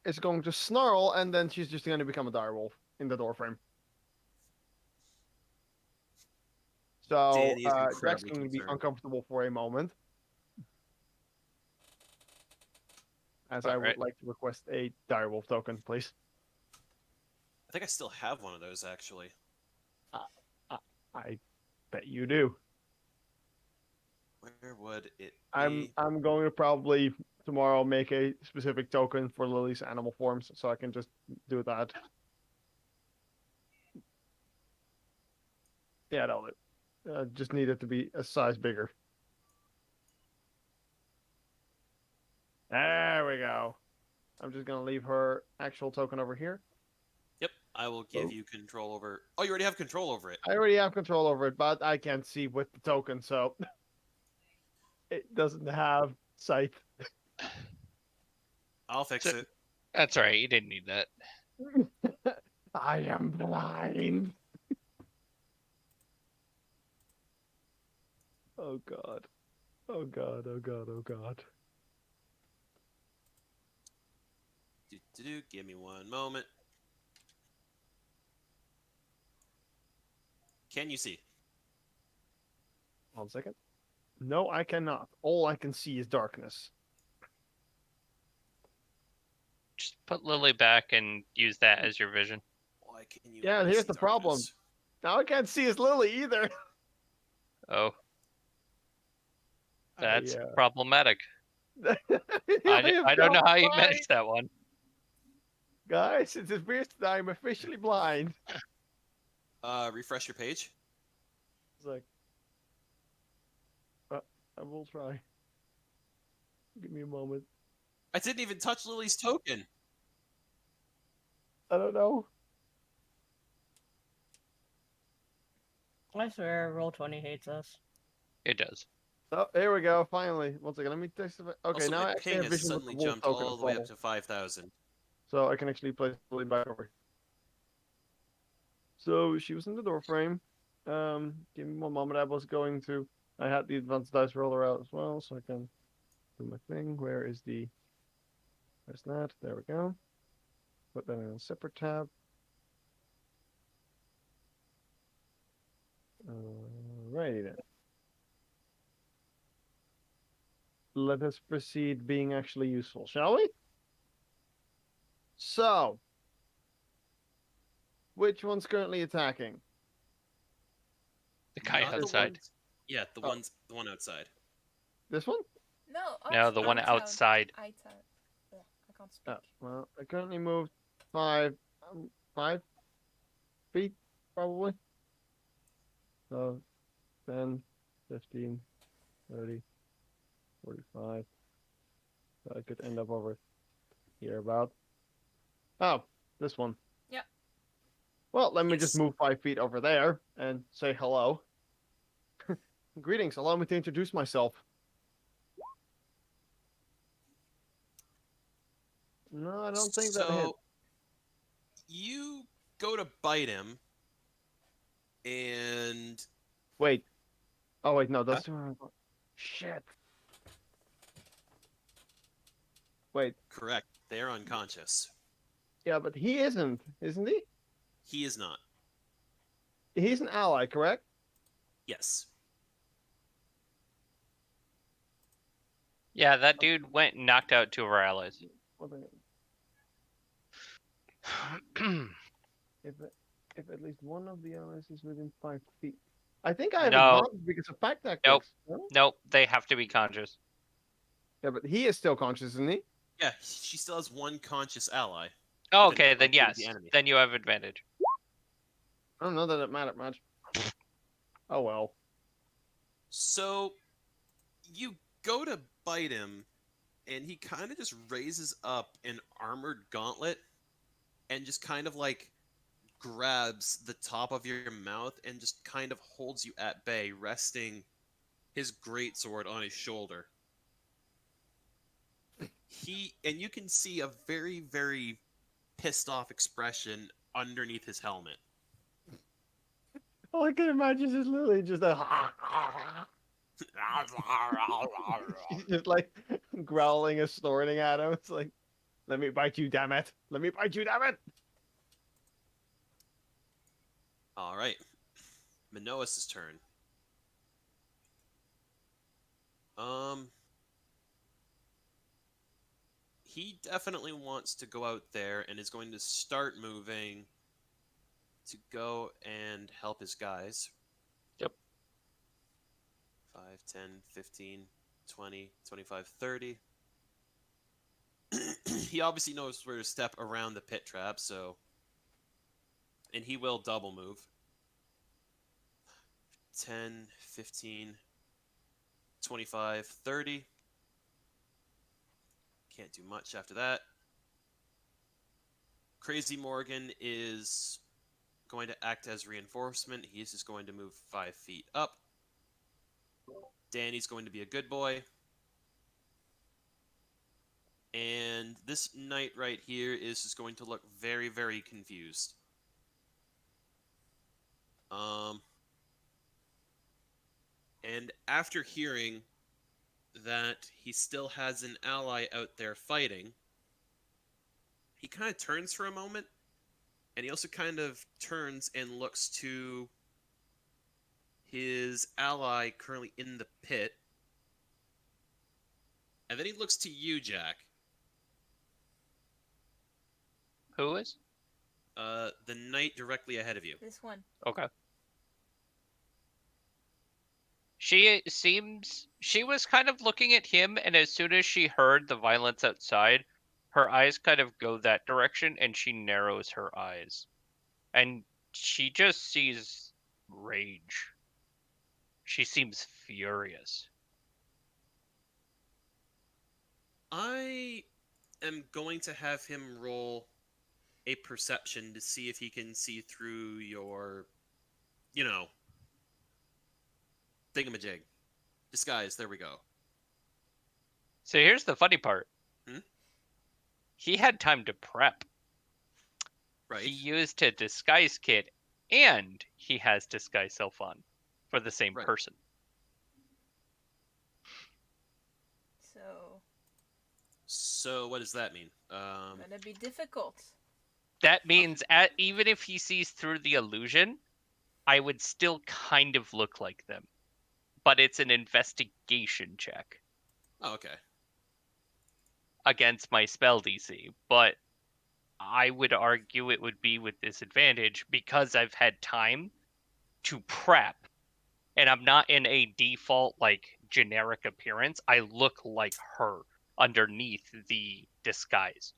It's going to snarl, and then she's just going to become a direwolf in the door frame. So Danny is Jack's incredibly going to be concerned. uncomfortable for a moment. As I would Alright. like to request a direwolf token, please. I think I still have one of those, actually. I bet you do. Where would it be? I'm going to probably tomorrow make a specific token for Lily's animal forms, so I can just do that. Yeah, that'll do. Just need it to be a size bigger. There we go. I'm just gonna leave her actual token over here. Yep, I will give Oh. you control over... Oh, you already have control over it. I already have control over it, but I can't see with the token, so it doesn't have sight. I'll fix So- it. That's alright. You didn't need that. I am blind. Oh god. Oh god, oh god, oh god. Give me 1 moment. Can you see? 1 second. No, I cannot. All I can see is darkness. Just put Lily back and use that as your vision. Why can you Yeah, only here's see the problem. darkness? Now I can't see his Lily either. Oh, that's I problematic. am I don't know how you blind. managed that one. Guys, it appears that I'm officially blind. Refresh your page. It's like, I will try. Give me a moment. I didn't even touch Lily's token. I don't know. I swear, Roll20 hates us. It does. Oh, here we go. Finally. 1 second. Let me test it. Okay, Also, now I my actually ping have has vision with suddenly the wolf jumped token all as the way well. up to 5,000. So I can actually place Lily back over. So she was in the door frame. Give me one moment. I was going to. I had the advanced dice roller out as well, so I can do my thing. Where's that? There we go. Put that in a separate tab. Alrighty then. Let us proceed being actually useful, shall we? So, which one's currently attacking? The guy Not the outside. ones- Yeah, the Oh. one outside. This one? No, No, the one outside. Outside. Yeah, I can't speak. Oh, well, I currently moved 5 feet, probably. So, 10, 15, 30, 45. So I could end up over here about. Oh, this one. Yeah. Well, let me just Yes. move 5 feet over there and say hello. Greetings, allow me to introduce myself. No, I don't think that hit. So you go to bite him, and Wait. Oh, wait, no, that's. Shit. Wait. correct, they're unconscious. Yeah, but he isn't he? He is not. He's an ally, correct? Yes. Yeah, that dude went and knocked out 2 of our allies. What the- If at least one of the allies is within 5 feet. I think I have No. advantage because of pack tactics. No? Nope, they have to be conscious. Yeah, but he is still conscious, isn't he? Yeah, she still has one conscious ally. Oh, Within okay, 5 then feet of yes. the enemy. Then you have advantage. I don't know that it mattered much. Oh well. So you go to bite him, and he kind of just raises up an armored gauntlet and just kind of like grabs the top of your mouth and just kind of holds you at bay, resting his greatsword on his shoulder. And you can see a very, very pissed off expression underneath his helmet. All I can imagine is literally just a He's just like growling and snorting at him. It's like, let me bite you, damn it! Let me bite you, damn it! All right, Minoas' turn. He definitely wants to go out there and is going to start moving to go and help his guys. Yep. 5, 10, 15, 20, 25, 30. He obviously knows where to step around the pit trap, so. And he will double move. 10, 15, 25, 30. Can't do much after that. Crazy Morgan is going to act as reinforcement. He's just going to move 5 feet up. Danny's going to be a good boy. And this knight right here is just going to look very, very confused. And after hearing that he still has an ally out there fighting, he kind of turns for a moment, and he also kind of turns and looks to his ally currently in the pit. And then he looks to you, Jack. Who is? The knight directly ahead of you. This one. Okay. She was kind of looking at him, and as soon as she heard the violence outside, her eyes kind of go that direction, and she narrows her eyes. And she just sees rage. She seems furious. I am going to have him roll a perception to see if he can see through your, thingamajig. Disguise, there we go. So here's the funny part. He had time to prep. Right. He used a disguise kit and he has disguise self on for the same Right. person. So So what does that mean? gonna be difficult. That means even if he sees through the illusion, I would still kind of look like them. But it's an investigation check Oh, okay. against my spell DC. But I would argue it would be with disadvantage because I've had time to prep and I'm not in a default like generic appearance. I look like her underneath the disguise.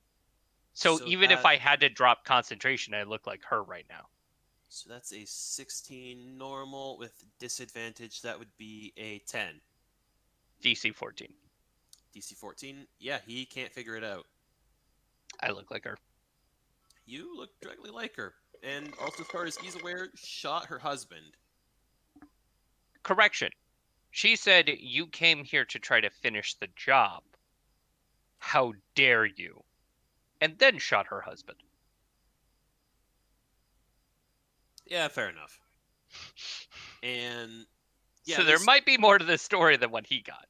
So So even if that I had to drop concentration, I look like her right now. so that's a 16 normal with disadvantage. That would be a 10. DC 14. DC 14. Yeah, he can't figure it out. I look like her. You look directly like her, and also, as far as he's aware, shot her husband. Correction. She said you came here to try to finish the job. How dare you? And then shot her husband. Yeah, fair enough. And yeah, So there this might be more to this story than what he got.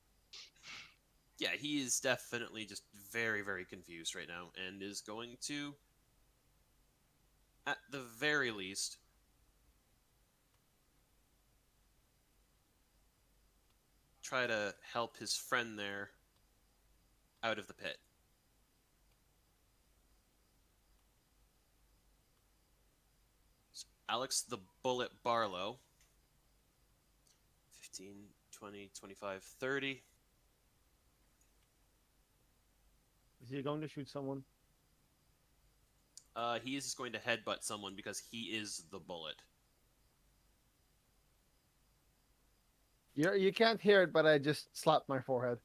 yeah, he is definitely just very, very confused right now, and is going to, at the very least, try to help his friend there out of the pit. So Alex the Bullet Barlow. 15, 20, 25, 30. Is he going to shoot someone? He is going to headbutt someone because he is the bullet. You can't hear it, but I just slapped my forehead.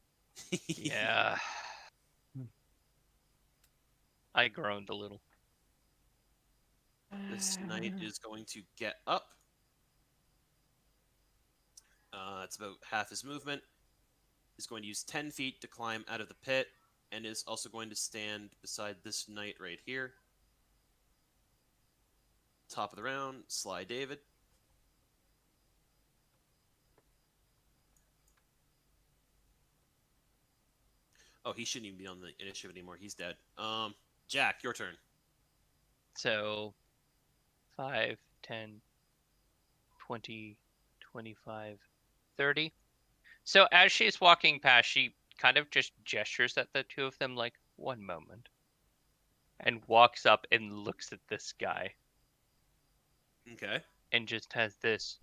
Yeah. I groaned a little. This knight is going to get up. It's about half his movement. Is going to use 10 feet to climb out of the pit, and is also going to stand beside this knight right here. Top of the round, Sly David. Oh, he shouldn't even be on the initiative anymore. He's dead. Jack, your turn. So 5, 10, 20, 25, 30. So as she's walking past, she kind of just gestures at the two of them like, one moment. And walks up and looks at this guy. Okay. And just has this.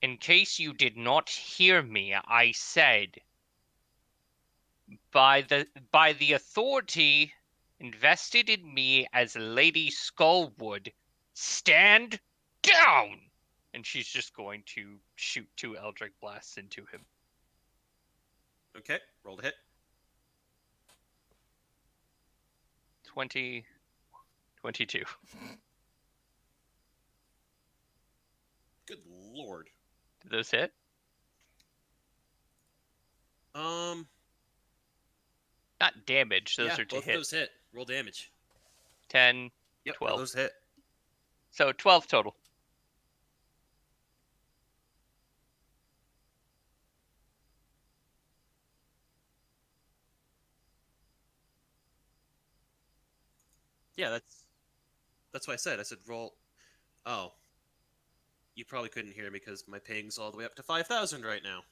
In case you did not hear me, I said, by the authority invested in me as Lady Skullwood, stand down! And she's just going to shoot 2 Eldritch Blasts into him. Okay, roll to hit. 20, 22. Good lord. Did those hit? Not damage, those yeah, are to both hit. those hit. Roll damage. 10, Yep, 12. those hit. So 12 total. Yeah, that's what I said. I said roll. Oh, you probably couldn't hear me because my ping's all the way up to 5,000 right now.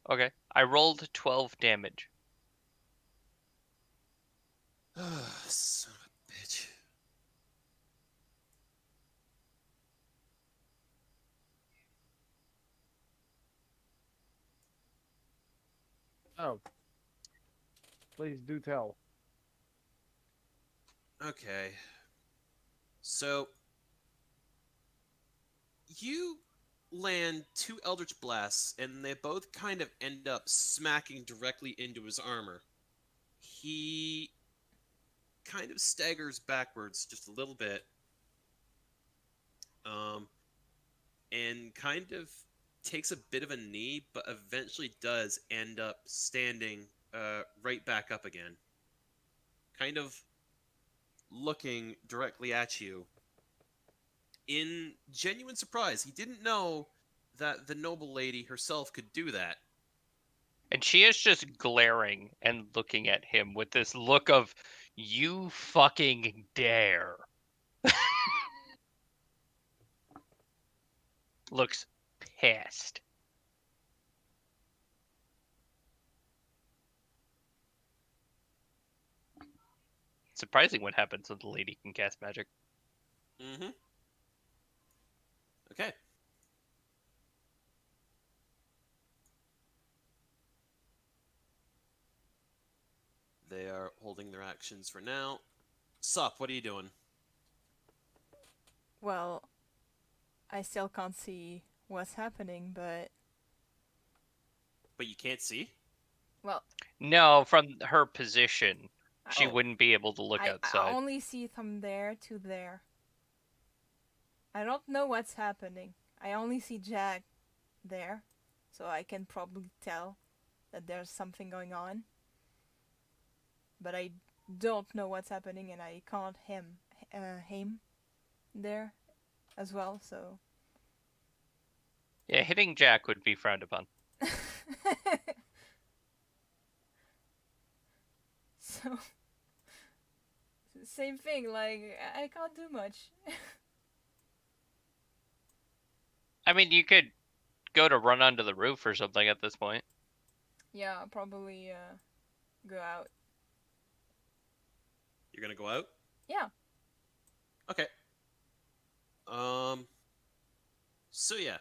Okay. I rolled 12 damage. Son of a bitch. Oh. Please do tell. Okay. So you land 2 Eldritch Blasts, and they both kind of end up smacking directly into his armor. He kind of staggers backwards just a little bit, and kind of takes a bit of a knee, but eventually does end up standing right back up again. Kind of looking directly at you. in genuine surprise. He didn't know that the noble lady herself could do that. And she is just glaring and looking at him with this look of, you fucking dare. Looks pissed. Surprising what happens when the lady can cast magic. Mm-hmm. Okay. They are holding their actions for now. Sup, what are you doing? Well, I still can't see what's happening, but But you can't see? well, No, from her position, she Oh. wouldn't be able to look I outside. only see from there to there. I don't know what's happening. I only see Jack there, so I can probably tell that there's something going on. But I don't know what's happening, and I can't him there as well. So Yeah, hitting Jack would be frowned upon. so same thing. Like I can't do much. I mean, you could go to run onto the roof or something at this point. Yeah, I'll probably go out. You're gonna go out? Yeah. Okay. So yeah.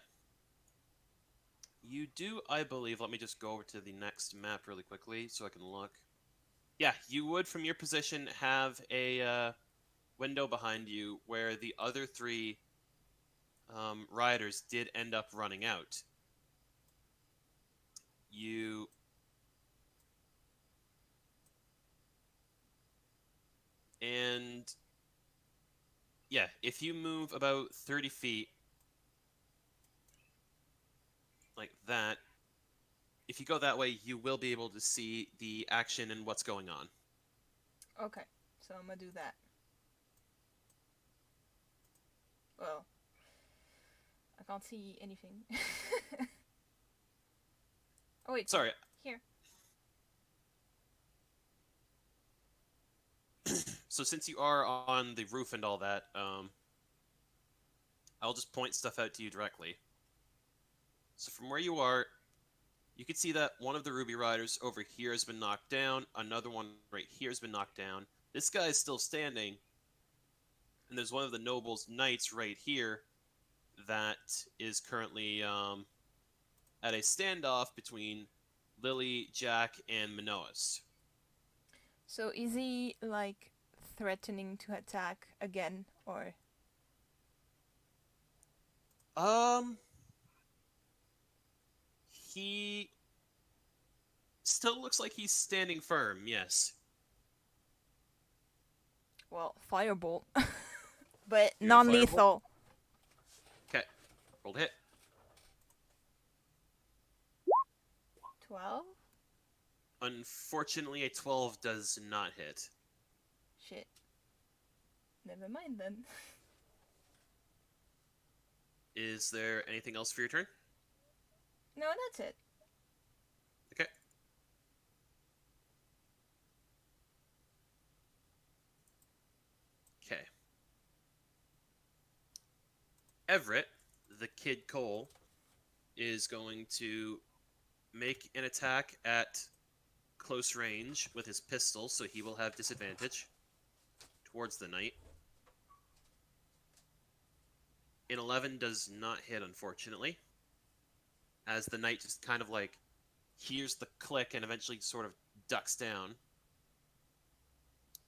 You do, I believe, let me just go over to the next map really quickly so I can look. Yeah, you would, from your position, have a window behind you where the other three riders did end up running out. You... And... Yeah, if you move about 30 feet, like that, if you go that way, you will be able to see the action and what's going on. Okay, so I'm gonna do that. Well, I can't see anything. Oh wait. Sorry. Here. So since you are on the roof and all that, I'll just point stuff out to you directly. So from where you are, you can see that one of the Ruby Riders over here has been knocked down. Another one right here has been knocked down. This guy is still standing. And there's one of the Nobles Knights right here that is currently at a standoff between Lily, Jack, and Minoas. So is he like threatening to attack again, or? He still looks like he's standing firm, yes. Well, firebolt, but You're gonna non-lethal. Okay, roll to hit. 12. Unfortunately, a 12 does not hit. Shit. Never mind then. Is there anything else for your turn? No, that's it. Okay. Okay. Everett, the Kid Cole, is going to make an attack at close range with his pistol, so he will have disadvantage towards the knight. An 11 does not hit, unfortunately, as the knight just kind of like hears the click and eventually sort of ducks down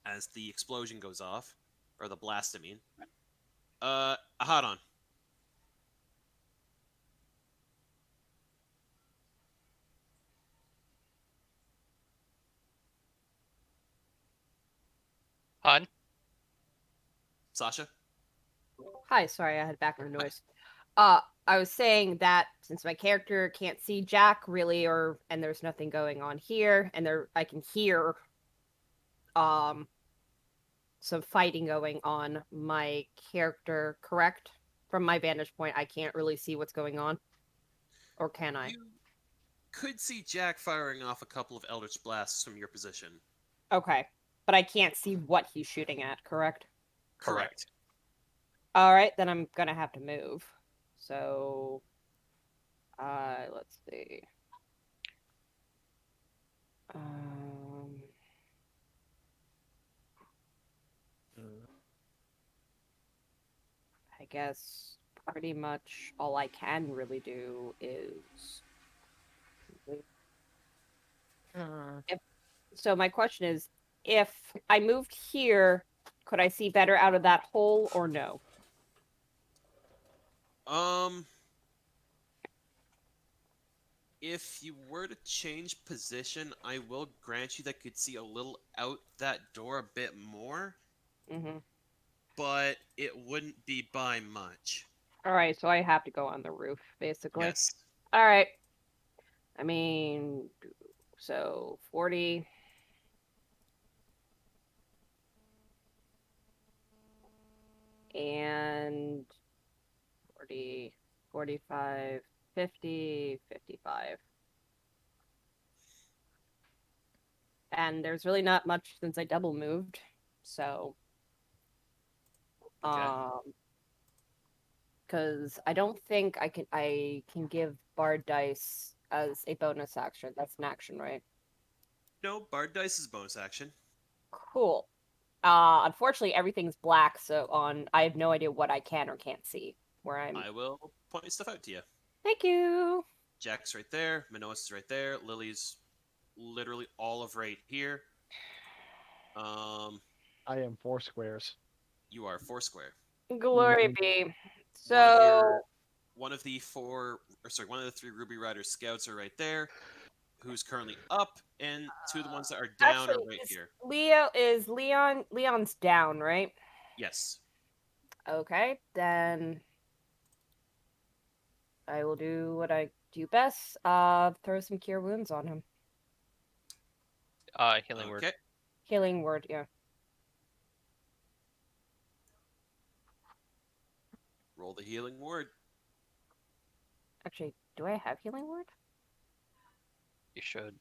as the explosion goes off, or the blast, I mean. Ahadon. Hun? Sasha? Hi, sorry, I had background noise. I was saying that since my character can't see Jack really, and there's nothing going on here, and I can hear some fighting going on. My character, correct? from my vantage point, I can't really see what's going on. Or can I? You could see Jack firing off a couple of Eldritch Blasts from your position. Okay. But I can't see what he's shooting at, correct? Correct. Alright, then I'm gonna have to move. So... let's see. I guess pretty much all I can really do is... So my question is, if I moved here, could I see better out of that hole or no? If you were to change position, I will grant you that could see a little out that door a bit more, Mm-hmm. but it wouldn't be by much. Alright, so I have to go on the roof, basically. Yes. Alright. I mean, so 40... and 40, 45, 50, 55. And there's really not much since I double moved, so Okay. Because I don't think I can give Bard dice as a bonus action. That's an action, right? No, Bard Dice is bonus action. Cool. Unfortunately, everything's black, so I have no idea what I can or can't see. Where I'm. I will point stuff out to you. Thank you. Jack's right there. Minoas is right there. Lily's literally all of right here. I am 4 squares. You are 4 square. Glory Mhm. be. So One of the 3 Ruby Rider scouts are right there, who's currently up, and 2 of the ones that are down actually, are right here. Leon's down, right? Yes. Okay, then I will do what I do best. Throw some cure wounds on him. Healing word. Okay. Healing word, yeah. Roll the healing word. Actually, do I have healing word? You should.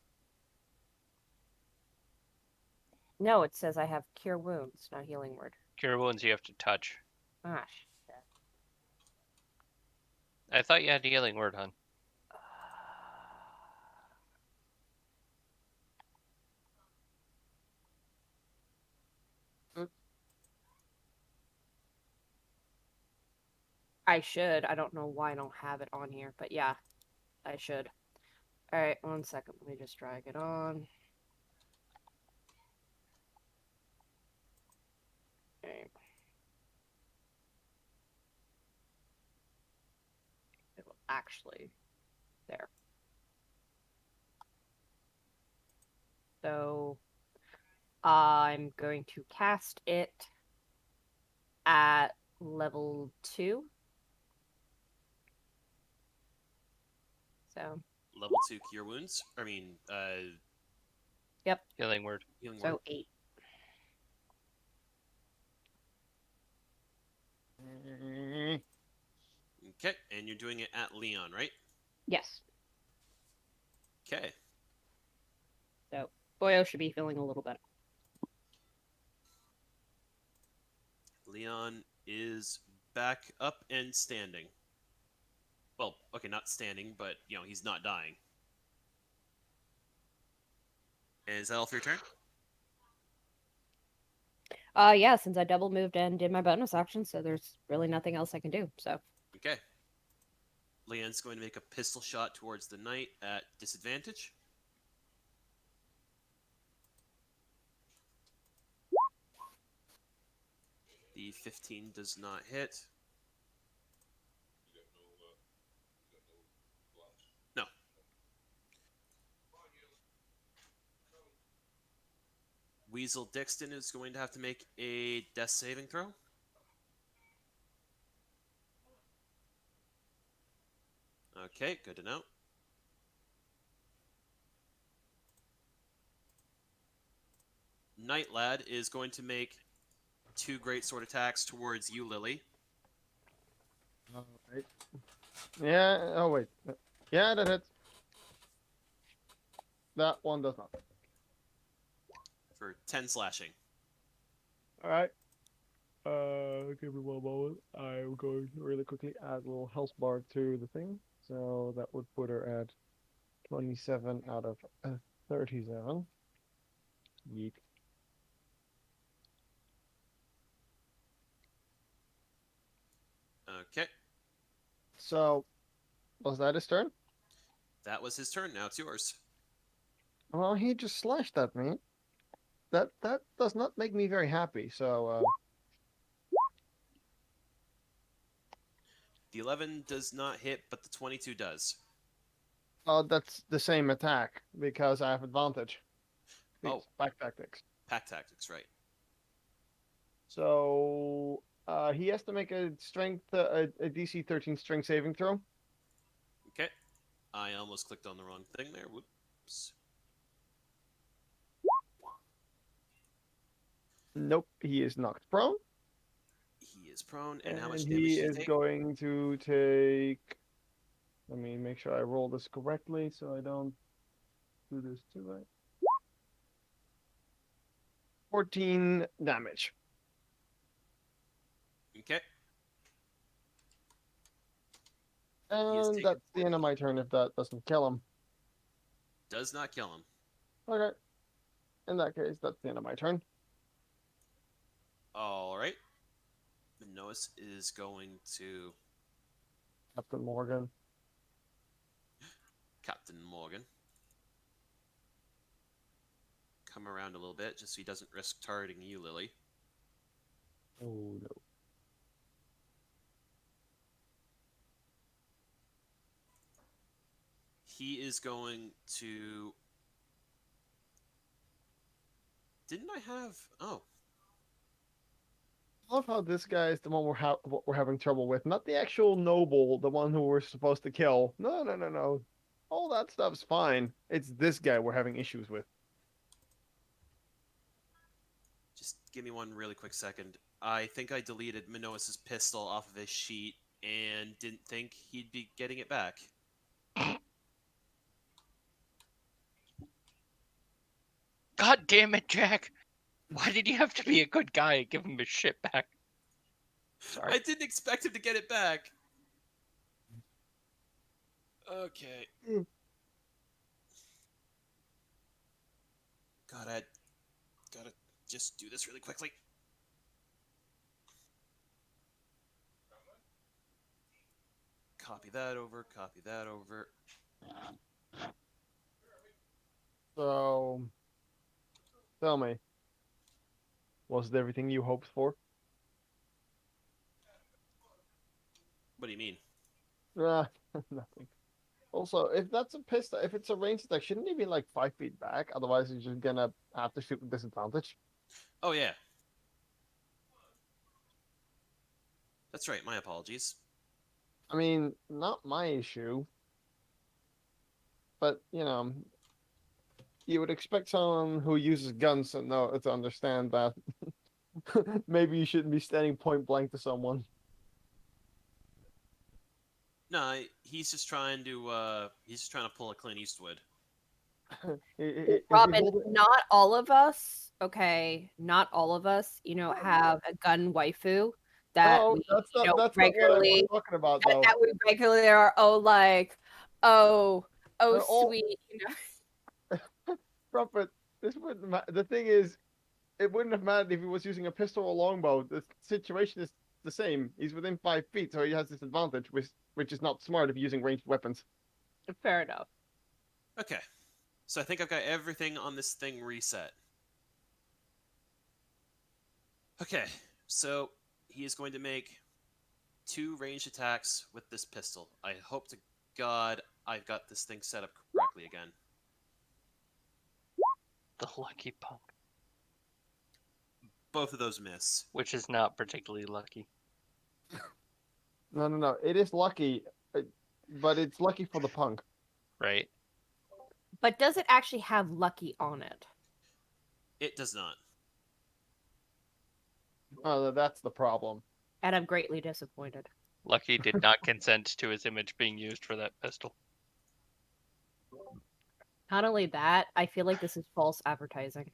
No, it says I have cure wounds, not healing word. Cure wounds you have to touch. Ah, shit. I thought you had healing word, hon. I should. I don't know why I don't have it on here, but yeah, I should. Alright, 1 second. Let me just drag it on. Okay. It will actually. There. So, I'm going to cast it at level 2. So, Level 2 cure wounds. Healing word. Healing word. so 8. Okay, and you're doing it at Leon, right? Yes. Okay. So, Boyo should be feeling a little better. Leon is back up and standing. Well, okay, not standing, but, he's not dying. And is that all for your turn? Yeah, since I double moved and did my bonus action, so there's really nothing else I can do, so. Okay. Leon's going to make a pistol shot towards the knight at disadvantage. The 15 does not hit. No. Weasel Dixon is going to have to make a death saving throw. Okay, good to know. Night Lad is going to make 2 great sword attacks towards you, Lily. Yeah. Oh wait. Yeah, that hits. That one does not. For 10 slashing. All right. Give me one moment. I'm going to really quickly add a little health bar to the thing. So that would put her at 27 out of 37. Yeet. Okay. So, was that his turn? That was his turn. Now it's yours. Well, he just slashed at me. That does not make me very happy. So, The 11 does not hit, but the 22 does. that's the same attack because I have advantage. Oh. It's back tactics. Pack tactics, right. So, he has to make a DC 13 strength saving throw. Okay. I almost clicked on the wrong thing there. Whoops. Nope, he is knocked prone. He is prone, and how much And damage he does is he take? going to take. Let me make sure I roll this correctly so I don't do this too late. 14 damage. Okay. And taken that's the end of my turn if that doesn't kill him. Does not kill him. Okay. In that case, that's the end of my turn. All right. Minoas is going to Captain Morgan. Captain Morgan come around a little bit just so he doesn't risk targeting you, Lily. Oh no. He is going to. Didn't I have? Oh, I love how this guy is the one what we're having trouble with. Not the actual noble, the one who we're supposed to kill. No. All that stuff's fine. It's this guy we're having issues with. just give me one really quick second. I think I deleted Minoas's pistol off of his sheet and didn't think he'd be getting it back. God damn it, Jack! Why did you have to be a good guy and give him his shit back? Sorry. I didn't expect him to get it back. Okay. God, I gotta just do this really quickly. Copy that over, copy that over. So, tell me, was it everything you hoped for? What do you mean? Nothing. Also, if that's a pistol, if it's a ranged attack, shouldn't he be like 5 feet back? Otherwise, he's just gonna have to shoot with disadvantage. Oh, yeah. That's right, my apologies. I mean, not my issue. But, you would expect someone who uses guns to understand that maybe you shouldn't be standing point blank to someone. No, he's just trying to pull a Clint Eastwood. If Robin, you hold it, not all of us, okay, not all of us, have a gun waifu that no, we, that's not what I'm regularly talking about, that, though. that we regularly are, oh, They're all sweet, Robert. This wouldn't the thing is, it wouldn't have mattered if he was using a pistol or longbow. The situation is the same. He's within 5 feet, so he has this advantage, which is not smart if using ranged weapons. Fair enough. Okay. So I think I've got everything on this thing reset. Okay, so he is going to make 2 ranged attacks with this pistol. I hope to God I've got this thing set up correctly again. The lucky punk. Both of those miss. Which is not particularly lucky. No. It is lucky, but it's lucky for the punk. Right? But does it actually have lucky on it? It does not. That's the problem. And I'm greatly disappointed. Lucky did not consent to his image being used for that pistol. Not only that, I feel like this is false advertising.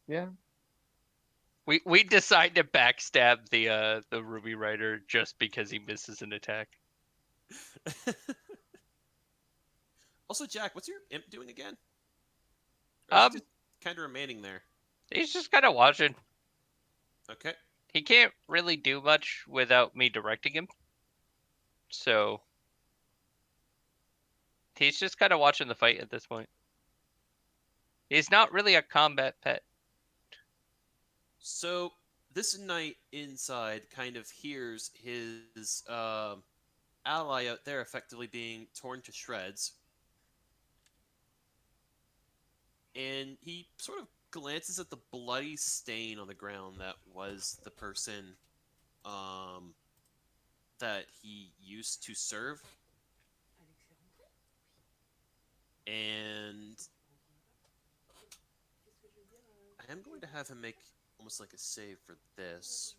Yeah. We decide to backstab the Ruby Rider just because he misses an attack. Also, Jack, what's your imp doing again? Or is he just kind of remaining there? He's just kind of watching. Okay. He can't really do much without me directing him. So he's just kind of watching the fight at this point. He's not really a combat pet. So this knight inside kind of hears his ally out there effectively being torn to shreds. And he sort of glances at the bloody stain on the ground that was the person that he used to serve. And I am going to have him make almost like a save for this.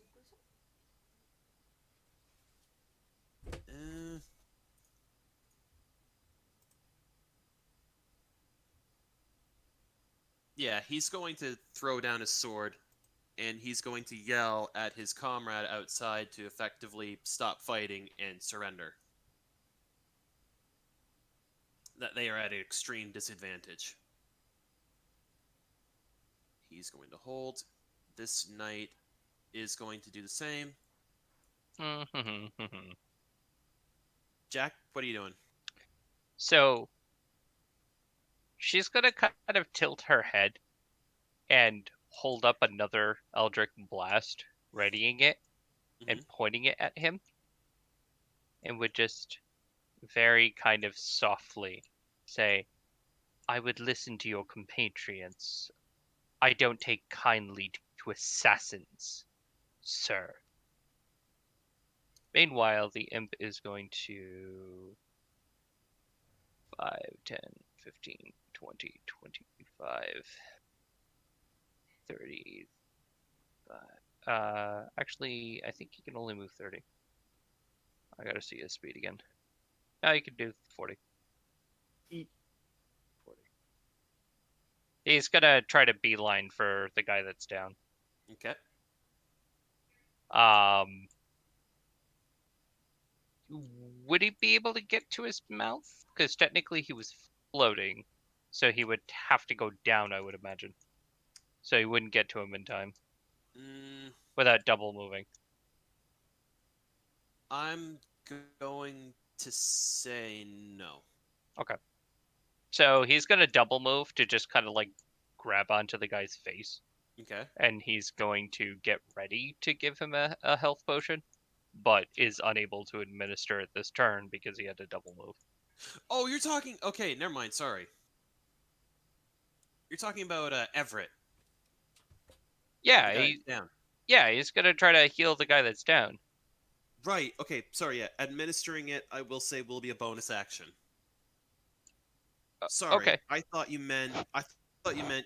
Yeah, he's going to throw down his sword, and he's going to yell at his comrade outside to effectively stop fighting and surrender. That they are at an extreme disadvantage. He's going to hold. This knight is going to do the same. Jack, what are you doing? So she's gonna kind of tilt her head and hold up another Eldritch Blast, readying it and pointing it at him, and would just very kind of softly say, "I would listen to your compatriots. I don't take kindly to assassins, sir." Meanwhile, the imp is going to 5, 10, 15, 20, 25, 30. Actually, I think he can only move 30. I gotta see his speed again. No, he can do 40. 40. He's gonna try to beeline for the guy that's down. Okay. Would he be able to get to his mouth? Because technically he was floating, so he would have to go down, I would imagine. So he wouldn't get to him in time without double moving. I'm going to say no. Okay. So he's gonna double move to just kind of like grab onto the guy's face. Okay. And he's going to get ready to give him a health potion, but is unable to administer it this turn because he had to double move. Oh, you're talking... Okay, never mind, sorry. You're talking about Everett. Yeah, The guy down. Yeah, he's gonna try to heal the guy that's down. Right, okay, sorry, yeah. Administering it, I will say, will be a bonus action. Sorry, okay. I thought you meant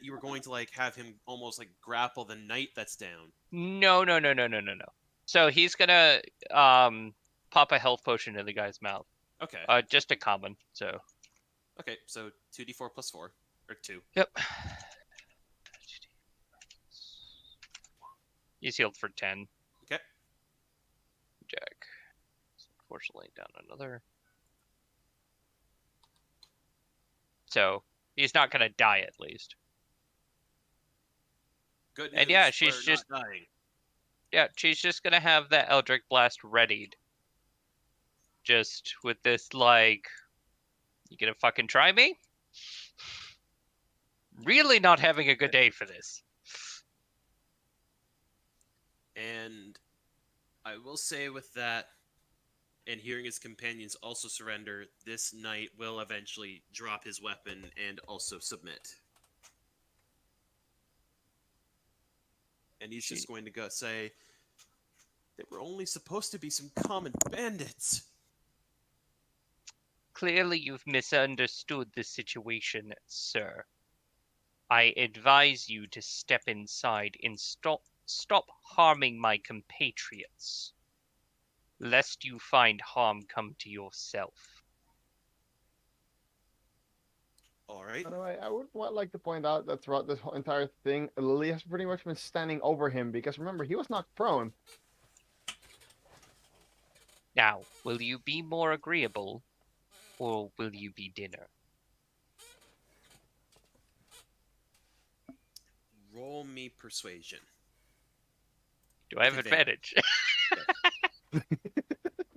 you were going to like have him almost like grapple the knight that's down. No. So he's gonna pop a health potion in the guy's mouth. Okay. Just a common. So. Okay, so 2d4 plus 4 or 2. Yep. He's healed for 10. Okay. Jack. Unfortunately, down another. So he's not gonna die at least. Good news. And yeah, she's we're just not dying. Yeah, she's just gonna have that Eldritch Blast readied. Just with this, like, you gonna fucking try me? Really not having a good day for this. And I will say with that, and hearing his companions also surrender, this knight will eventually drop his weapon and also submit. And he's just going to go say, they were only supposed to be some common bandits. Clearly you've misunderstood the situation, sir. I advise you to step inside and stop harming my compatriots. lest you find harm come to yourself. All right. By the way, I would like to point out that throughout this whole entire thing, Lily has pretty much been standing over him because remember, he was knocked prone. Now, will you be more agreeable, or will you be dinner? Roll me persuasion. Do I have With advantage?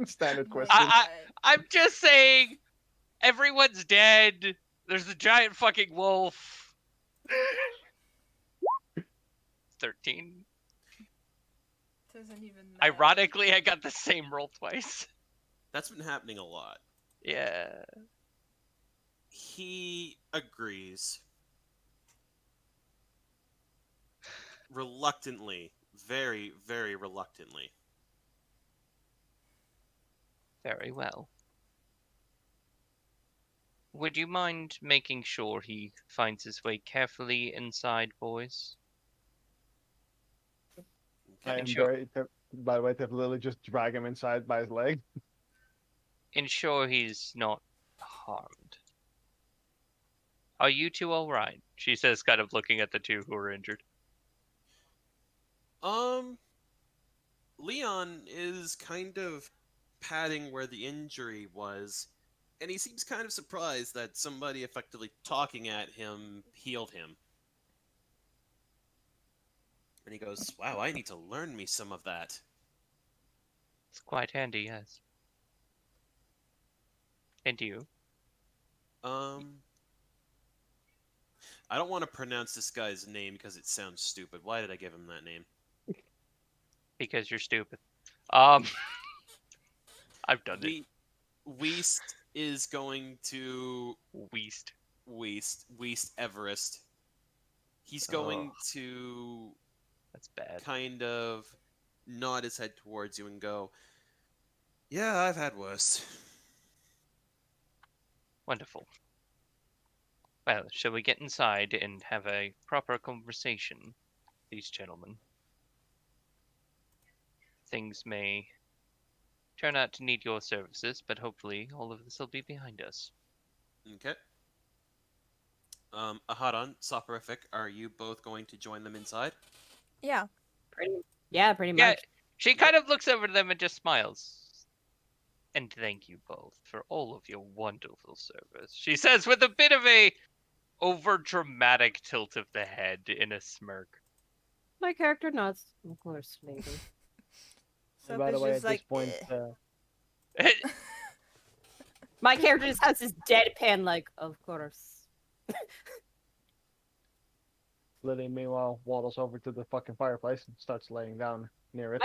Standard My question. I- God. I'm just saying, everyone's dead. There's a giant fucking wolf. 13. Doesn't even matter. Ironically, I got the same roll twice. That's been happening a lot. Yeah. He agrees. Reluctantly. Very, very reluctantly. Very well. Would you mind making sure he finds his way carefully inside, boys? I am Sure. very. By the way, to Lily just drag him inside by his leg. Ensure he's not harmed. Are you two alright? She says, kind of looking at the two who are injured. Leon is kind of patting where the injury was, and he seems kind of surprised that somebody effectively talking at him healed him. And he goes, "Wow, I need to learn me some of that." It's quite handy, yes. And you? I don't want to pronounce this guy's name because it sounds stupid. Why did I give him that name? Because you're stupid. I've done it. Weast is going to Weast. Weast Everest. He's going to That's bad. kind of nod his head towards you and go, "Yeah, I've had worse." Wonderful. Well, shall we get inside and have a proper conversation, these gentlemen? Things may turn out to need your services, but hopefully all of this will be behind us. Okay. Aharon, Soporific, are you both going to join them inside? Yeah. Pretty Yeah, much. she kind of looks over to them and just smiles. And thank you both for all of your wonderful service, she says with a bit of a over-dramatic tilt of the head in a smirk. My character nods. Of course, lady. And So by the it's way, just at this like, point, My character just has this deadpan, like, of course. Lily meanwhile waddles over to the fucking fireplace and starts laying down near it.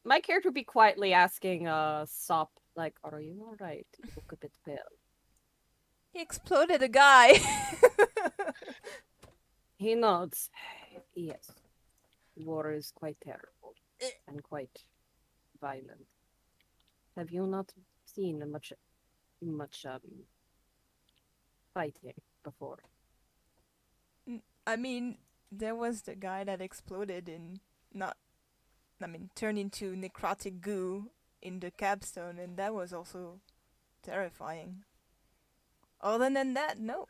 My character would be quietly asking Sop, like, "Are you alright? You look a bit pale." he exploded a guy. He nods. Yes. War is quite terrible and quite violent. Have you not seen much fighting before? I mean, there was the guy that exploded and turned into necrotic goo in the capstone, and that was also terrifying. Other than that, no.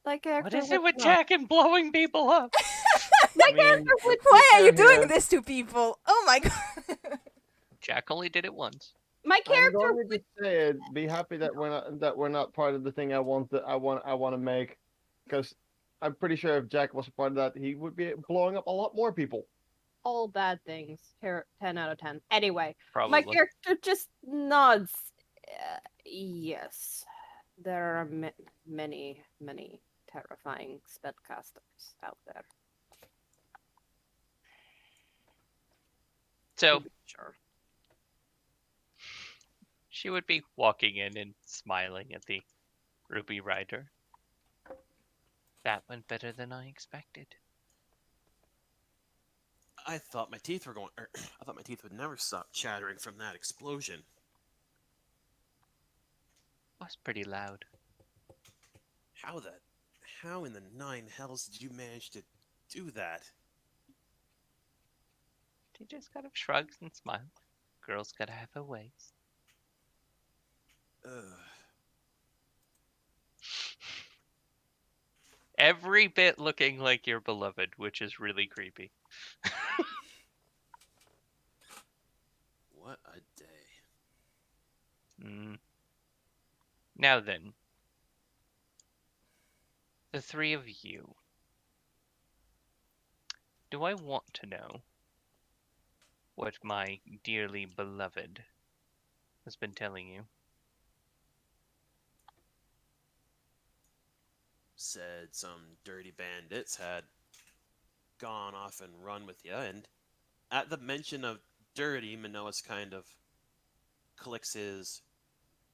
My character What is it would with not. Jack and blowing people up? I mean, Character would Why are you fair here. doing this to people? Oh my god. Jack only did it once. My I'm character going would to just say it. Be happy that we're not part of the thing I want to make, because I'm pretty sure if Jack was a part of that, he would be blowing up a lot more people. all bad things. Here, 10 out of 10. Anyway, Probably. my character just nods. Yes, there are many terrifying spellcasters out there. So Sure. she would be walking in and smiling at the Ruby Rider. That went better than I expected. I thought my teeth were going. I thought my teeth would never stop chattering from that explosion. Was pretty loud. How in the nine hells did you manage to do that? He just kind of shrugs and smiles. Girl's gotta have her ways. Ugh. Every bit looking like your beloved, which is really creepy. What a day. Now then, the three of you. Do I want to know what my dearly beloved has been telling you? Said some dirty bandits had gone off and run with you, and at the mention of dirty, Manoas kind of clicks his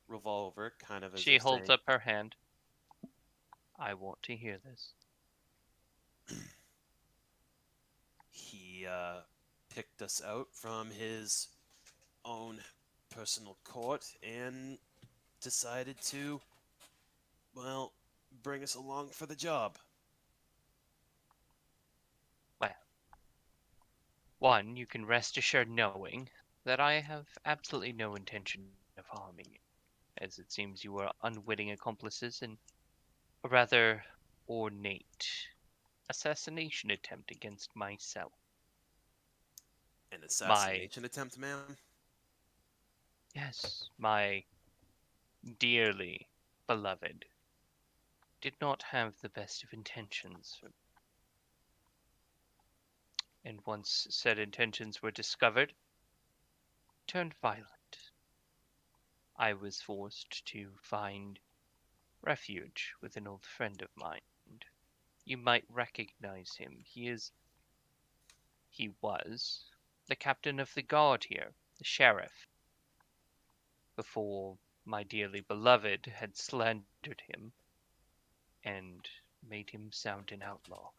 revolver, kind of as She if holds saying, up her hand. I want to hear this. he picked us out from his own personal court and decided to, well, bring us along for the job. Well, one, you can rest assured knowing that I have absolutely no intention of harming you, as it seems you were unwitting accomplices in a rather ornate assassination attempt against myself. An My, assassination attempt, ma'am? yes, my dearly beloved did not have the best of intentions. And once said intentions were discovered, turned violent. I was forced to find refuge with an old friend of mine. You might recognize him. He was the captain of the guard here, the sheriff, before my dearly beloved had slandered him and made him sound an outlaw.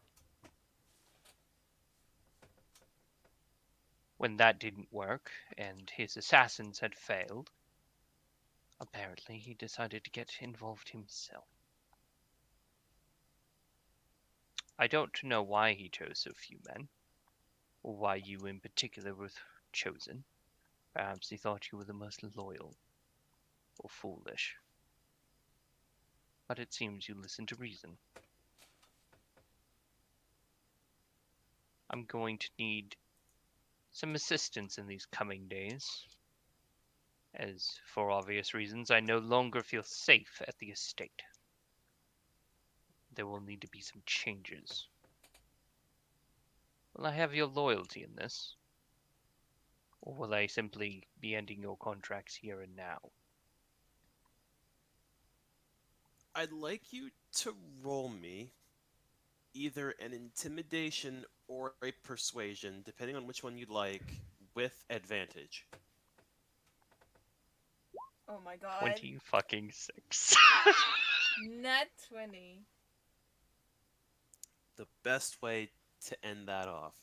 When that didn't work and his assassins had failed, apparently he decided to get involved himself. I don't know why he chose so few men, or why you in particular were chosen. Perhaps he thought you were the most loyal, or foolish. But it seems you listen to reason. I'm going to need some assistance in these coming days, as, for obvious reasons, I no longer feel safe at the estate. There will need to be some changes. Will I have your loyalty in this? Or will I simply be ending your contracts here and now? I'd like you to roll me either an intimidation or a persuasion, depending on which one you'd like, with advantage. Oh my god. 20 fucking 6. Nat 20. The best way to end that off.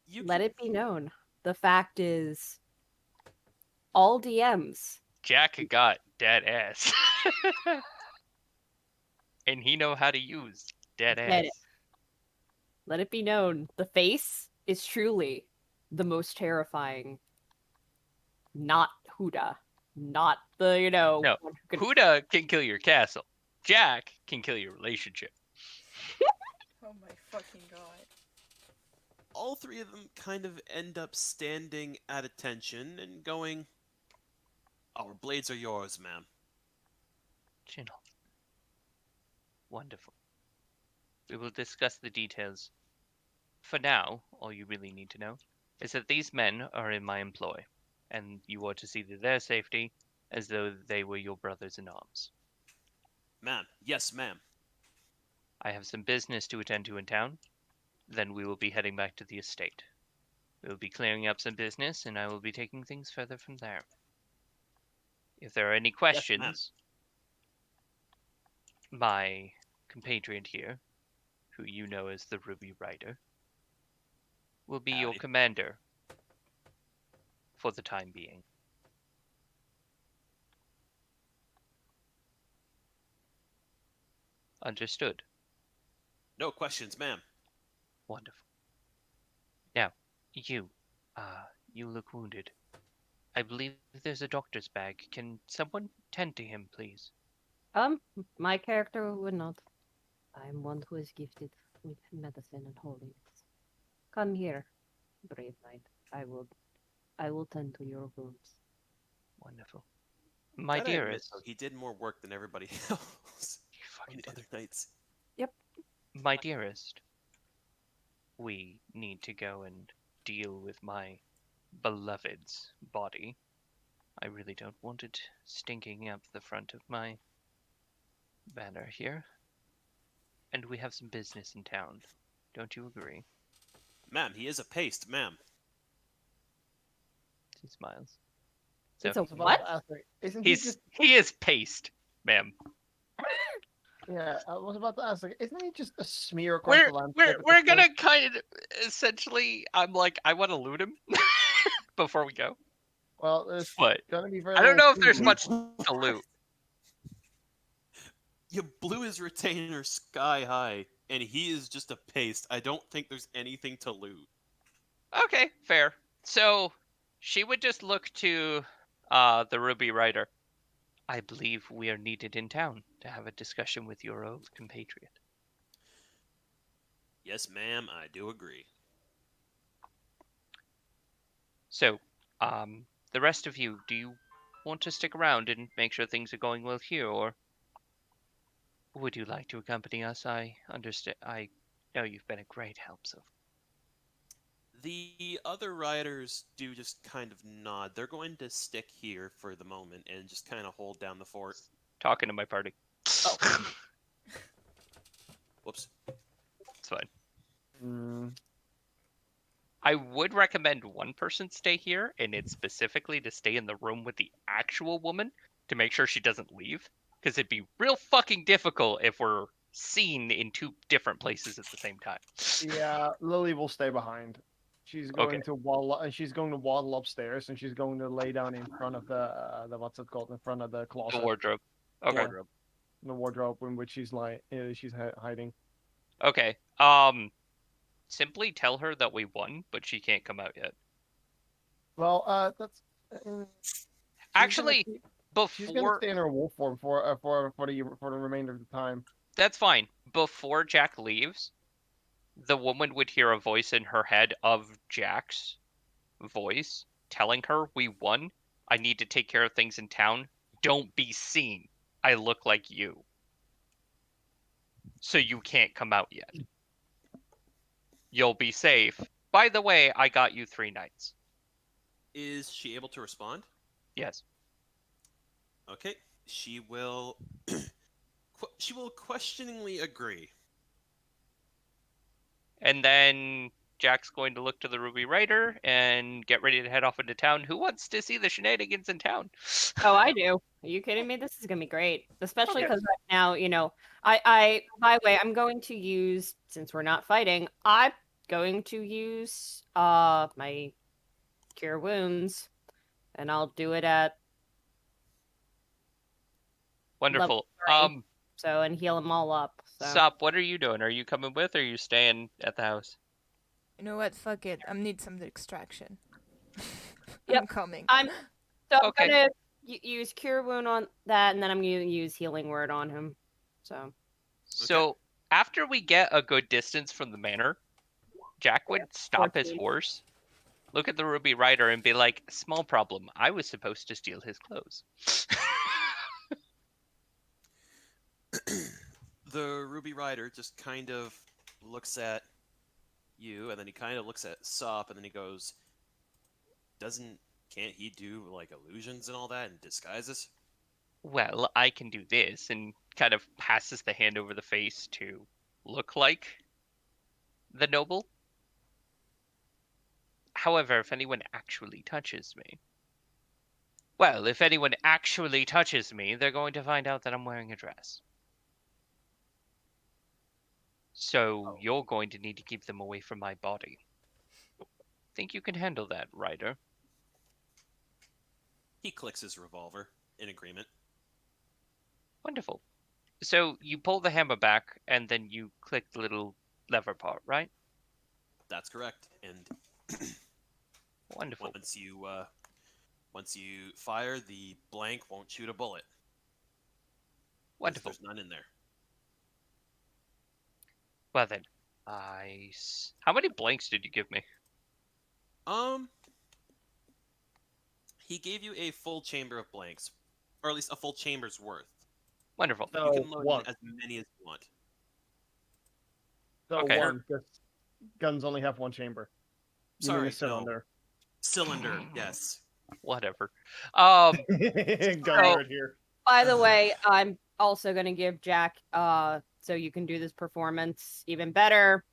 You Let can- it be known. The fact is, all DMs. Jack got dead ass. And he know how to use dead Get it. ass. Let it be known. The face is truly the most terrifying. Not Huda. Not the, No, one who can- Huda can kill your castle. Jack can kill your relationship. Oh my fucking god. all three of them kind of end up standing at attention and going, "Our blades are yours, ma'am." Chin. Wonderful. We will discuss the details. For now, all you really need to know is that these men are in my employ, and you are to see to their safety as though they were your brothers in arms. Ma'am, yes, ma'am. I have some business to attend to in town, then we will be heading back to the estate. We will be clearing up some business, and I will be taking things further from there. If there are any questions, my compatriot here, who you know as the Ruby Rider, will be your Howdy. commander for the time being. Understood. No questions, ma'am. Wonderful. Now, you, you look wounded. I believe there's a doctor's bag. Can someone tend to him, please? My character would not. I'm one who is gifted with medicine and holiness. Come here, brave knight. I will tend to your wounds. Wonderful. My Gotta admit, dearest. though, he did more work than everybody else You on fucking the did. other nights. My dearest. We need to go and deal with my beloved's body. I really don't want it stinking up the front of my banner here. And we have some business in town. Don't you agree? Ma'am, he is a paste, ma'am. He smiles. It's So a I was about what? to ask, like, isn't he just? he is paste, ma'am. Yeah, I was about to ask, like, isn't he just a smear across the landscape? We're at we're this point? gonna kind of essentially. I'm like, I want to loot him before we go, Well, there's but gonna be very I don't little know if food there's left. much to loot. You blew his retainer sky high, and he is just a paste. I don't think there's anything to loot. Okay, fair. So she would just look to the Ruby Rider. I believe we are needed in town to have a discussion with your old compatriot. Yes, ma'am, I do agree. So, the rest of you, do you want to stick around and make sure things are going well here, or would you like to accompany us? I understand. I know you've been a great help so far. The other riders do just kind of nod. They're going to stick here for the moment and just kind of hold down the fort. Talking to my party. Oh. Whoops. It's fine. Mm, I would recommend one person stay here, and it's specifically to stay in the room with the actual woman to make sure she doesn't leave. Because it'd be real fucking difficult if we're seen in two different places at the same time. yeah, Lily will stay behind. She's going to waddle, and she's going to waddle upstairs, and she's going to lay down in front of the what's it called, in front of the The closet, wardrobe. Okay. Wardrobe. the wardrobe in which she's like, she's hiding. Okay. Simply tell her that we won, but she can't come out yet. Well, that's. She's Actually, she's gonna before stay in her wolf form for the remainder of the time. that's fine. Before Jack leaves, the woman would hear a voice in her head of Jack's voice telling her we won. I need to take care of things in town. Don't be seen. I look like you. So you can't come out yet. You'll be safe. By the way, I got you 3 nights. Is she able to respond? Yes. Okay. She will. She will questioningly agree. And then Jack's going to look to the Ruby Rider and get ready to head off into town. Who wants to see the shenanigans in town? Oh, I do. Are you kidding me? This is gonna be great. Especially Okay. because right now, I by the way, I'm going to use, since we're not fighting, I'm going to use my cure wounds, and I'll do it at Wonderful. level 3. And heal them all up. So Sop, what are you doing? Are you coming with, or are you staying at the house? You know what? Fuck it. I need some distraction. Yep. I'm coming. I'm Okay. gonna use cure wound on that, and then I'm gonna use healing word on him. So after we get a good distance from the manor, Jack would stop his 14. horse, look at the Ruby Rider, and be like, "Small problem. I was supposed to steal his clothes." The Ruby Rider just kind of looks at you, and then he kind of looks at Sop, and then he goes, can't he do, like, illusions and all that and disguises? Well, I can do this, and kind of passes the hand over the face to look like the noble. However, if anyone actually touches me, they're going to find out that I'm wearing a dress. So you're going to need to keep them away from my body. Think you can handle that, Ryder? He clicks his revolver in agreement. Wonderful. So you pull the hammer back, and then you click the little lever part, right? That's correct. And Wonderful. once you fire, the blank won't shoot a bullet. 'Cause Wonderful. there's none in there. Well then, how many blanks did you give me? He gave you a full chamber of blanks, or at least a full chamber's worth. Wonderful. You So can load one. in as many as you want. So Okay. one, because guns only have one chamber. You mean Sorry, a cylinder. Cylinder, yes. Whatever. Gun So- nerd here. By the way, I'm also gonna give Jack so you can do this performance even better.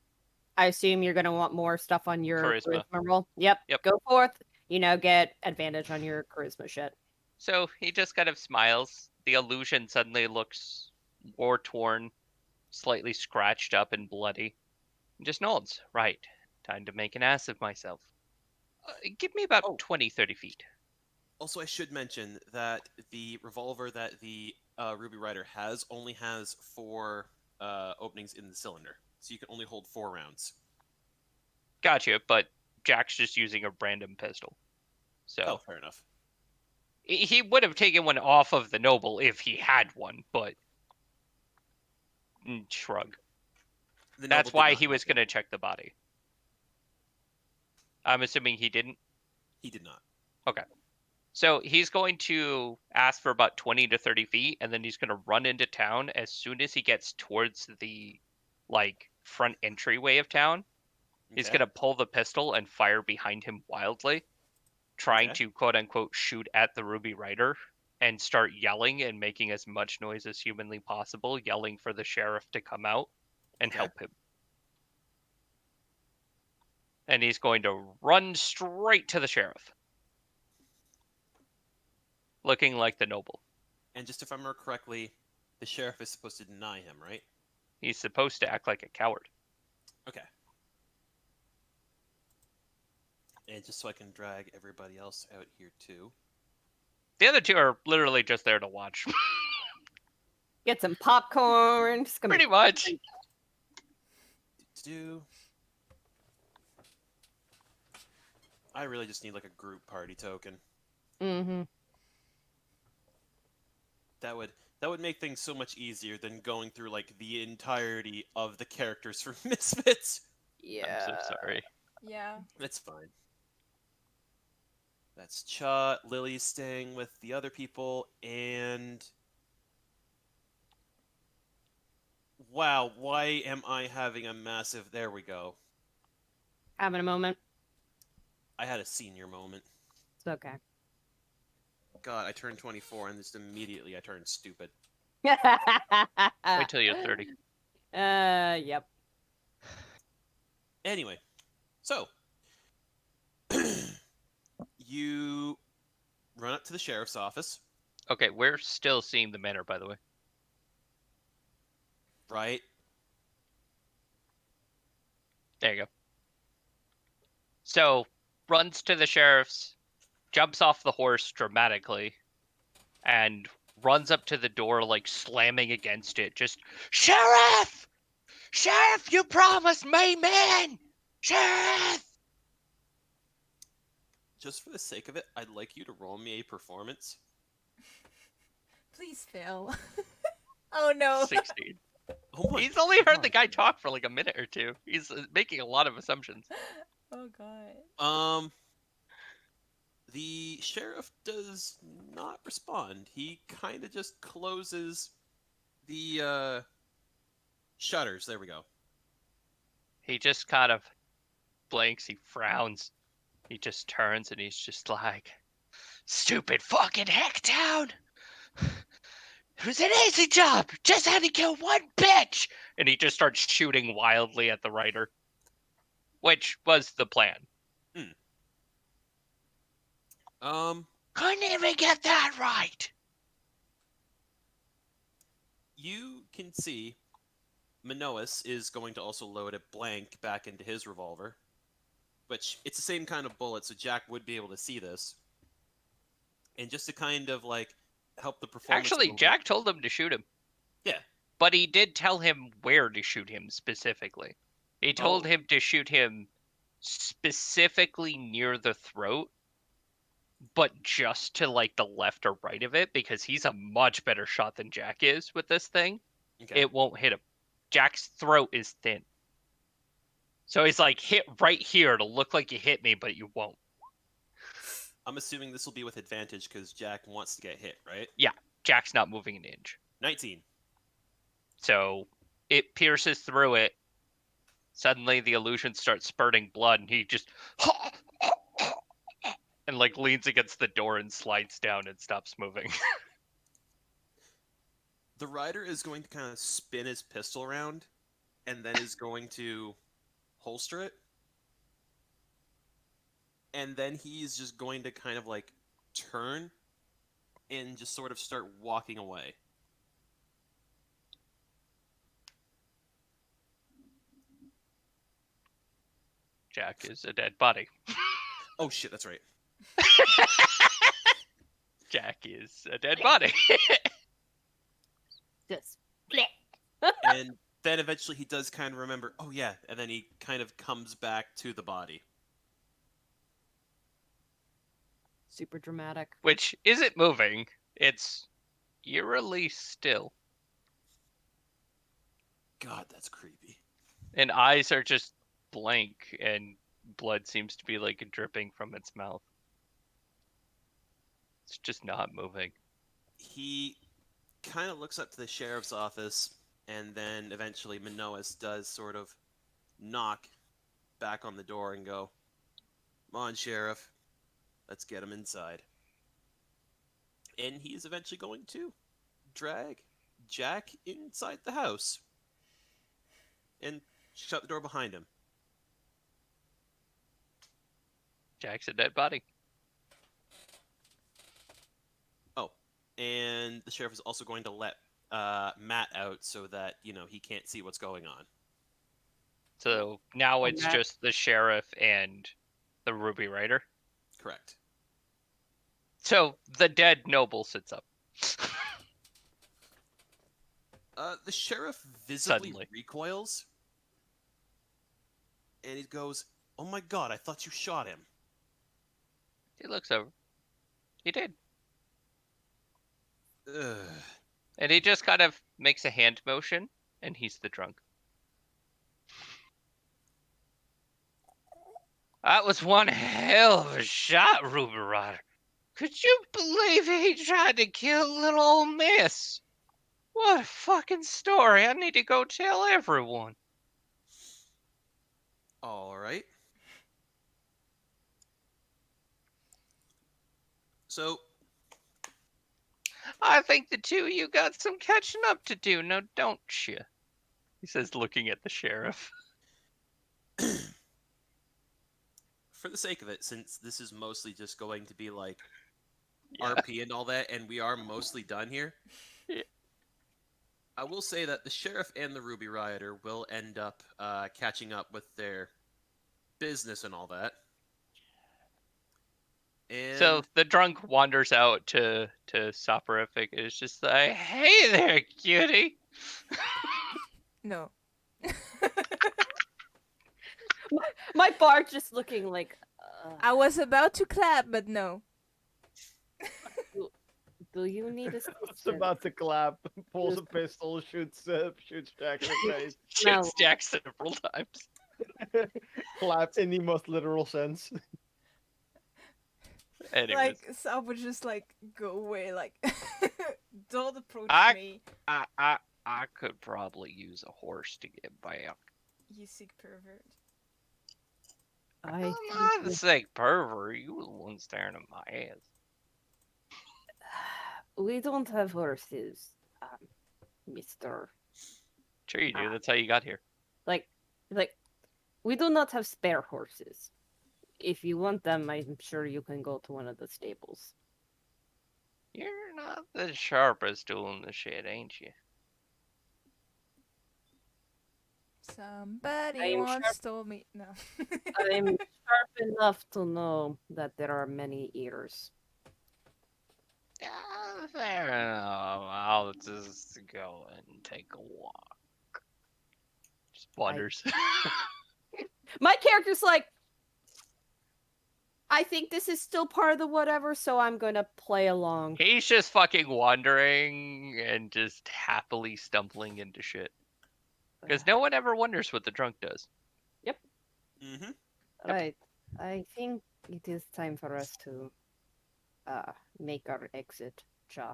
I assume you're gonna want more stuff on your Charisma. roll. Yep. Yep. Go forth. Get advantage on your charisma shit. So he just kind of smiles. The illusion suddenly looks war-torn, slightly scratched up and bloody. And just nods. Right. Time to make an ass of myself. Give me about Oh. 20, 30 feet. Also, I should mention that the revolver that the Ruby Rider has only has 4 openings in the cylinder, so you can only hold 4 rounds. Gotcha, but Jack's just using a random pistol. So Oh, fair enough. he would have taken one off of the noble if he had one, but shrug. The That's noble did why not he have was one. going to check the body. I'm assuming he didn't. He did not. So he's going to ask for about 20 to 30 feet, and then he's going to run into town as soon as he gets towards the front entryway of town. He's Okay. going to pull the pistol and fire behind him wildly, trying Okay. to quote unquote shoot at the Ruby Rider and start yelling and making as much noise as humanly possible, yelling for the sheriff to come out and Okay. help him. And he's going to run straight to the sheriff, looking like the noble. And just if I remember correctly, the sheriff is supposed to deny him, right? He's supposed to act like a coward. Okay. And just so I can drag everybody else out here too. The other two are literally just there to watch. Get some popcorn. Just gonna Pretty much. I really just need like a group party token. Mm-hmm. That would make things so much easier than going through like the entirety of the characters for Misfits. Yeah. I'm so sorry. Yeah. That's fine. That's Cha. Lily's staying with the other people, and wow, why am I having a massive? There we go. Having a moment. I had a senior moment. It's okay. God, I turned 24, and just immediately I turned stupid. Wait till you're 30. Yep. Anyway, so you run up to the sheriff's office, Okay, we're still seeing the manor, by the way. right? There you go. So, runs to the sheriff's, jumps off the horse dramatically, and runs up to the door, like slamming against it. Just, Sheriff! Sheriff, you promised me, man! Sheriff! Just for the sake of it, I'd like you to roll me a performance. Please fail. Oh no. 16. Oh my He's only heard the God. guy talk for like a minute or two. He's making a lot of assumptions. Oh god. The sheriff does not respond. He kind of just closes the shutters. There we go. He just kind of blinks, he frowns. He just turns and he's just like, stupid fucking Hecktown! It was an easy job! Just had to kill one bitch! And he just starts shooting wildly at the writer. Which was the plan. Couldn't even get that right! You can see Minoas is going to also load a blank back into his revolver. Which, it's the same kind of bullet, so Jack would be able to see this. And just to kind of, like, help the performance... a Actually, little Jack told him to shoot him. bit- But he did tell him where to shoot him specifically. He told Oh. him to shoot him specifically near the throat, but just to like the left or right of it, because he's a much better shot than Jack is with this thing. Okay. It won't hit him. Jack's throat is thin. So he's like, hit right here to look like you hit me, but you won't. I'm assuming this will be with advantage because Jack wants to get hit, right? Yeah, Jack's not moving an inch. 19. So it pierces through it. Suddenly the illusion starts spurting blood, and he just and like leans against the door and slides down and stops moving. The rider is going to kind of spin his pistol around and then is going to holster it. And then he's just going to kind of like turn and just sort of start walking away. Jack is a dead body. Oh shit, that's right. Jack is a dead body. Just split. And then eventually he does kind of remember, oh yeah, and then he kind of comes back to the body. Super dramatic. Which isn't moving. It's eerily still. God, that's creepy. And eyes are just blank, and blood seems to be like dripping from its mouth. It's just not moving. He kind of looks up to the sheriff's office, and then eventually Minoas does sort of knock back on the door and go, "Come on, Sheriff. Let's get him inside." And he is eventually going to drag Jack inside the house and shut the door behind him. Jack's a dead body. Oh, and the sheriff is also going to let Matt out so that, he can't see what's going on. So now Oh, it's Matt. just the sheriff and the Ruby Rider. Correct. So the dead noble sits up. The sheriff visibly Suddenly. recoils, and he goes, "Oh my god, I thought you shot him." He looks over. He did. Ugh. And he just kind of makes a hand motion, and he's the drunk. That was one hell of a shot, Ruby Rider. Could you believe he tried to kill little old miss? What a fucking story. I need to go tell everyone. All right. So, I think the two of you got some catching up to do, now don't you? He says, looking at the sheriff. for the sake of it, since this is mostly just going to be like Yeah. RP and all that, and we are mostly done here, Yeah. I will say that the sheriff and the Ruby Rioter will end up catching up with their business and all that. And So the drunk wanders out to Soporific and is just like, hey there, cutie. No. My Bart just looking like. I was about to clap, but no. Do you need It's assistance? about to clap, pulls a pistol, shoots Jack in the face. Shoots Jack several times. Clap in the most literal sense. Anyways, Like, Sal would just like go away, like, don't approach I- me, I could probably use a horse to get back. you sick pervert. I I'm think not the we- sick pervert. You were the one staring at my ass. we don't have horses, Mister. Sure you do. That's how you got here. Like, we do not have spare horses. If you want them, I'm sure you can go to one of the stables. You're not the sharpest tool in the shed, ain't you? Somebody I am once sharp. told me no. I'm sharp enough to know that there are many ears. Fair enough. I'll let's just go and take a walk. Just wanders. My character's like, I think this is still part of the whatever, so I'm gonna play along. He's just fucking wandering and just happily stumbling into shit. Because no one ever wonders what the drunk does. Mm-hmm. Right. I think it is time for us to make our exit, Ja.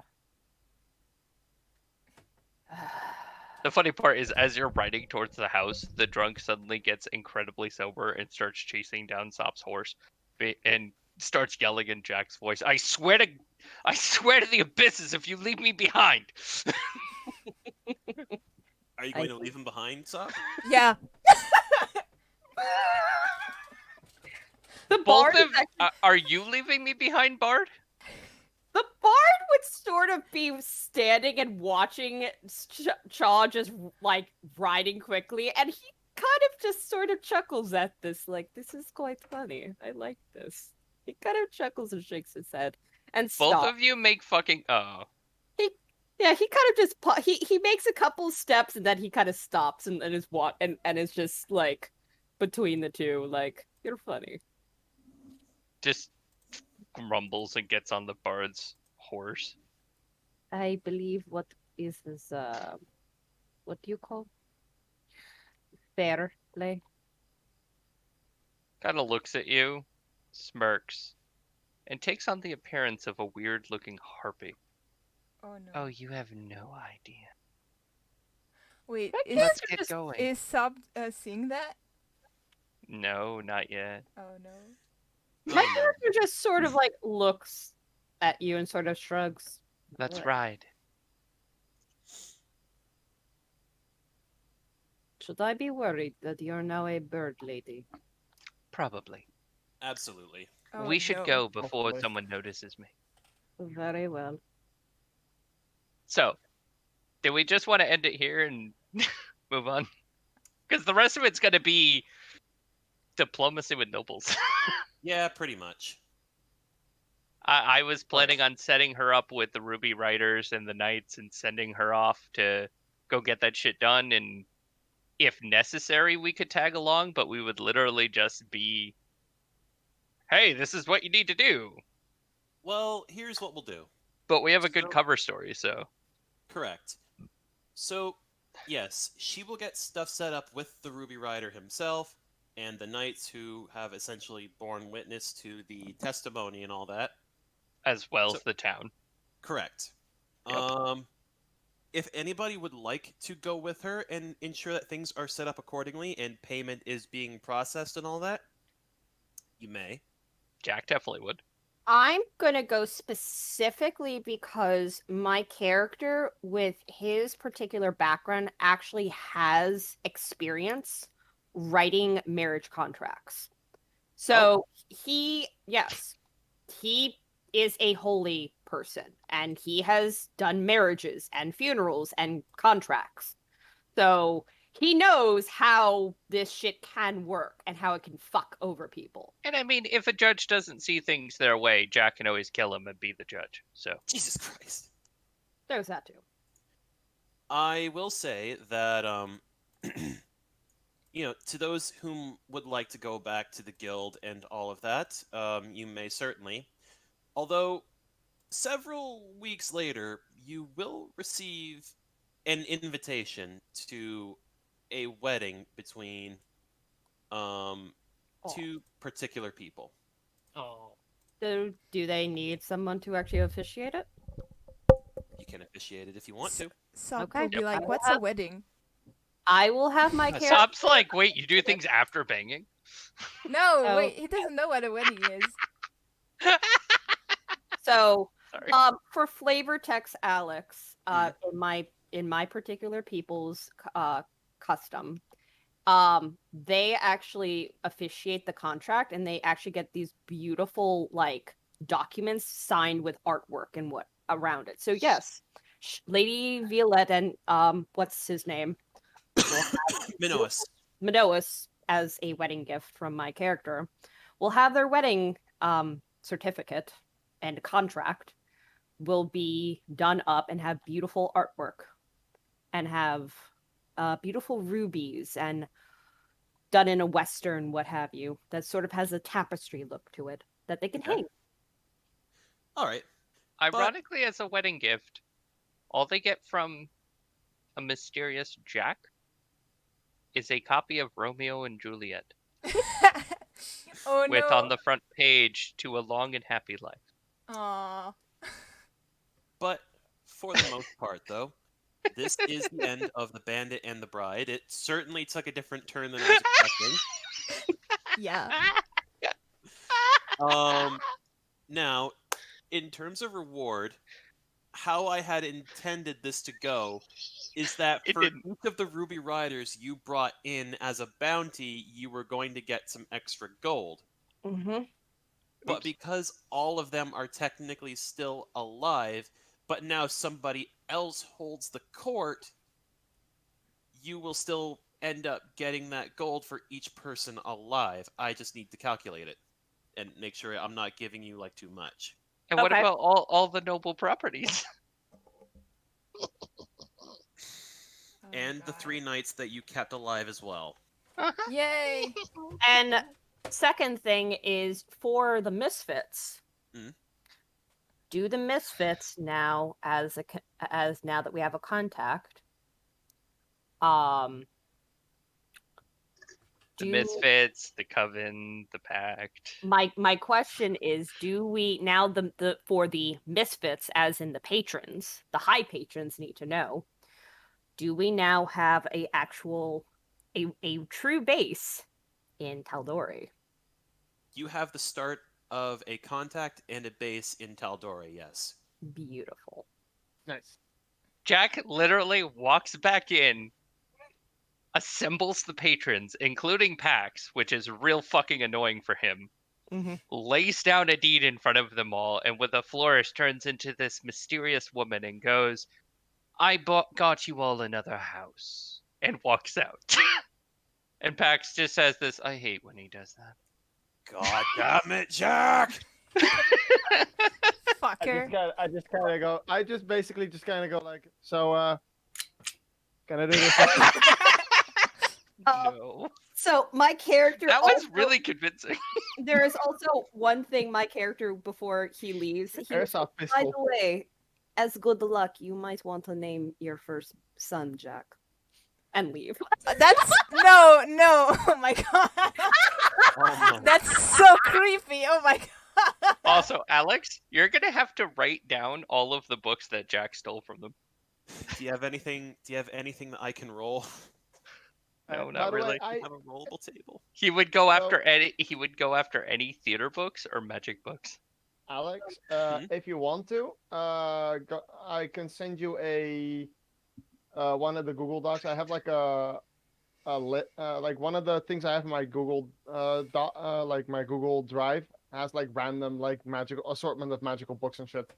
The funny part is, as you're riding towards the house, the drunk suddenly gets incredibly sober and starts chasing down Sop's horse, and starts yelling in Jack's voice, I swear to the abysses if you leave me behind. Are you going to leave him behind, Sop? Yeah. The Both bard, of are you leaving me behind, Bard? the bard would sort of be standing and watching Chaw just like riding quickly, and he kind of just sort of chuckles at this, like, this is quite funny. I like this. He kind of chuckles and shakes his head and Both stops. of you make fucking Yeah, he kind of just he makes a couple steps and then he kind of stops and is and is just like between the two, like, you're funny. just grumbles and gets on the Bard's horse. I believe what is this what do you call fair play? Kind of looks at you, smirks, and takes on the appearance of a weird-looking harpy. Oh no. Oh, you have no idea. Wait, My is Let's get going. is Sub seeing that? No, not yet. Oh no. My character just sort of like looks at you and sort of shrugs. Let's What? ride. Should I be worried that you're now a bird lady? Probably. Absolutely. Oh, We should no. go before Hopefully. someone notices me. Very well. So, do we just want to end it here and move on? Because the rest of it's going to be diplomacy with nobles. Yeah, pretty much. I was planning on setting her up with the Ruby Riders and the Knights and sending her off to go get that shit done. And if necessary, we could tag along, but we would literally just be, hey, this is what you need to do. Well, here's what we'll do. But we have a good So- cover story, so. Correct. So, yes, she will get stuff set up with the Ruby Rider himself and the knights who have essentially borne witness to the testimony and all that. As well So- as the town. Correct. Yep. If anybody would like to go with her and ensure that things are set up accordingly and payment is being processed and all that, you may. Jack definitely would. I'm gonna go specifically because my character, with his particular background, actually has experience writing marriage contracts. So he is a holy person, and he has done marriages and funerals and contracts. So he knows how this shit can work and how it can fuck over people. And I mean, if a judge doesn't see things their way, Jack can always kill him and be the judge. So Jesus Christ. There's that too. I will say that, to those whom would like to go back to the guild and all of that, you may certainly. Although, several weeks later, you will receive an invitation to a wedding between two particular people. Oh. So do they need someone to actually officiate it? You can officiate it if you want to. Sub Okay. will be Yep. like, I what's have- a wedding? I will have my character. Sop's like, wait, you do things after banging? No, Oh. wait, he doesn't know what a wedding is. So, Sorry. for flavor text, Alex, in my particular people's custom, they actually officiate the contract, and they actually get these beautiful like documents signed with artwork and what around it. So yes, Lady Violette and what's his name? Minoas. Minoas, as a wedding gift from my character, will have their wedding certificate and contract will be done up and have beautiful artwork and have beautiful rubies and done in a western, what have you, that sort of has a tapestry look to it that they can hang. All right. Ironically, as a wedding gift, all they get from a mysterious Jack is a copy of Romeo and Juliet Oh with no. on the front page, "To a long and happy life." Aw. But for the most part, though, this is the end of The Bandit and the Bride. It certainly took a different turn than I was expecting. Yeah. Now, in terms of reward, how I had intended this to go is that It for didn't. each of the Ruby Riders you brought in as a bounty, you were going to get some extra gold. Mm-hmm. But Oops. because all of them are technically still alive, but now somebody else holds the court, you will still end up getting that gold for each person alive. I just need to calculate it and make sure I'm not giving you like too much. And what Okay. about all the noble properties? Oh, And the 3 God. knights that you kept alive as well. Yay. And second thing is for the misfits. Mm. Do the misfits now as now that we have a contact? The Do Misfits, the Coven, the Pact. my question is, do we now the for the misfits, as in the patrons, the high patrons need to know? Do we now have a true base in Taldori? You have the start of a contact and a base in Taldori, yes. Beautiful. Nice. Jack literally walks back in, assembles the patrons, including Pax, which is real fucking annoying for him, Mhm. lays down a deed in front of them all, and with a flourish turns into this mysterious woman and goes, "I got you all another house," and walks out. And Pax just says this, "I hate when he does that." God damn it, Jack! Fucker. I just basically just kind of go like, so, can I do this? No. So my character That was really convincing. there is also one thing my character before he leaves. He was, Airsoft by pistol. the way, as good luck, you might want to name your first son Jack, and leave. That's no. Oh my god. Oh my. That's so creepy. Oh my god. Also, Alex, you're gonna have to write down all of the books that Jack stole from them. Do you have anything that I can roll? No, By not the way, really. I have a rollable table. He would go So- after any. He would go after any theater books or magic books. Alex, Hmm? if you want to, I can send you a one of the Google Docs. I have like like one of the things I have in my Google like my Google Drive has like random like magical assortment of magical books and shit.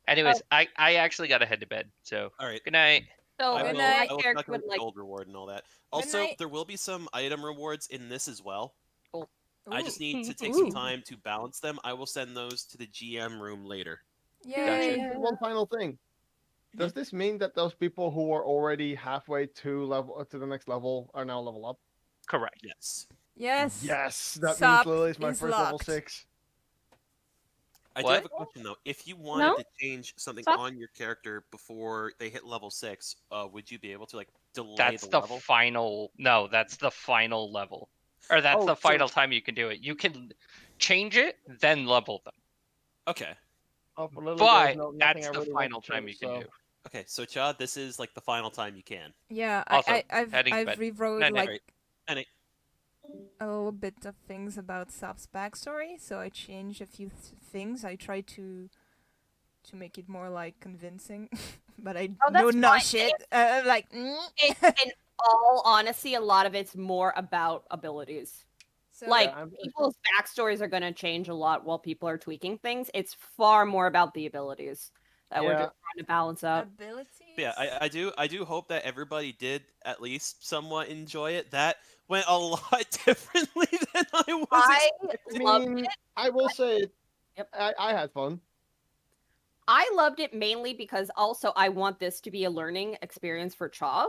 Anyways, I actually got to head to bed. So All right. good night. So I Good will, night. I will character calculate would the like. gold reward and all that. Also, night. there will be some item rewards in this as well. I just Ooh. need to take Ooh. some time to balance them. I will send those to the GM room later. Yay. One final thing. Does this mean that those people who are already halfway to the next level are now level up? Correct. Yes. Yes. Yes, that Sup means Lily's my is first level locked. 6. I do What? have a question though. If you wanted No? to change something Stop. on your character before they hit level 6, would you be able to like delay That's the the level? final. No, that's the final level, or that's Oh, the so- final time you can do it. You can change it, then level them. Okay. Oh, for Lily, But there's nothing that's I the really want final to time change, you can so- do. Okay, so Chad, this is like the final time you can. Yeah. Also, I've heading to bed. rewrote Night, night. like Alright. Night. a little bit of things about Sap's backstory, so I changed a few things. I tried to make it more like convincing, but I Oh, know that's not fine. shit. Like. In all honesty, a lot of it's more about abilities. So, Like, Yeah, people's backstories are going to change a lot while people are tweaking things. It's far more about the abilities that we're Yeah. just trying to balance out. abilities. But yeah, I do hope that everybody did at least somewhat enjoy it. That went a lot differently than I was I expecting. I Love mean, I will say, Yep. I had fun. I loved it mainly because also I want this to be a learning experience for Chaw.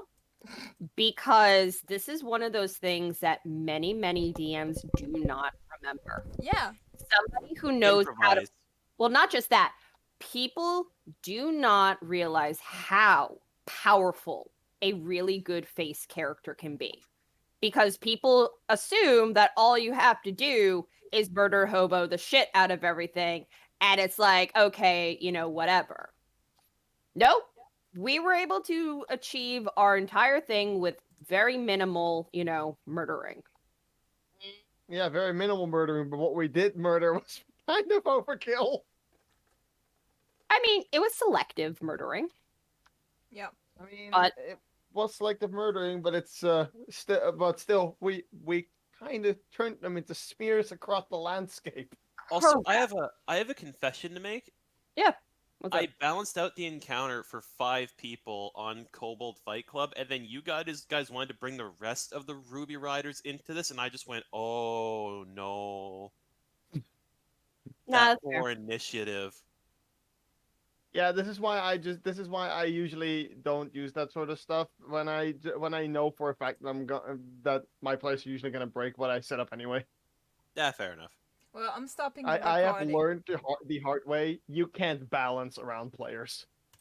Because this is one of those things that many DMs do not remember. Yeah. Somebody who knows how to. Improvise. Well, not just that. People do not realize how powerful a really good face character can be. Because people assume that all you have to do is murder hobo the shit out of everything. And it's like, okay, whatever. Nope. We were able to achieve our entire thing with very minimal, murdering. Yeah, very minimal murdering, but what we did murder was kind of overkill. I mean, it was selective murdering. Yeah. I mean, But- it was selective murdering, but it's still we kind of turned them into smears across the landscape. Also, Correct. I have a confession to make. What's I up? balanced out the encounter for 5 people on Kobold Fight Club, and then you guys wanted to bring the rest of the Ruby Riders into this, and I just went, oh no. Nah, That that's fair. poor initiative. Yeah, this is why I usually don't use that sort of stuff when I know for a fact that that my players are usually gonna break what I set up anyway. Yeah, fair enough. Well, I'm stopping the I have recording. learned the hard way. You can't balance around players.